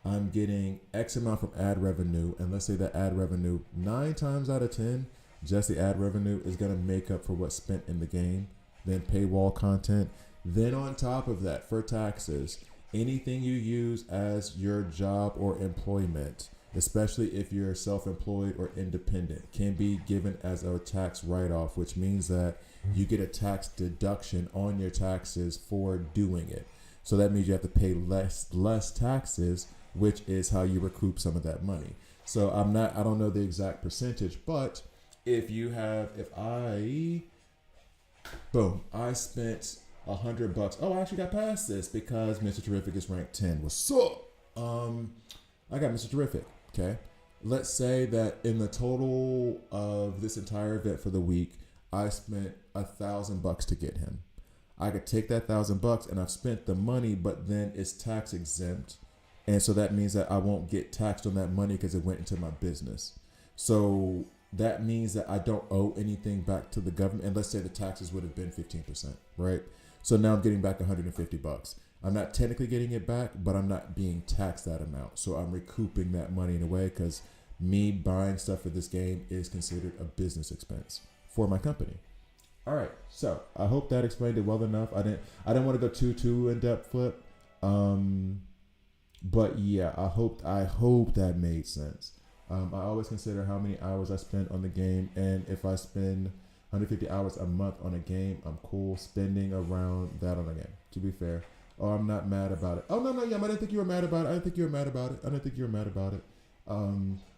I'm getting X amount from ad revenue, and let's say that ad revenue 9 times out of 10. Just the ad revenue is going to make up for what's spent in the game, then paywall content. Then on top of that, for taxes, anything you use as your job or employment, especially if you're self-employed or independent, can be given as a tax write-off, which means that you get a tax deduction on your taxes for doing it. So that means you have to pay less taxes, which is how you recoup some of that money. So I don't know the exact percentage, but if I spent $100. Oh, I actually got past this because Mr. Terrific is ranked 10. What's up? I got Mr. Terrific. Okay. Let's say that in the total of this entire event for the week, I spent $1,000 to get him. I could take that $1,000 and I've spent the money, but then it's tax exempt. And so that means that I won't get taxed on that money because it went into my business. So that means that I don't owe anything back to the government. And let's say the taxes would have been 15%, right? So now I'm getting back $150. I'm not technically getting it back, but I'm not being taxed that amount. So I'm recouping that money in a way because me buying stuff for this game is considered a business expense for my company. All right, so I hope that explained it well enough. I didn't want to go too in depth, Flip. But yeah, I hope that made sense. I always consider how many hours I spent on the game, and if I spend 150 hours a month on a game, I'm cool spending around that on a game. To be fair, I'm not mad about it. Oh no, I didn't think you were mad about it.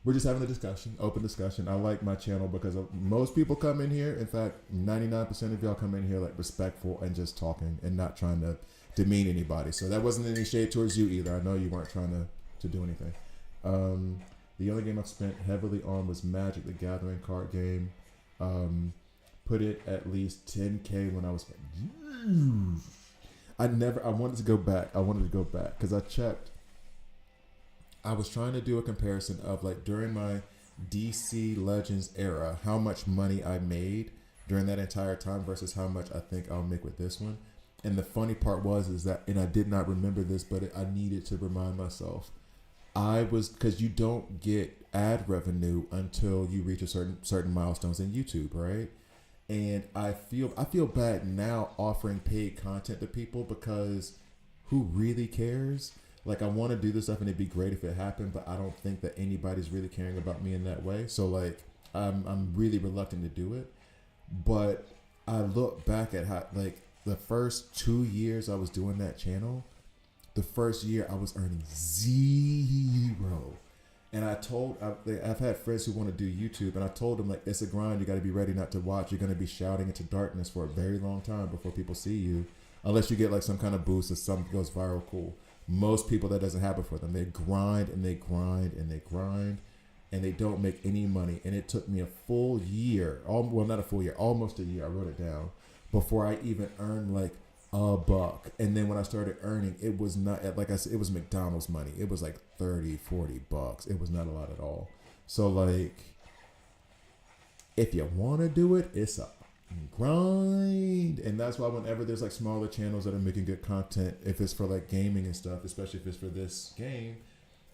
We're just having a discussion, open discussion. I like my channel because most people come in here. In fact, 99% of y'all come in here like respectful and just talking and not trying to demean anybody. So that wasn't any shade towards you either. I know you weren't trying to do anything. The only game I've spent heavily on was Magic: The Gathering card game. Put it at least 10K when I was. I wanted to go back because I checked. I was trying to do a comparison of like during my DC Legends era, how much money I made during that entire time versus how much I think I'll make with this one. And the funny part is that, and I did not remember this, but I needed to remind myself. Because you don't get ad revenue until you reach a certain milestones in YouTube, right? And I feel bad now offering paid content to people because who really cares? Like I want to do this stuff and it'd be great if it happened, but I don't think that anybody's really caring about me in that way. So like I'm really reluctant to do it. But I look back at how like the first 2 years I was doing that channel. The first year I was earning 0. And I've had friends who want to do YouTube, and I told them, like, it's a grind. You got to be ready not to watch. You're going to be shouting into darkness for a very long time before people see you, unless you get like some kind of boost or something goes viral. Cool. Most people, that doesn't happen for them. They grind and they grind and they grind, and they don't make any money. And it took me a full year, well, not a full year, almost a year. I wrote it down before I even earned like $1. And then when I started earning, it was not, like I said, it was McDonald's money. It was like $30-$40. It was not a lot at all. So like, if you want to do it, it's a grind. And that's why whenever there's like smaller channels that are making good content, if it's for like gaming and stuff, especially if it's for this game,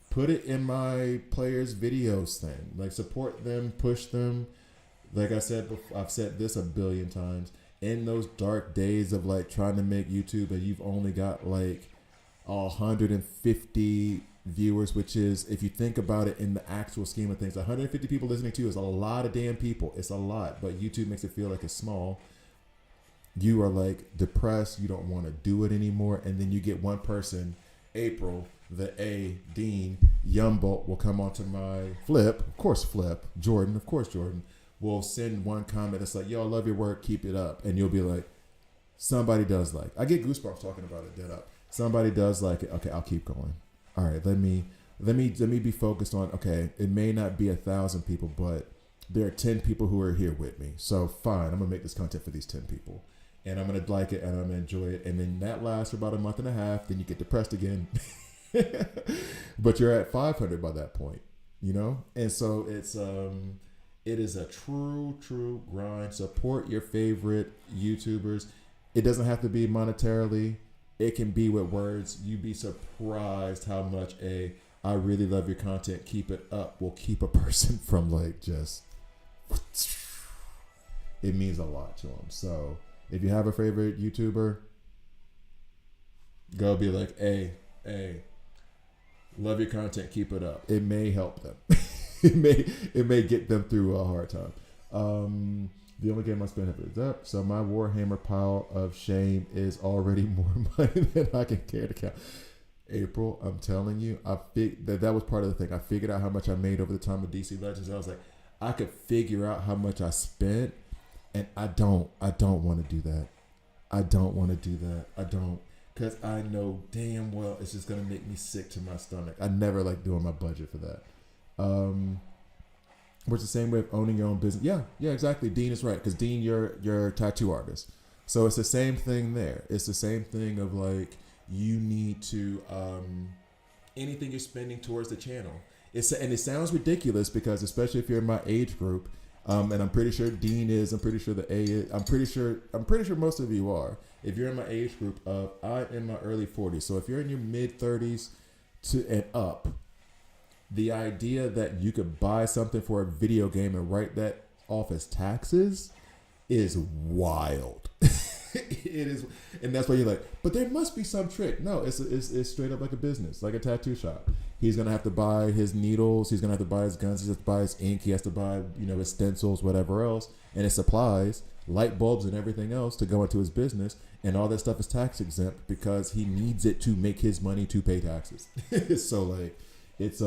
put it in my players videos thing. Like, support them, push them. Like I said before, I've said this a billion times. In those dark days of like trying to make YouTube and you've only got like 150 viewers, which is, if you think about it in the actual scheme of things, 150 people listening to you is a lot of damn people. It's a lot, but YouTube makes it feel like it's small. You are like depressed. You don't want to do it anymore. And then you get one person, April, the A, Dean, Yumbolt will come onto my Flip, Jordan, of course, Jordan, will send one comment that's like, yo, I love your work, keep it up. And you'll be like, somebody does like, I get goosebumps talking about it, dead up. Somebody does like it. Okay, I'll keep going. All right, let me be focused on, okay, it may not be 1,000 people, but there are 10 people who are here with me. So fine, I'm gonna make this content for these 10 people. And I'm gonna like it and I'm gonna enjoy it. And then that lasts for about a month and a half, then you get depressed again. But you're at 500 by that point, you know? And so it is a true grind. Support your favorite YouTubers. It doesn't have to be monetarily. It can be with words. You'd be surprised how much I really love your content, keep it up, will keep a person from like just, it means a lot to them. So if you have a favorite YouTuber, go be like, hey, love your content, keep it up. It may help them. it may get them through a hard time. The only game I spend is up. So my Warhammer pile of shame is already more money than I can care to count. April, I'm telling you, that was part of the thing. I figured out how much I made over the time of DC Legends. I was like, I could figure out how much I spent, and I don't want to do that. I don't. Because I know damn well it's just going to make me sick to my stomach. I never like doing my budget for that. Which is the same way of owning your own business. Yeah, exactly. Dean is right. Because Dean, you're a tattoo artist. So it's the same thing there. It's the same thing of like, you need to, anything you're spending towards the channel. And it sounds ridiculous because, especially if you're in my age group, and I'm pretty sure Dean is, I'm pretty sure the A is, I'm pretty sure most of you are. If you're in my age group of, I'm in my early 40s. So if you're in your mid 30s and up, the idea that you could buy something for a video game and write that off as taxes is wild. It is, and that's why you're like, but there must be some trick. No, it's straight up like a business, like a tattoo shop. He's gonna have to buy his needles. He's gonna have to buy his guns. He has to buy his ink. He has to buy, his stencils, whatever else, and his supplies, light bulbs, and everything else to go into his business. And all that stuff is tax exempt because he needs it to make his money to pay taxes. So like, it's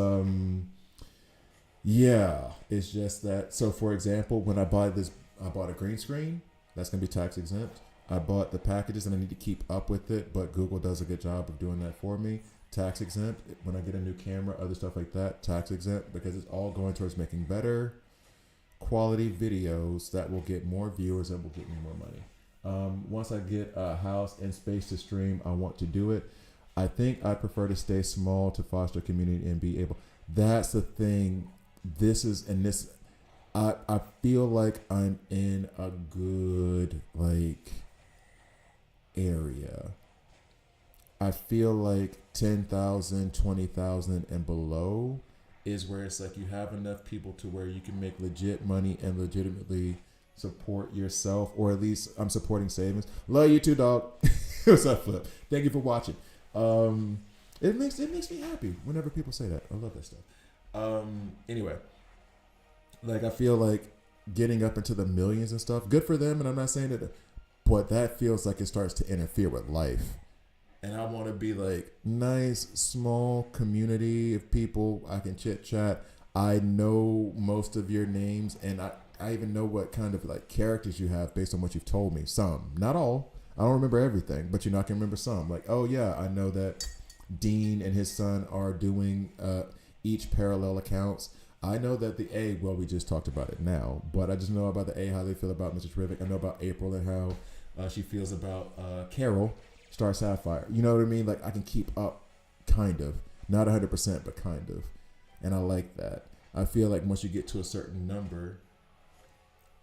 it's just that. So for example, when I bought a green screen that's gonna be tax exempt. I bought the packages and I need to keep up with it, but Google does a good job of doing that for me. Tax exempt. When I get a new camera, other stuff like that, tax exempt, because it's all going towards making better quality videos that will get more viewers and will get me more money. Once I get a house and space to stream, I want to do it. I think I prefer to stay small to foster community and be able. That's the thing. I feel like I'm in a good area. I feel like 10,000, 20,000 and below is where it's like you have enough people to where you can make legit money and legitimately support yourself, or at least I'm supporting savings. Love you too, dog. What's up, Flip? Thank you for watching. It makes me happy whenever people say that. I love that stuff. Anyway, like I feel like getting up into the millions and stuff, good for them, and I'm not saying that, but that feels like it starts to interfere with life. And I want to be like nice, small community of people I can chit chat. I know most of your names, and I even know what kind of like characters you have based on what you've told me. Some, not all. I don't remember everything, but I can remember some. Like, oh yeah, I know that Dean and his son are doing each parallel accounts. I know that the A, well, we just talked about it now, but I just know about the A, how they feel about Mr. Terrific. I know about April and how she feels about Carol, Star Sapphire. You know what I mean? Like, I can keep up, kind of. Not 100%, but kind of. And I like that. I feel like once you get to a certain number,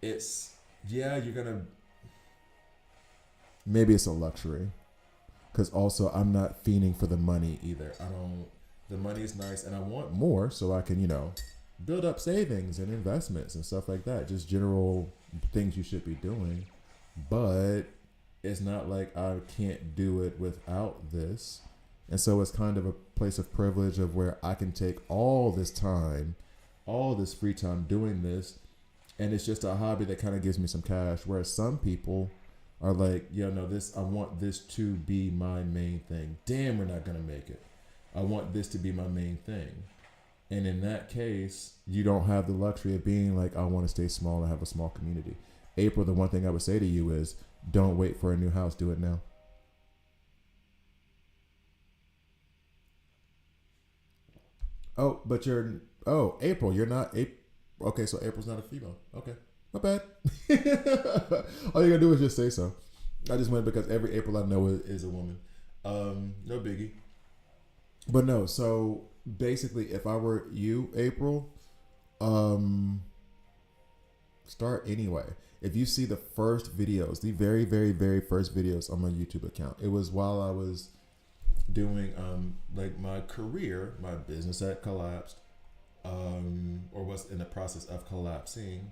it's, yeah, you're going to, maybe it's a luxury. Because also, I'm not fiending for the money either. The money is nice, and I want more so I can, build up savings and investments and stuff like that. Just general things you should be doing. But it's not like I can't do it without this. And so it's kind of a place of privilege of where I can take all this time, all this free time doing this, and it's just a hobby that kind of gives me some cash. Whereas some people are like, yeah, no, I want this to be my main thing. Damn, we're not gonna make it. I want this to be my main thing. And in that case, you don't have the luxury of being like, I want to stay small and have a small community. April, the one thing I would say to you is, don't wait for a new house. Do it now. Oh, but April, you're not April. Okay, so April's not a female. Okay, my bad. All you gotta do is just say so. I just went because every April I know is a woman. No biggie. But no, so basically, if I were you, April, start anyway. If you see the first videos, the very, very, very first videos on my YouTube account, it was while I was doing like my career, my business had collapsed, or was in the process of collapsing,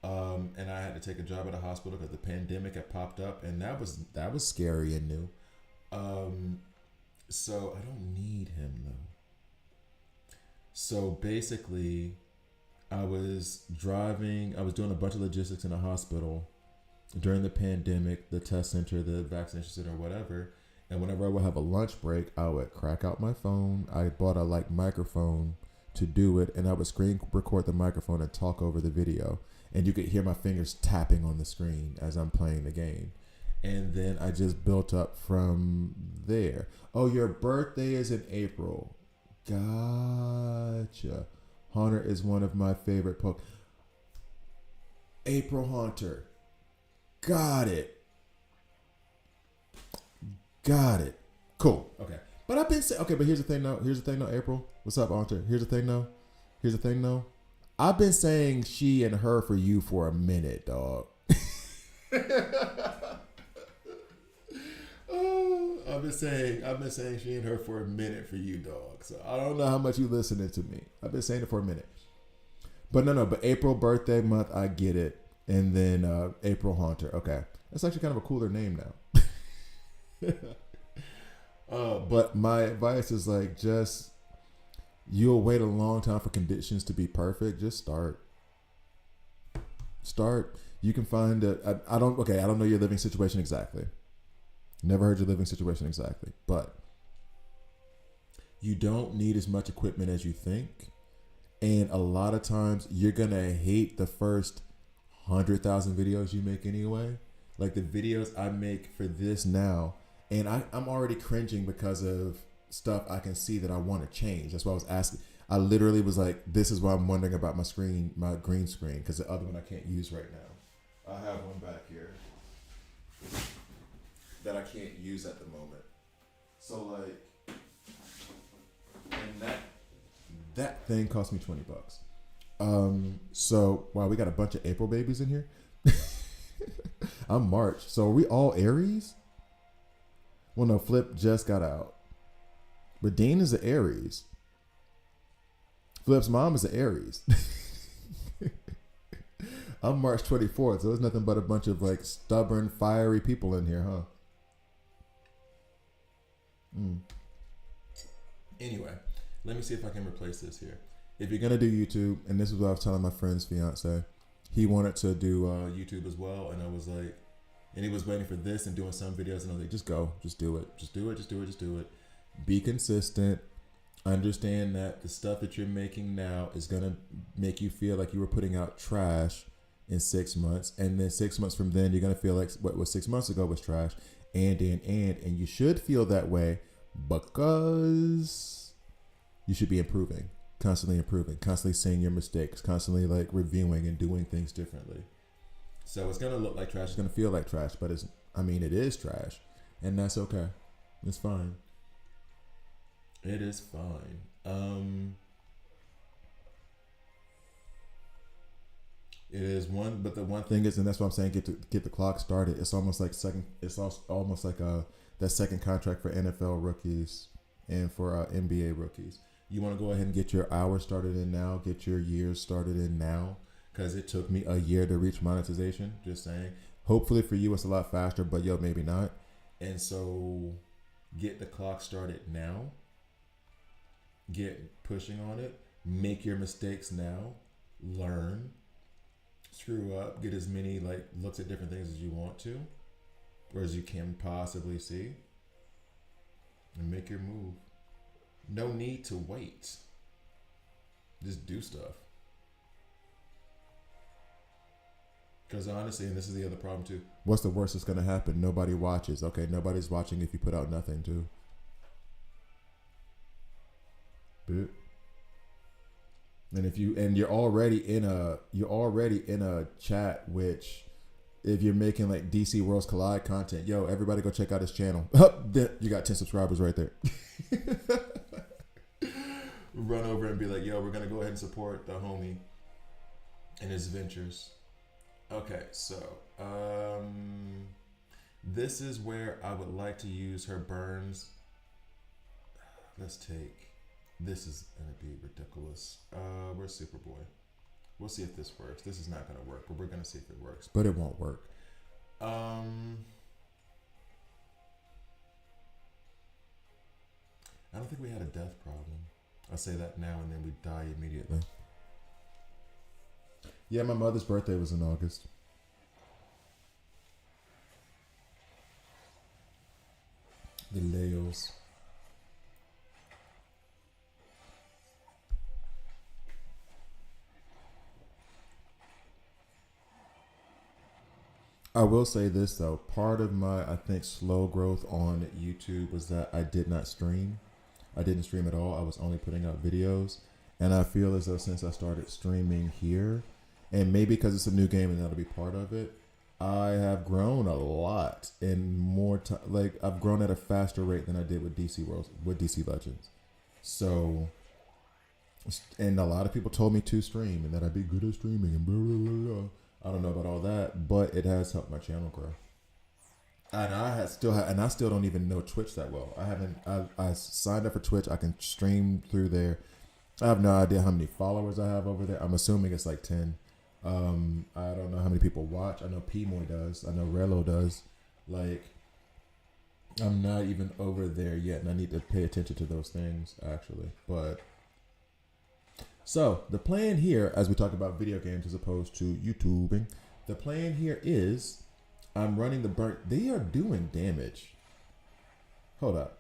and I had to take a job at a hospital because the pandemic had popped up, and that was scary and new. So I don't need him though. So basically, I was doing a bunch of logistics in a hospital during the pandemic, the test center, the vaccination center, whatever. And whenever I would have a lunch break, I would crack out my phone. I bought a microphone to do it, and I would screen record the microphone and talk over the video. And you could hear my fingers tapping on the screen as I'm playing the game. And then I just built up from there. Oh, your birthday is in April. Gotcha. Haunter is one of my favorite April Haunter. Got it. Cool. Okay. But I've been saying, okay, but here's the thing though, April. What's up, Haunter? Here's the thing though. I've been saying she and her for you for a minute, dog. I've been saying she and her for a minute for you, dog. So I don't know how much you listening to me. I've been saying it for a minute. But but April birthday month, I get it. And then April Haunter. Okay. That's actually kind of a cooler name now. But my advice is just you'll wait a long time for conditions to be perfect. Just start. You can find I don't know your living situation exactly. Never heard your living situation exactly, but you don't need as much equipment as you think. And a lot of times you're going to hate the first 100,000 videos you make anyway. Like the videos I make for this now, and I'm already cringing because of stuff I can see that I want to change. That's why I was asking. I literally was like, this is why I'm wondering about my green screen, because the other one I can't use right now. I have one back here that I can't use at the moment. So and that thing cost me $20. So wow, we got a bunch of April babies in here. I'm March. So are we all Aries? Well, no, Flip just got out. But Dean is an Aries. Flip's mom is an Aries. I'm March 24th, so there's nothing but a bunch of stubborn, fiery people in here, huh? Anyway, let me see if I can replace this here. If you're gonna do YouTube, and this is what I was telling my friend's fiance, he wanted to do YouTube as well, and I was like, And he was waiting for this and doing some videos, and I was like, just go, just do it, just do it, just do it, just do it. Be consistent. Understand that the stuff that you're making now is gonna make you feel like you were putting out trash in 6 months, and then 6 months from then you're gonna feel like what was 6 months ago was trash, and you should feel that way because you should be improving, constantly seeing your mistakes, constantly like reviewing and doing things differently. So it's gonna look like trash, it's gonna feel like trash, but it is trash, and that's okay. It's fine. It is fine. It is one, but the one thing is, and that's what I'm saying, get the clock started. It's almost like almost like that second contract for NFL rookies and for NBA rookies. You want to go ahead and get your hours started in now, get your years started in now, because it took me a year to reach monetization. Just saying. Hopefully for you it's a lot faster, but maybe not. And so get the clock started now. Get pushing on it. Make your mistakes now. Learn. Screw up. Get as many looks at different things as you want to, or as you can possibly see, and make your move. No need to wait. Just do stuff. Because honestly, and this is the other problem too, what's the worst that's going to happen? Nobody watches. Okay, nobody's watching if you put out nothing too. And you're already in a chat, which if you're making like DC Worlds Collide content, everybody go check out his channel. You got 10 subscribers right there. Run over and be like, we're gonna go ahead and support the homie and his ventures. Okay, so this is where I would like to use her burns. This is going to be ridiculous. Where's Superboy? We'll see if this works. This is not going to work, but we're going to see if it works. But it won't work. I don't think we had a death problem. I'll say that now and then we die immediately. Yeah, my mother's birthday was in August. The Leos. I will say this though, part of my, I think, slow growth on YouTube was that I did not stream. I didn't stream at all. I was only putting out videos. And I feel as though since I started streaming here, and maybe because it's a new game and that'll be part of it, I have grown a lot and more time. Like I've grown at a faster rate than I did with DC Legends. So, and a lot of people told me to stream and that I'd be good at streaming and blah, blah, blah, blah. I don't know about all that, but it has helped my channel grow. And I still don't even know Twitch that well. I signed up for Twitch. I can stream through there. I have no idea how many followers I have over there. I'm assuming it's like 10. I don't know how many people watch. I know P-Moy does. I know Relo does. Like, I'm not even over there yet, and I need to pay attention to those things, actually. But so the plan here, as we talk about video games as opposed to YouTubing, the plan here is I'm running the burn. They are doing damage. Hold up.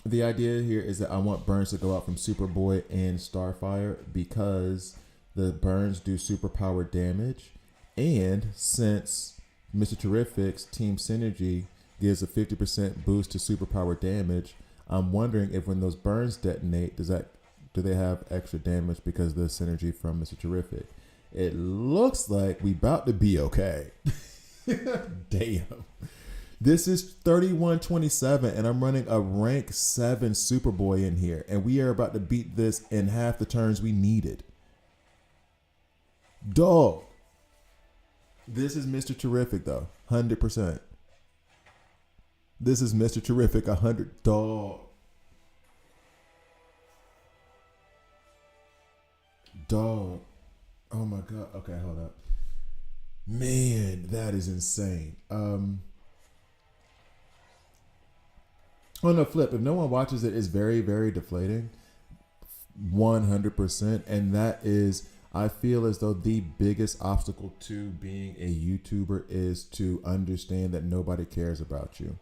The idea here is that I want burns to go out from Superboy and Starfire because the burns do superpower damage. And since Mr. Terrific's Team Synergy gives a 50% boost to superpower damage, I'm wondering if when those burns detonate, do they have extra damage because of the synergy from Mr. Terrific? It looks like we about to be okay. Damn. This is 3127 and I'm running a rank 7 Superboy in here. And we are about to beat this in half the turns we needed. Dog. This is Mr. Terrific though. 100%. This is Mr. Terrific 100. Dog. Dog. Oh my God. Okay, hold up. Man, that is insane. On the flip, if no one watches it, it's very, very deflating. 100%. And that is, I feel as though the biggest obstacle to being a YouTuber is to understand that nobody cares about you.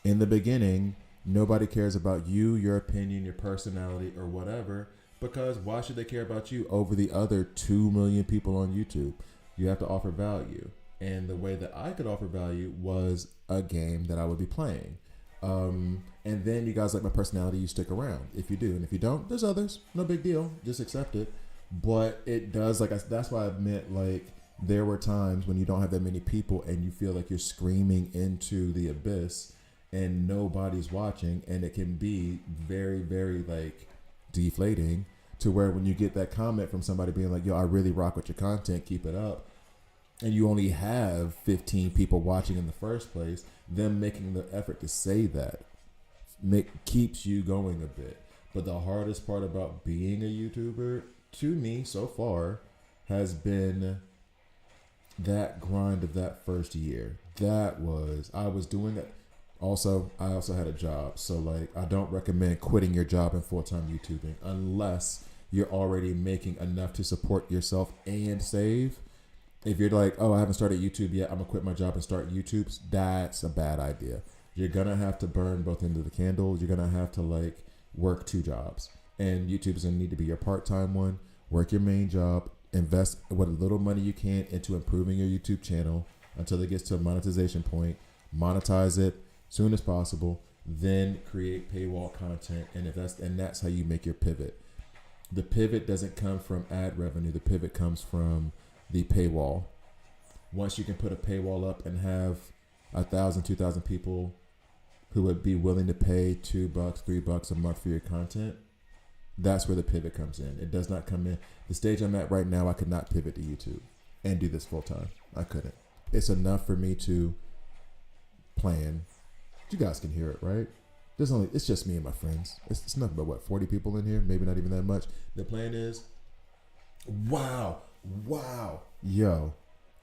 In the beginning, nobody cares about you, your opinion, your personality, or whatever, because why should they care about you over the other 2 million people on YouTube? You have to offer value. And the way that I could offer value was a game that I would be playing. And then you guys like my personality, you stick around. If you do, and if you don't, there's others. No big deal. Just accept it. But it does, that's why I meant, like, there were times when you don't have that many people and you feel like you're screaming into the abyss and nobody's watching, and it can be very, very, like, deflating, to where when you get that comment from somebody being like, yo, I really rock with your content, keep it up, and you only have 15 people watching in the first place, them making the effort to say that keeps you going a bit. But the hardest part about being a YouTuber, to me so far, has been that grind of that first year. I was doing it. Also, I also had a job. So, like, I don't recommend quitting your job and full-time YouTubing unless you're already making enough to support yourself and save. If you're like, oh, I haven't started YouTube yet, I'm going to quit my job and start YouTube, that's a bad idea. You're going to have to burn both ends of the candle. You're going to have to, like, work 2 jobs. And YouTube is going to need to be your part-time one. Work your main job. Invest what little money you can into improving your YouTube channel until it gets to a monetization point. Monetize it soon as possible. Then create paywall content. And that's how you make your pivot. The pivot doesn't come from ad revenue. The pivot comes from the paywall. Once you can put a paywall up and have 1,000, 2,000 people who would be willing to pay $2, $3 a month for your content, that's where the pivot comes in. It does not come in. The stage I'm at right now, I could not pivot to YouTube and do this full time. I couldn't. It's enough for me to plan. You guys can hear it, right? It's just me and my friends. It's nothing but 40 people in here, maybe not even that much. The plan is, wow, yo,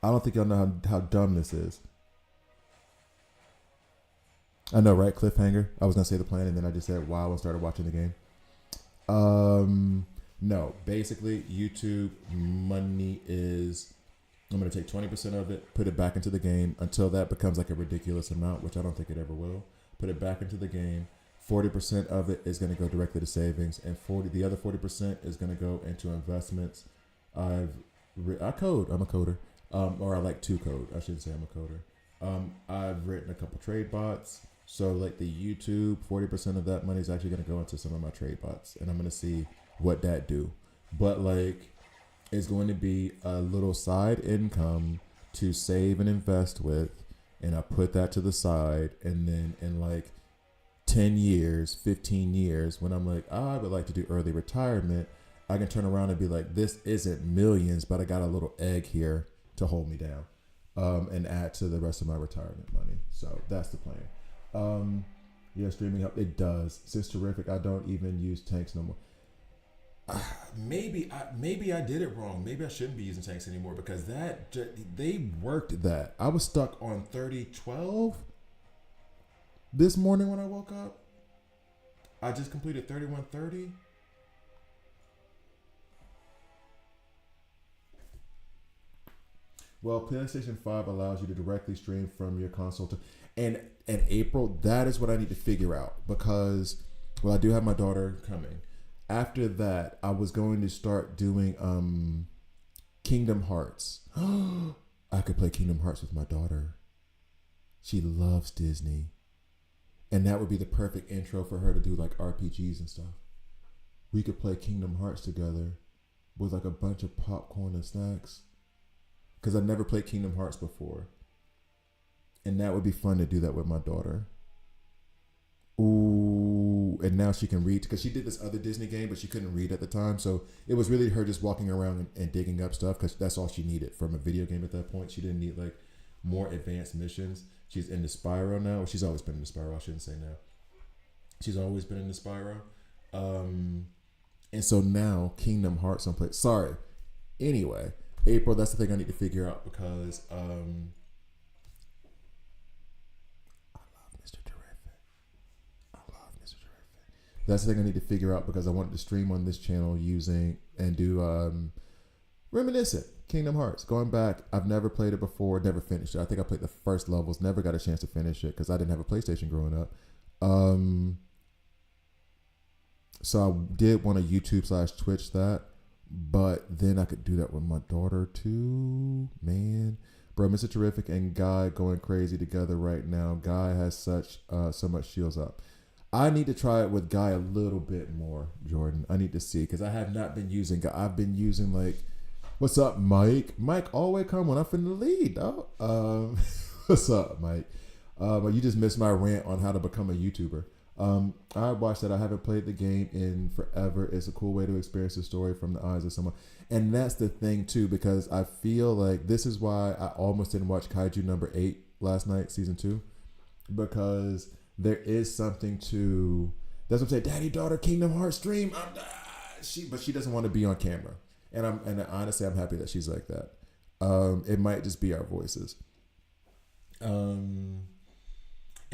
I don't think y'all know how dumb this is. I know, right? Cliffhanger. I was gonna say the plan, and then I just said wow and started watching the game. No, basically YouTube money is, I'm going to take 20% of it, put it back into the game until that becomes like a ridiculous amount, which I don't think it ever will. Put it back into the game. 40% of it is going to go directly to savings, and the other 40% is going to go into investments. I code. I'm a coder. Or I like to code. I shouldn't say I'm a coder. I've written a couple trade bots. So like the YouTube, 40% of that money is actually going to go into some of my trade bots, and I'm going to see what that do. But like, it's going to be a little side income to save and invest with, and I put that to the side, and then in like 10 years, 15 years, when I'm like, I would like to do early retirement, I can turn around and be like, this isn't millions, but I got a little egg here to hold me down, and add to the rest of my retirement money. So that's the plan. Yeah, streaming help. It does. Since Terrific, I don't even use tanks no more. Maybe I did it wrong. Maybe I shouldn't be using tanks anymore, because they worked that. I was stuck on 3012 this morning when I woke up. I just completed 3130. Well, PlayStation 5 allows you to directly stream from your console and April, that is what I need to figure out, because, well, I do have my daughter coming. After that, I was going to start doing Kingdom Hearts. I could play Kingdom Hearts with my daughter. She loves Disney. And that would be the perfect intro for her to do like RPGs and stuff. We could play Kingdom Hearts together with like a bunch of popcorn and snacks. Because I've never played Kingdom Hearts before. And that would be fun to do that with my daughter. Ooh, and now she can read, because she did this other Disney game, but she couldn't read at the time. So it was really her just walking around and digging up stuff, because that's all she needed from a video game at that point. She didn't need like more advanced missions. She's into Spyro now. Or she's always been into Spyro. I shouldn't say now. She's always been into Spyro. And so now Kingdom Hearts on play. Sorry. Anyway, April, that's the thing I need to figure out, because That's the thing I need to figure out because I wanted to stream on this channel using and do Reminiscent, Kingdom Hearts. Going back, I've never played it before, never finished it. I think I played the first levels, never got a chance to finish it because I didn't have a PlayStation growing up. So I did want to YouTube/Twitch that, but then I could do that with my daughter too. Man, bro, Mr. Terrific and Guy going crazy together right now. Guy has so much shields up. I need to try it with Guy a little bit more, Jordan. I need to see because I have not been using Guy. I've been using like, what's up, Mike? Mike always come when I'm in the lead, dog. What's up, Mike? But you just missed my rant on how to become a YouTuber. I watched that. I haven't played the game in forever. It's a cool way to experience the story from the eyes of someone. And that's the thing too, because I feel like this is why I almost didn't watch Kaiju number 8 last night, season 2, because there is something to, that's what I'm saying. Daddy, daughter, Kingdom Hearts stream. But she doesn't want to be on camera. And honestly, I'm happy that she's like that. It might just be our voices. And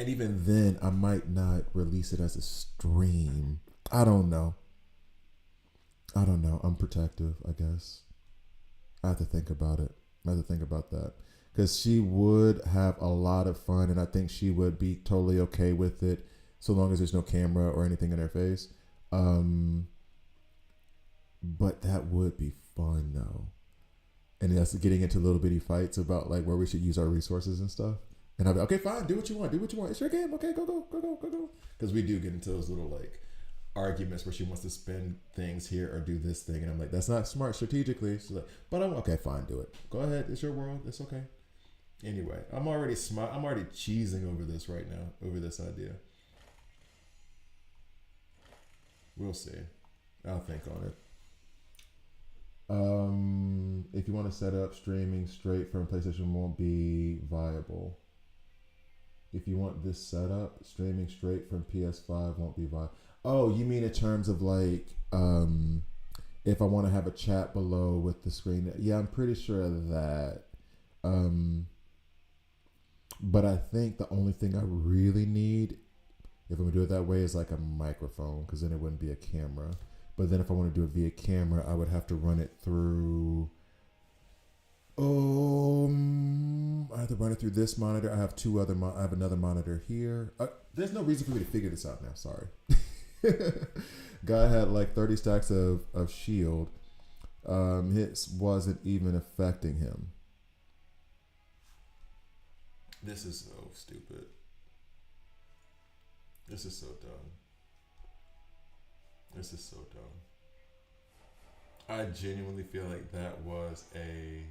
even then, I might not release it as a stream. I don't know. I'm protective, I guess. I have to think about it. I have to think about that. Because she would have a lot of fun, and I think she would be totally okay with it, so long as there's no camera or anything in her face. But that would be fun, though. And that's getting into little bitty fights about like where we should use our resources and stuff. And I'll be okay, fine, do what you want. It's your game. Okay, go. Because we do get into those little like arguments where she wants to spend things here or do this thing, and I'm like, that's not smart strategically. She's like, but I'm okay, fine, do it. Go ahead, it's your world. It's okay. Anyway, I'm already cheesing over this right now, over this idea. We'll see. I'll think on it. If you want to set up streaming straight from PlayStation won't be viable. If you want this setup, streaming straight from PS5 won't be viable. Oh, you mean in terms of like, if I want to have a chat below with the screen? Yeah, I'm pretty sure of that. But I think the only thing I really need, if I'm gonna do it that way, is like a microphone, because then it wouldn't be a camera. But then if I want to do it via camera, I would have to run it through. I have to run it through this monitor. I have I have another monitor here. There's no reason for me to figure this out now. Sorry. Guy had like 30 stacks of shield. Hits wasn't even affecting him. This is so stupid. This is so dumb. This is so dumb. I genuinely feel like that was a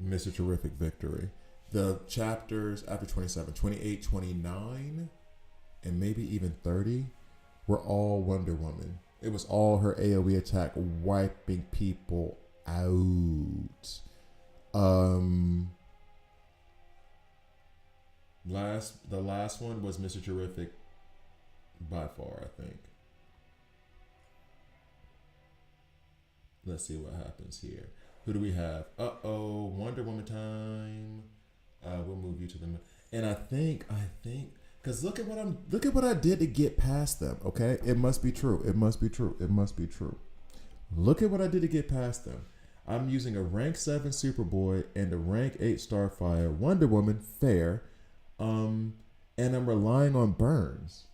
Mr. Terrific victory. The chapters after 27, 28, 29, and maybe even 30 were all Wonder Woman. It was all her AoE attack wiping people out. The last one was Mr. Terrific by far, I think. Let's see what happens here. Who do we have? Wonder Woman time. We'll move you to the, and I think, because look at what I did to get past them. Okay, it must be true. Look at what I did to get past them. I'm using a rank 7 Superboy and a rank 8 Starfire Wonder Woman, fair, and I'm relying on burns.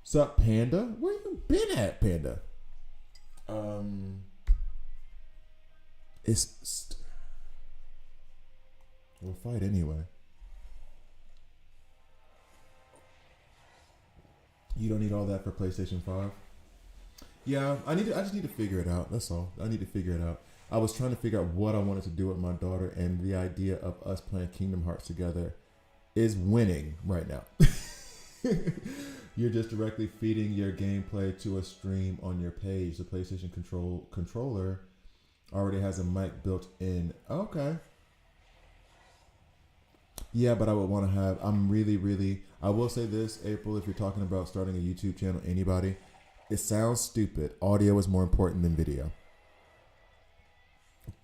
Sup, Panda? Where you been at, Panda? We'll fight anyway. You don't need all that for PlayStation 5? Yeah, I just need to figure it out. That's all. I need to figure it out. I was trying to figure out what I wanted to do with my daughter, and the idea of us playing Kingdom Hearts together is winning right now. You're just directly feeding your gameplay to a stream on your page. The PlayStation controller already has a mic built in. Okay. Yeah, but I would want to have, I will say this, April, if you're talking about starting a YouTube channel, anybody, it sounds stupid. Audio is more important than video.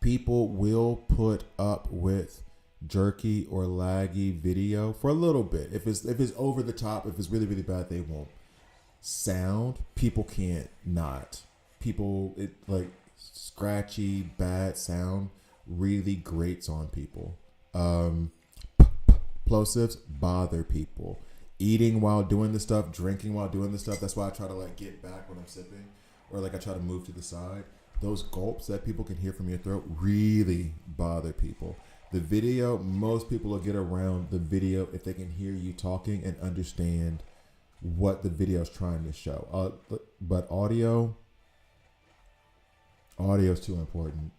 People will put up with jerky or laggy video for a little bit. If it's over the top, if it's really, really bad, they won't. sound, people can't not. People, it like scratchy, bad sound really grates on people. Um, Plosives bother people. Eating while doing the stuff, drinking while doing the stuff. That's why I try to like get back when I'm sipping, or like I try to move to the side. Those gulps that people can hear from your throat really bother people. The video, most people will get around the video if they can hear you talking and understand what the video is trying to show. But audio is too important.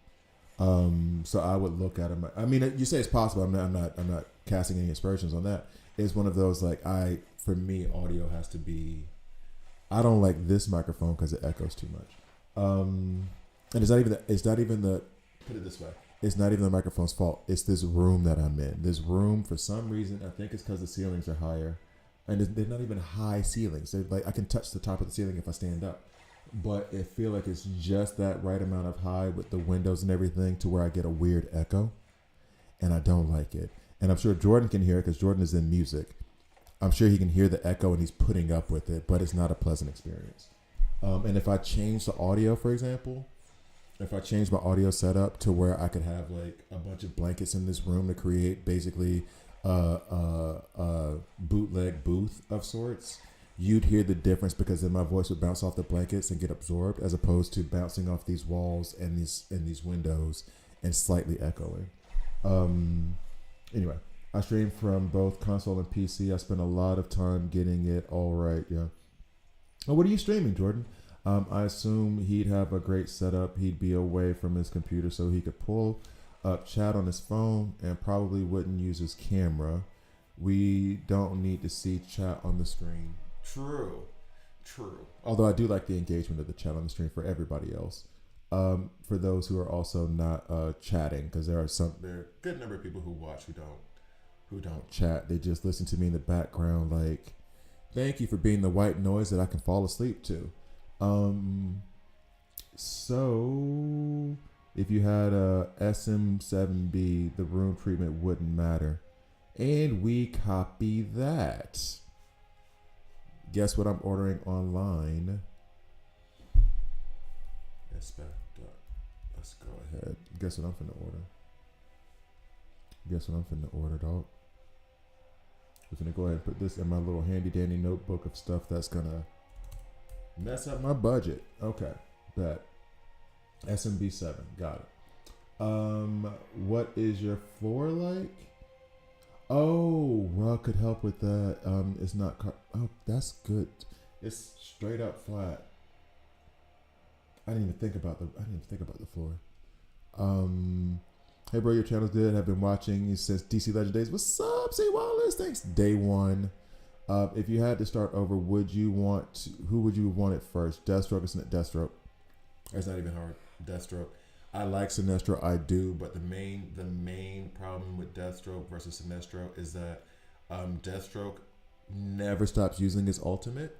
So I would look at them. I mean, you say it's possible. I'm not casting any aspersions on that. It's one of those like for me, audio has to be. I don't like this microphone because it echoes too much. And it's not even the. Put it this way. It's not even the microphone's fault. It's this room that I'm in. This room, for some reason, I think it's because the ceilings are higher, and they're not even high ceilings. They're like I can touch the top of the ceiling if I stand up. But I feel like it's just that right amount of high with the windows and everything to where I get a weird echo, and I don't like it. And I'm sure Jordan can hear it because Jordan is in music. I'm sure he can hear the echo and he's putting up with it, but it's not a pleasant experience. And if I change the audio, for example, if I change my audio setup to where I could have like a bunch of blankets in this room to create basically a bootleg booth of sorts, you'd hear the difference because then my voice would bounce off the blankets and get absorbed as opposed to bouncing off these walls and these windows and slightly echoing. Anyway, I stream from both console and PC. I spend a lot of time getting it all right. Yeah. Oh, what are you streaming, Jordan? I assume he'd have a great setup. He'd be away from his computer so he could pull up chat on his phone and probably wouldn't use his camera. We don't need to see chat on the screen. True. Although I do like the engagement of the chat on the screen for everybody else. For those who are also not chatting, because there are a good number of people who watch who don't chat. They just listen to me in the background. Like, thank you for being the white noise that I can fall asleep to. So if you had a SM7B, the room treatment wouldn't matter, and we copy that. Guess what I'm ordering online? Let's go ahead. Guess what I'm finna order, dog. We're gonna go ahead and put this in my little handy dandy notebook of stuff that's gonna mess up my budget. Okay, bet. SMB7, got it. What is your floor like? Oh, rug could help with that. It's not. Oh, that's good. It's straight up flat. I didn't even think about the floor. Hey bro, your channel's good. I've been watching you since DC Legend days. What's up, C Wallace? Thanks. Day one. If you had to start over, who would you want it first? Deathstroke or Deathstroke? It's not even hard. Deathstroke. I like Sinestro, I do, but the main problem with Deathstroke versus Sinestro is that Deathstroke never stops using his ultimate.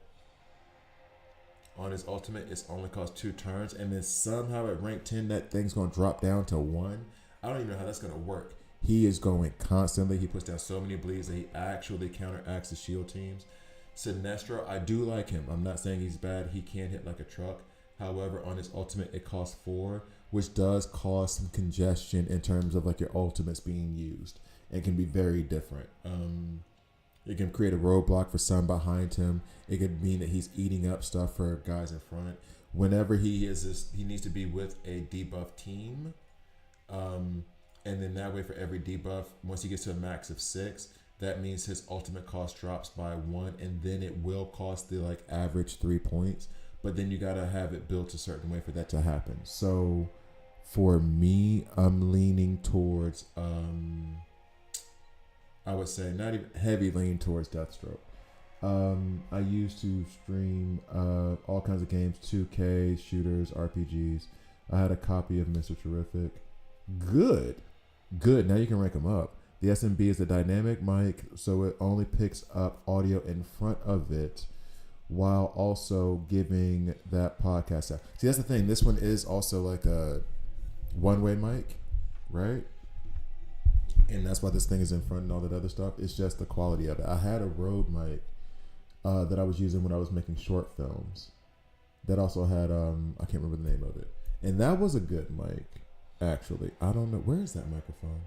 On his ultimate, it's only cost 2 turns, and then somehow at rank 10, that thing's going to drop down to 1. I don't even know how that's going to work. He is going constantly. He puts down so many bleeds that he actually counteracts the shield teams. Sinestro, I do like him. I'm not saying he's bad. He can hit like a truck. However, on his ultimate, it costs 4, which does cause some congestion in terms of like your ultimates being used. It can be very different. It can create a roadblock for some behind him. It could mean that he's eating up stuff for guys in front. Whenever he needs to be with a debuff team. And then that way for every debuff, once he gets to a max of 6, that means his ultimate cost drops by 1, and then it will cost the like average 3 points. But then you gotta have it built a certain way for that to happen. So for me, I'm leaning towards I would say not even heavy lean towards Deathstroke. I used to stream all kinds of games, 2K, shooters, RPGs. I had a copy of Mr. Terrific. Good. Now you can rank them up. The SMB is a dynamic mic, so it only picks up audio in front of it while also giving that podcast sound. See, that's the thing. This one is also like a one-way mic, right? And that's why this thing is in front and all that other stuff. It's just the quality of it. I had a Rode mic that I was using when I was making short films. That also had I can't remember the name of it, and that was a good mic. Actually, I don't know where is that microphone.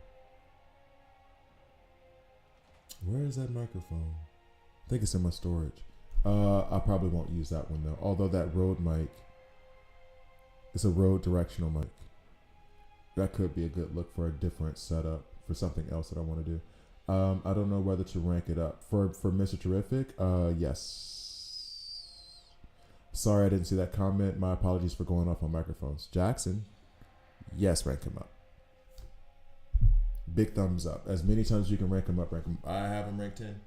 Where is that microphone? I think it's in my storage. I probably won't use that one though. Although that Rode mic, it's a Rode directional mic. That could be a good look for a different setup for something else that I want to do. I don't know whether to rank it up for Mr. Terrific. Yes. Sorry, I didn't see that comment. My apologies for going off on microphones. Jackson, yes, rank him up. Big thumbs up. As many times as you can rank him up, rank him. I have him ranked 10.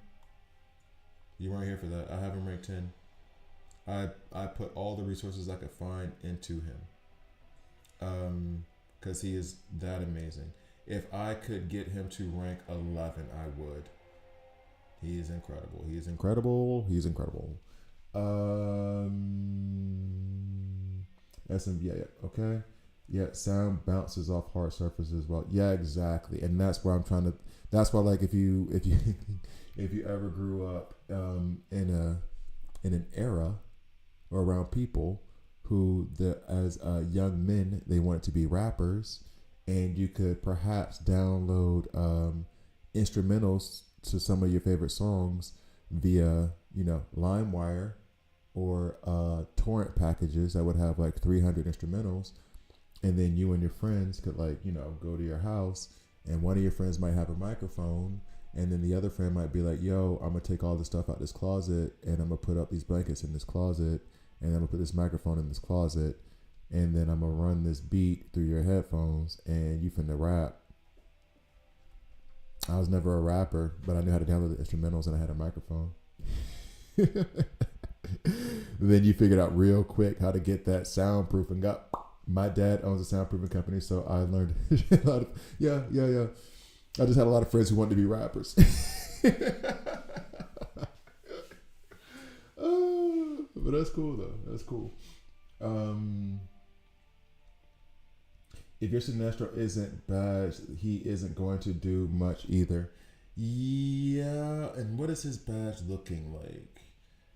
You weren't here for that. I have him ranked 10. I put all the resources I could find into him. Because he is that amazing. If I could get him to rank 11, I would. He is incredible. He is incredible. He's incredible. SMV, okay. Yeah, sound bounces off hard surfaces as well. Yeah, exactly. And that's where I'm trying to. That's why, like, if you if you ever grew up in an era or around people who as young men they wanted to be rappers, and you could perhaps download instrumentals to some of your favorite songs via LimeWire or torrent packages that would have like 300 instrumentals. And then you and your friends could go to your house, and one of your friends might have a microphone, and then the other friend might be like, yo, I'm going to take all this stuff out this closet, and I'm going to put up these blankets in this closet, and I'm going to put this microphone in this closet, and then I'm going to run this beat through your headphones, and you finna rap. I was never a rapper, but I knew how to download the instrumentals, and I had a microphone. Then you figured out real quick how to get that soundproof and got... My dad owns a soundproofing company, so I learned a lot of yeah. I just had a lot of friends who wanted to be rappers. But that's cool though. That's cool. If your Sinestro isn't badged, he isn't going to do much either. Yeah, and what is his badge looking like?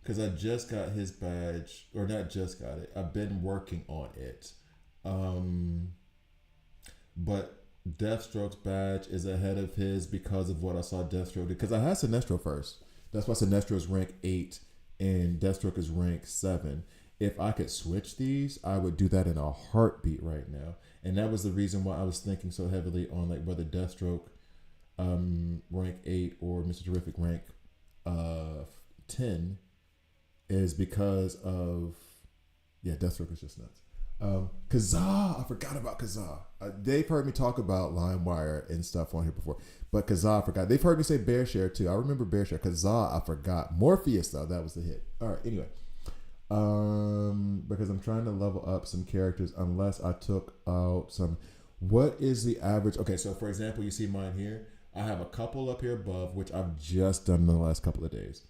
Because I just got his badge, or not just got it. I've been working on it. But Deathstroke's badge is ahead of his because of what I saw Deathstroke do. Because I had Sinestro first. That's why Sinestro is rank 8 and Deathstroke is rank 7. If I could switch these, I would do that in a heartbeat right now. And that was the reason why I was thinking so heavily on like whether Deathstroke rank 8 or Mr. Terrific rank 10 is because of Deathstroke is just nuts. Kazaa, I forgot about Kazaa. They've heard me talk about LimeWire and stuff on here before, but Kazaa I forgot. They've heard me say BearShare too. I remember BearShare. Kazaa I forgot. Morpheus though, that was the hit. All right, anyway, because I'm trying to level up some characters unless I took out some. What is the average? Okay, so for example, you see mine here. I have a couple up here above, which I've just done in the last couple of days.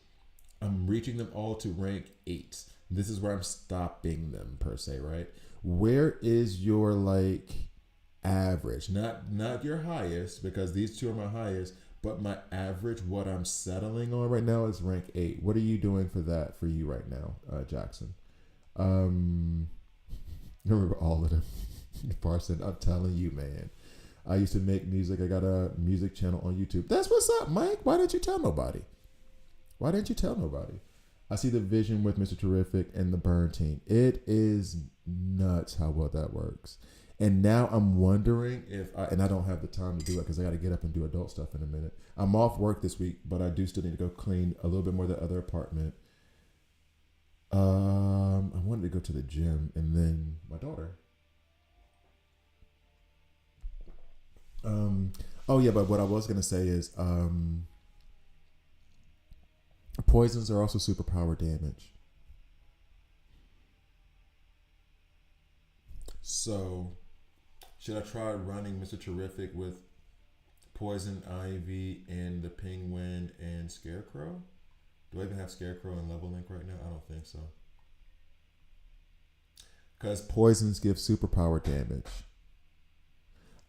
I'm reaching them all to rank 8. This is where I'm stopping them per se, right? Where is your like average? Not your highest, because these two are my highest, but my average, what I'm settling on right now is rank 8. What are you doing for that for you right now, Jackson? I remember all of them. Parson, I'm telling you, man. I used to make music. I got a music channel on YouTube. That's what's up, Mike. Why didn't you tell nobody? I see the vision with Mr. Terrific and the Burn Team. It is nuts how well that works. And now I'm wondering and I don't have the time to do it because I got to get up and do adult stuff in a minute. I'm off work this week, but I do still need to go clean a little bit more of the other apartment. I wanted to go to the gym and then my daughter. But what I was going to say is, poisons are also superpower damage. So, should I try running Mr. Terrific with Poison Ivy and the Penguin and Scarecrow? Do I even have Scarecrow and Level Link right now? I don't think so. Because poisons give superpower damage.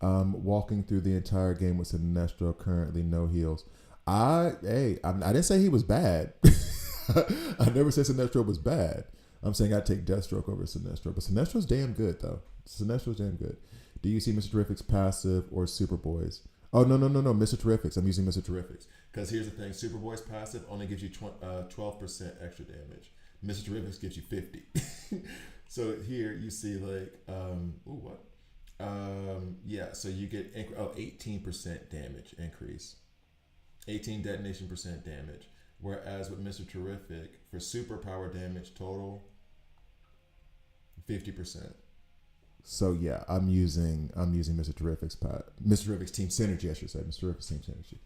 Walking through the entire game with Sinestro, currently no heals. I didn't say he was bad. I never said Sinestro was bad. I'm saying I'd take Deathstroke over Sinestro. But Sinestro's damn good, though. Sinestro's damn good. Do you see Mr. Terrific's passive or Superboy's? Oh, no. Mr. Terrific's. I'm using Mr. Terrific's. Because here's the thing. Superboy's passive only gives you 12% extra damage. Mr. Terrific's gives you 50. So here you see like, what? Yeah, so you get 18% damage increase. 18 detonation percent damage. Whereas with Mr. Terrific, for superpower damage total, 50%. So yeah, I'm using Mr. Mr. Terrific's team synergy, I should say. Mr. Terrific's team synergy.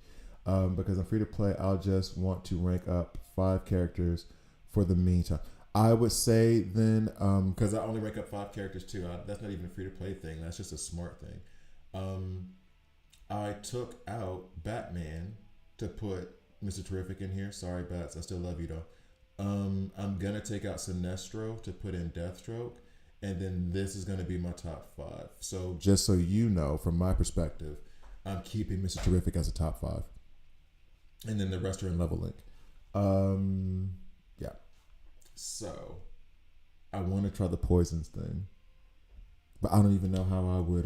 Because I'm free to play, I'll just want to rank up 5 characters for the meantime. I would say then, because I only rank up 5 characters too. That's not even a free to play thing. That's just a smart thing. I took out Batman to put Mr. Terrific in here. Sorry, Bats. I still love you though. I'm gonna take out Sinestro to put in Deathstroke, and then this is gonna be my top 5. So just so you know, from my perspective, I'm keeping Mr. Terrific as a top 5, and then the rest are in level link. Yeah. So I want to try the poisons thing, but I don't even know how I would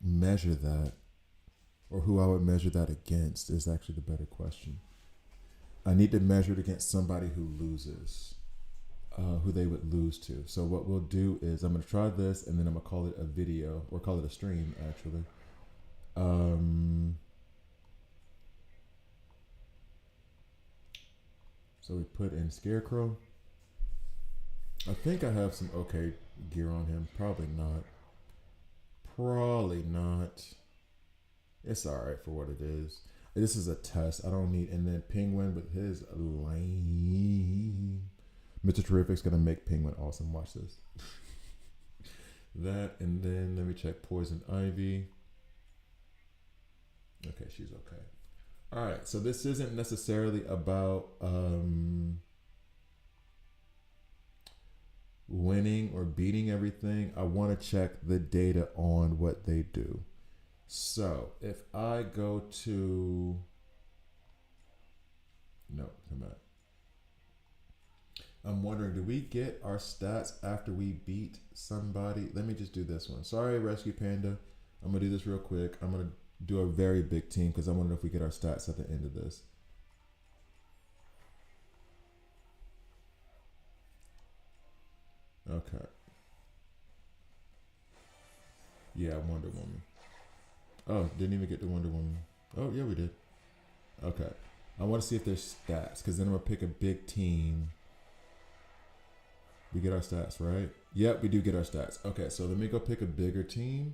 measure that, or who I would measure that against is actually the better question. I need to measure it against somebody who loses, who they would lose to. So what we'll do is I'm going to try this, and then I'm going to call it a video, or call it a stream, actually. So we put in Scarecrow. I think I have some okay gear on him. Probably not. Probably not. It's alright for what it is. This is a test. I don't need. And then Penguin with his lame. Mr. Terrific's gonna make Penguin awesome. Watch this. That, and then let me check Poison Ivy. Okay, she's okay. All right, so this isn't necessarily about winning or beating everything. I want to check the data on what they do. So if I go to, no, come on. I'm wondering, do we get our stats after we beat somebody? Let me just do this one. Sorry, Rescue Panda. I'm going to do this real quick. I'm going to do a very big team because I wonder if we get our stats at the end of this. Okay. Yeah, Wonder Woman. Oh, didn't even get to Wonder Woman. Oh, yeah, we did. Okay. I want to see if there's stats because then I'm going to pick a big team. We get our stats, right? Yep, we do get our stats. Okay, so let me go pick a bigger team.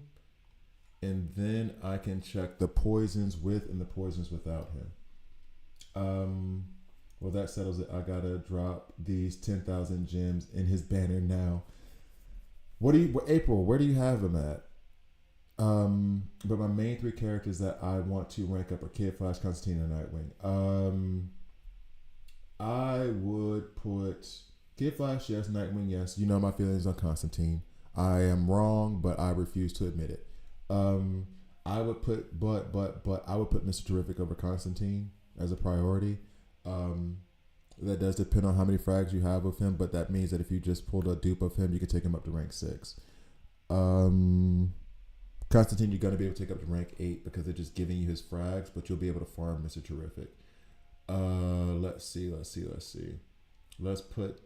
And then I can check the poisons with and the poisons without him. Well, that settles it. I gotta drop these 10,000 gems in his banner now. April, where do you have him at? But my main 3 characters that I want to rank up are Kid Flash, Constantine, and Nightwing. I would put Kid Flash, yes. Nightwing, yes. You know my feelings on Constantine. I am wrong, but I refuse to admit it. I would put, I would put Mr. Terrific over Constantine as a priority. That does depend on how many frags you have with him, but that means that if you just pulled a dupe of him, you could take him up to rank 6. Constantine, you're gonna be able to take up to rank 8 because they're just giving you his frags, but you'll be able to farm Mr. Terrific. Let's see. Let's put.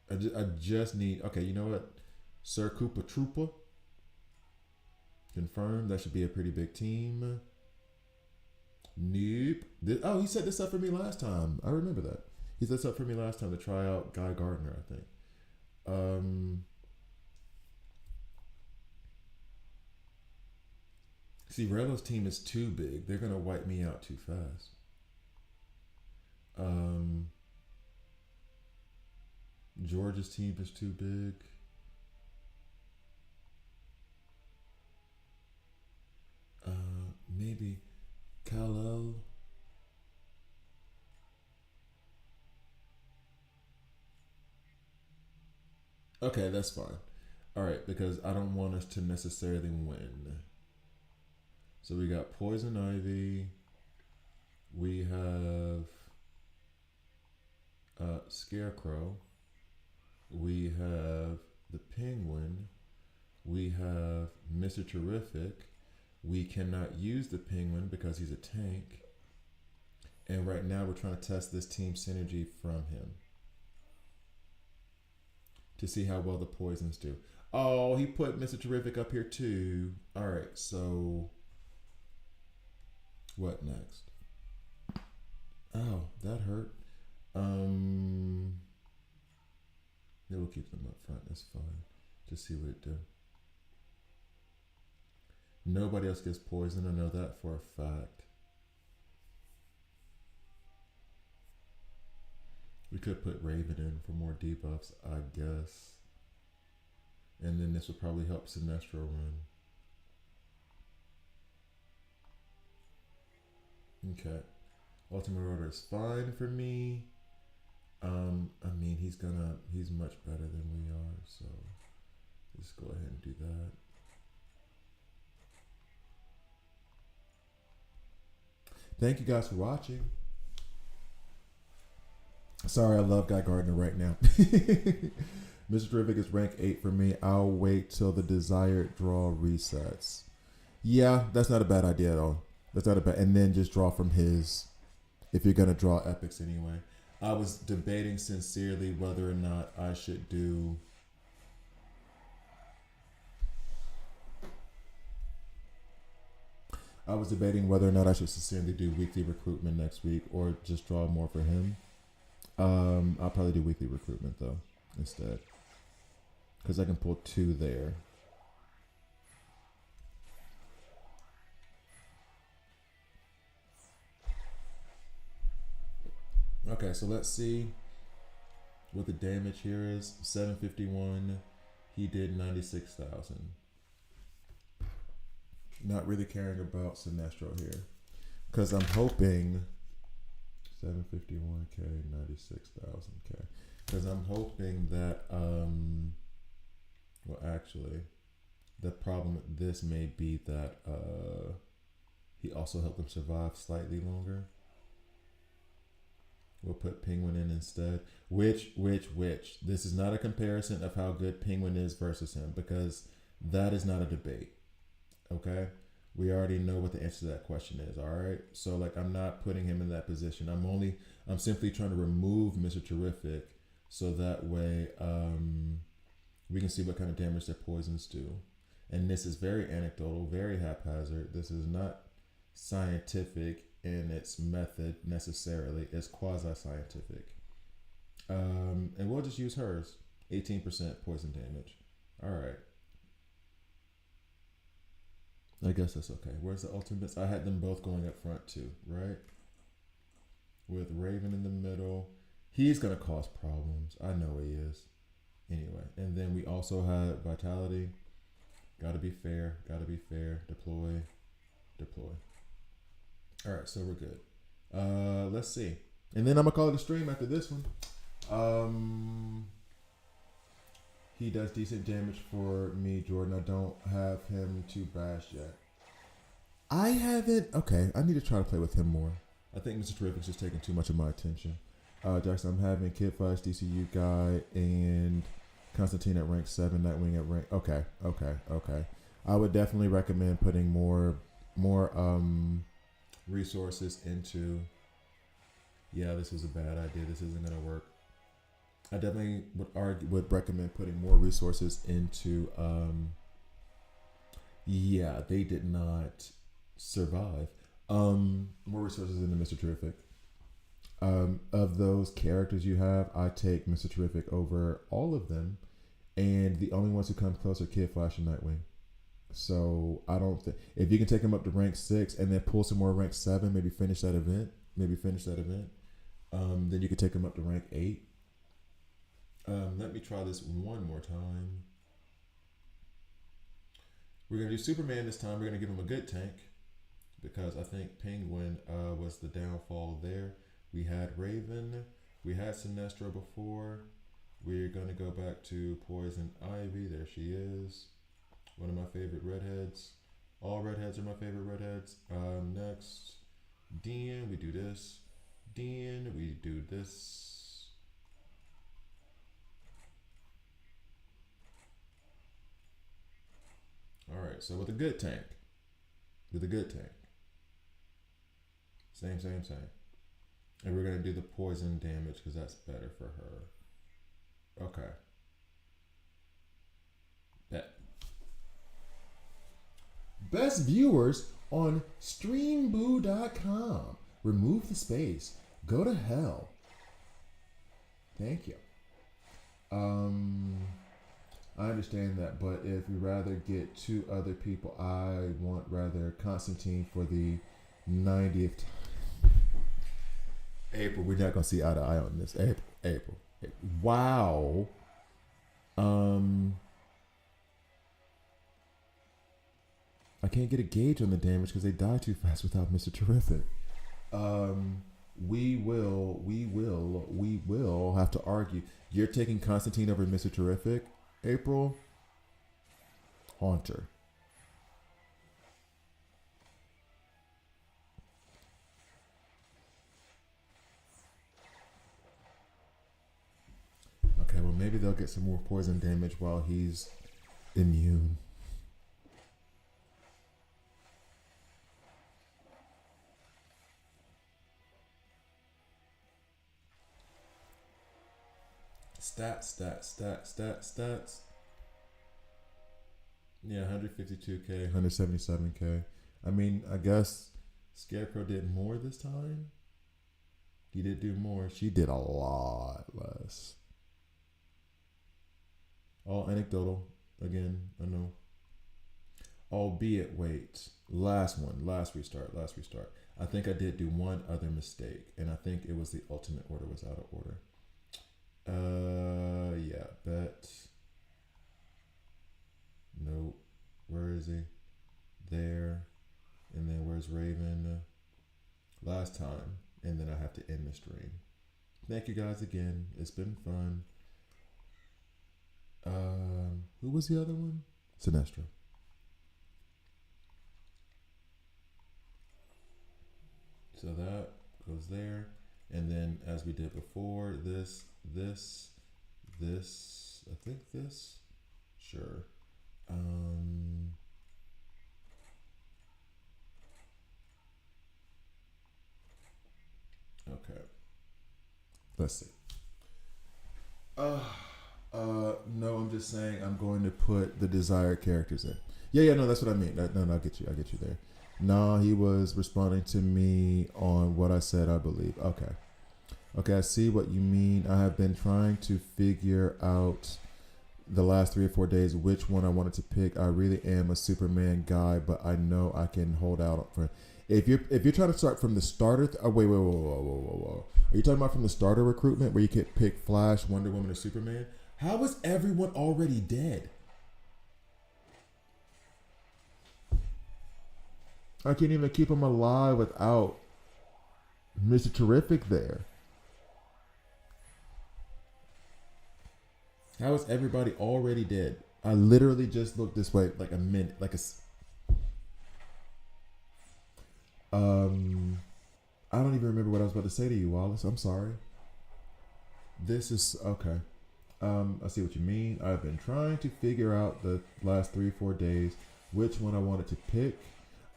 I just need. Okay, you know what? Sir Koopa Troopa. Confirmed. That should be a pretty big team. Nope. He set this up for me last time. I remember that. He set this up for me last time to try out Guy Gardner, I think. See, Relo's team is too big. They're going to wipe me out too fast. George's team is too big. Maybe Kal-El. Okay, that's fine. All right, because I don't want us to necessarily win. So we got Poison Ivy. We have Scarecrow. We have the Penguin. We have Mr. Terrific. We cannot use the Penguin because he's a tank. And right now we're trying to test this team synergy from him to see how well the poisons do. Oh, he put Mr. Terrific up here too. All right, so what next? Oh, that hurt. Yeah, we'll keep them up front. That's fine. Just see what it do. Nobody else gets poison. I know that for a fact. We could put Raven in for more debuffs, I guess. And then this would probably help Sinestro run. Okay. Ultimate Order is fine for me. I mean, he's much better than we are, so let's go ahead and do that. Thank you guys for watching. Sorry, I love Guy Gardner right now. Mr. Terrific is rank 8 for me. I'll wait till the desired draw resets. Yeah, that's not a bad idea at all. That's not a bad, and then just draw from his, if you're gonna draw epics anyway. I was debating sincerely whether or not I should do sincerely do weekly recruitment next week or just draw more for him. I'll probably do weekly recruitment though instead, because I can pull 2 there. Okay, so let's see what the damage here is. 751. He did 96,000. Not really caring about Sinestro here, because I'm hoping 751k, 96,000k. Because I'm hoping that well, actually, the problem with this may be that he also helped them survive slightly longer. We'll put Penguin in instead. Which. This is not a comparison of how good Penguin is versus him, because that is not a debate. Okay? We already know what the answer to that question is, all right? So, like, I'm not putting him in that position. I'm simply trying to remove Mr. Terrific so that way we can see what kind of damage their poisons do. And this is very anecdotal, very haphazard. This is not scientific in its method necessarily. It's quasi-scientific. And we'll just use hers. 18% poison damage. All right. I guess that's okay. Where's the ultimates? I had them both going up front too, right? With Raven in the middle. He's going to cause problems. I know he is. Anyway, and then we also had Vitality. Gotta be fair. Deploy. All right, so we're good. Let's see. And then I'm going to call it a stream after this one. He does decent damage for me, Jordan. I don't have him too bashed yet. I haven't. Okay, I need to try to play with him more. I think Mr. Terrific's just taking too much of my attention. Jackson, I'm having Kid Flash, DCU Guy, and Constantine at rank 7, Nightwing at rank. Okay. I would definitely recommend putting more resources into. Yeah, this was a bad idea. This isn't gonna work. I definitely would recommend putting more resources into. Yeah, they did not survive. More resources into Mr. Terrific. Of those characters you have, I take Mr. Terrific over all of them, and the only ones who come close are Kid Flash and Nightwing. So I don't think if you can take him up to rank 6 and then pull some more rank 7, maybe finish that event. Then you could take him up to rank 8. Let me try this one more time. We're gonna do Superman this time. We're gonna give him a good tank because I think Penguin was the downfall there. We had Raven, we had Sinestro before. We're gonna go back to Poison Ivy. There she is. One of my favorite redheads. All redheads are my favorite redheads. Next, Dean, we do this. Dean, we do this. So with a good tank. With a good tank. Same. And we're going to do the poison damage because that's better for her. Okay. Bet. Best viewers on streamboo.com. Remove the space. Go to hell. Thank you. I understand that, but if we rather get two other people, I want rather Constantine for the 90th time. April, we're not gonna see eye to eye on this. April. Wow. I can't get a gauge on the damage because they die too fast without Mr. Terrific. We will have to argue. You're taking Constantine over Mr. Terrific, April? Haunter. Okay, well maybe they'll get some more poison damage while he's immune. Stats. Yeah, 152k, 177k. I mean, I guess Scarecrow did more this time. He did do more. She did a lot less. All anecdotal. Again, I know. Albeit, wait. Last restart. I think I did do one other mistake, and I think it was the ultimate order was out of order. Yeah, bet. Nope. Where is he? There. And then where's Raven? Last time. And then I have to end the stream. Thank you guys again. It's been fun. Who was the other one? Sinestro. So that goes there. And then as we did before, this, I think this, sure. Okay. Let's see. No, I'm just saying I'm going to put the desired characters in. Yeah, no, that's what I mean. No, I get you there. No, he was responding to me on what I said, I believe. Okay, I see what you mean. I have been trying to figure out the last 3 or 4 days which one I wanted to pick. I really am a Superman guy, but I know I can hold out for. If you're trying to start from the starter, wait, whoa. Are you talking about from the starter recruitment where you could pick Flash, Wonder Woman, or Superman? How is everyone already dead? I can't even keep them alive without Mr. Terrific there. How is everybody already dead? I literally just looked this way like a minute, I don't even remember what I was about to say to you, Wallace. I'm sorry. This is okay. I see what you mean. I've been trying to figure out the last 3 or 4 days which one I wanted to pick.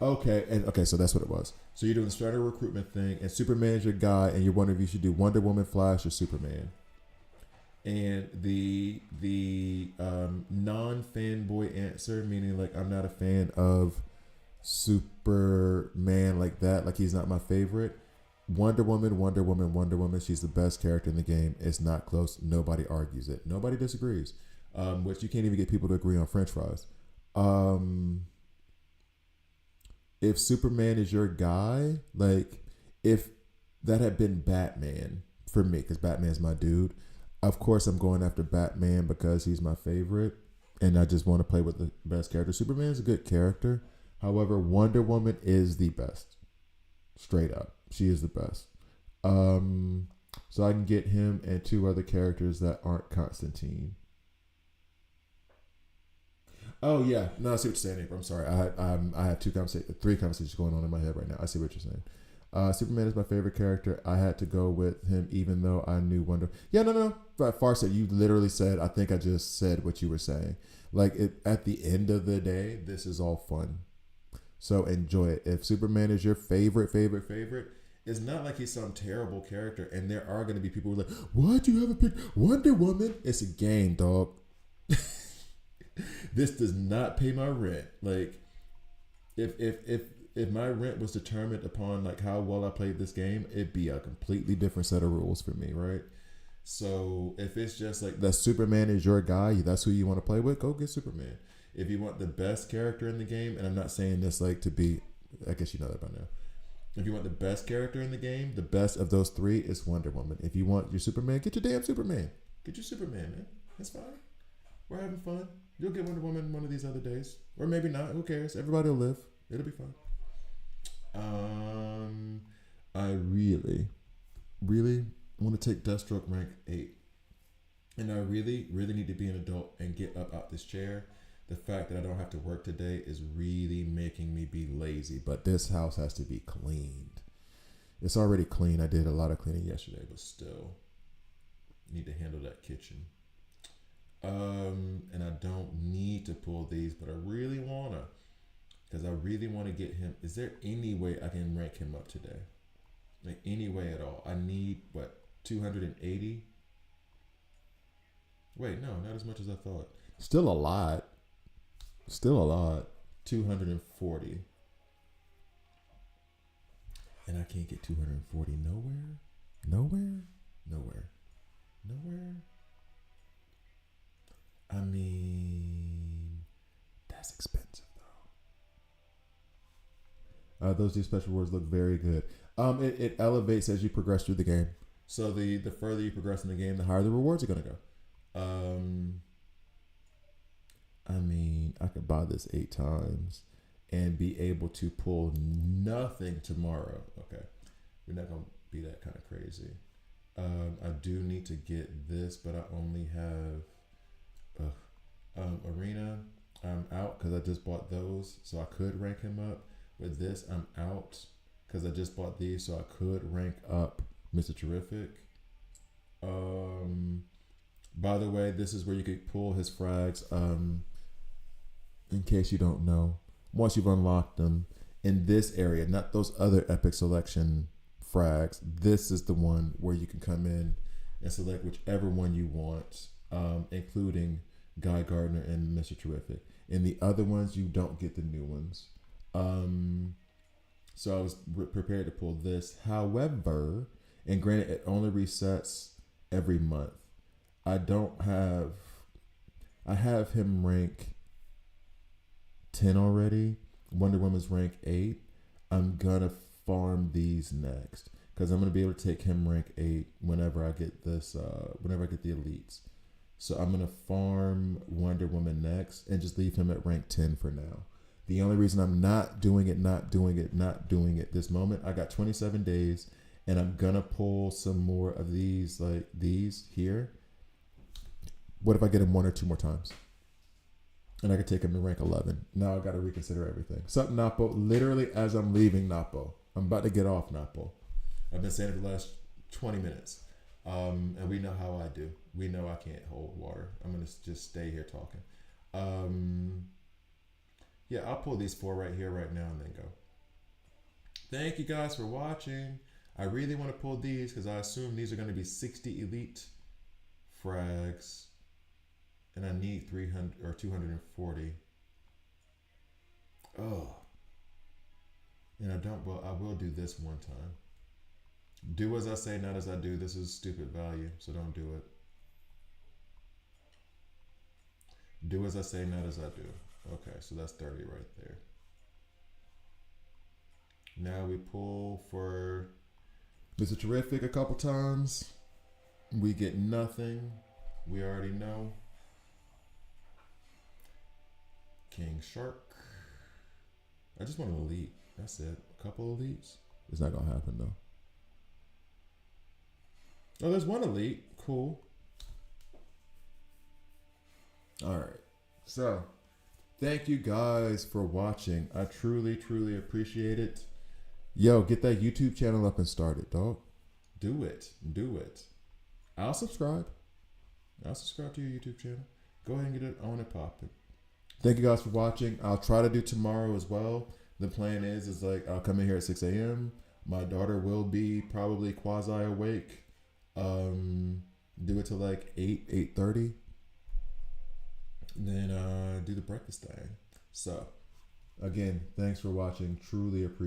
Okay, so that's what it was. So you're doing the starter recruitment thing, and Superman's your guy, and you're wondering if you should do Wonder Woman, Flash, or Superman. And the non-fanboy answer, meaning like I'm not a fan of Superman like that, like he's not my favorite. Wonder Woman. She's the best character in the game. It's not close. Nobody argues it. Nobody disagrees. Which you can't even get people to agree on French fries. If Superman is your guy, like if that had been Batman for me, because Batman's my dude. Of course, I'm going after Batman because he's my favorite, and I just want to play with the best character. Superman's a good character. However, Wonder Woman is the best. Straight up. She is the best. So I can get him and 2 other characters that aren't Constantine. Oh, yeah. No, I see what you're saying, April. I'm sorry. I have 3 conversations going on in my head right now. I see what you're saying. Superman is my favorite character. I had to go with him, even though I knew Wonder. Yeah, no. But Farsight, you literally said. I think I just said what you were saying. Like at the end of the day, this is all fun. So enjoy it. If Superman is your favorite, it's not like he's some terrible character. And there are going to be people who are like, "Why'd you haven't picked Wonder Woman?" It's a game, dog. This does not pay my rent. Like, if my rent was determined upon like how well I played this game, it'd be a completely different set of rules for me, right? So if it's just like that Superman is your guy, that's who you want to play with, go get Superman. If you want the best character in the game, and I'm not saying this like to be, I guess you know that by now. If you want the best character in the game, the best of those three is Wonder Woman. If you want your Superman, get your damn Superman. Get your Superman, man. That's fine. We're having fun. You'll get Wonder Woman one of these other days. Or maybe not. Who cares? Everybody will live. It'll be fun. I really want to take Deathstroke rank 8. And I really need to be an adult and get up out this chair. The fact that I don't have to work today is really making me be lazy. But this house has to be cleaned. It's already clean. I did a lot of cleaning yesterday, but still need to handle that kitchen. And I don't need to pull these, but I really wanna, because I really want to get him. Is there any way I can rank him up today? Like any way at all? I need what, 280? Wait, no, not as much as I thought. Still a lot. 240. And I can't get 240 nowhere. I mean, that's expensive though. Those two special rewards look very good. It elevates as you progress through the game. So the further you progress in the game, the higher the rewards are gonna go. I mean, I could buy this 8 times and be able to pull nothing tomorrow. Okay, we're not gonna be that kind of crazy. I do need to get this, but I only have Arena. I'm out because I just bought those, so I could rank him up. With this, I'm out because I just bought these, so I could rank up Mr. Terrific. By the way, this is where you could pull his frags. In case you don't know, once you've unlocked them in this area, not those other epic selection frags, this is the one where you can come in and select whichever one you want, including Guy Gardner and Mr. Terrific. In the other ones, you don't get the new ones. So I was prepared to pull this. However, and granted, it only resets every month. I have him rank 10 already. Wonder Woman's rank 8. I'm gonna farm these next because I'm gonna be able to take him rank 8 whenever I get this. Whenever I get the elites. So I'm gonna farm Wonder Woman next and just leave him at rank 10 for now. The only reason I'm not doing it this moment, I got 27 days, and I'm gonna pull some more of these, like these here. What if I get him 1 or 2 more times? And I could take him to rank 11. Now I got to reconsider everything. Sup, Napo? Literally, as I'm leaving Napo. I'm about to get off Napo. I've been saying it for the last 20 minutes. And we know how I do. We know I can't hold water. I'm going to just stay here talking. Yeah, I'll pull these 4 right here, right now, and then go. Thank you guys for watching. I really want to pull these because I assume these are going to be 60 elite frags. And I need 300 or 240. Oh. And I will do this one time. Do as I say, not as I do. This is stupid value, so don't do it. Do as I say, not as I do. Okay, so that's 30 right there. Now we pull for Mr. Terrific a couple times. We get nothing. We already know. King Shark. I just want an elite. That's it. A couple elites. It's not gonna happen though. Oh, there's one elite. Cool. Alright. So, thank you guys for watching. I truly appreciate it. Yo, get that YouTube channel up and start it, dog. Do it. Do it. I'll subscribe. I'll subscribe to your YouTube channel. Go ahead and get it on and popping. Thank you guys for watching. I'll try to do tomorrow as well. The plan is like I'll come in here at 6 a.m. My daughter will be probably quasi awake. Do it till like 8:30. Then do the breakfast thing. So again, thanks for watching. Truly appreciate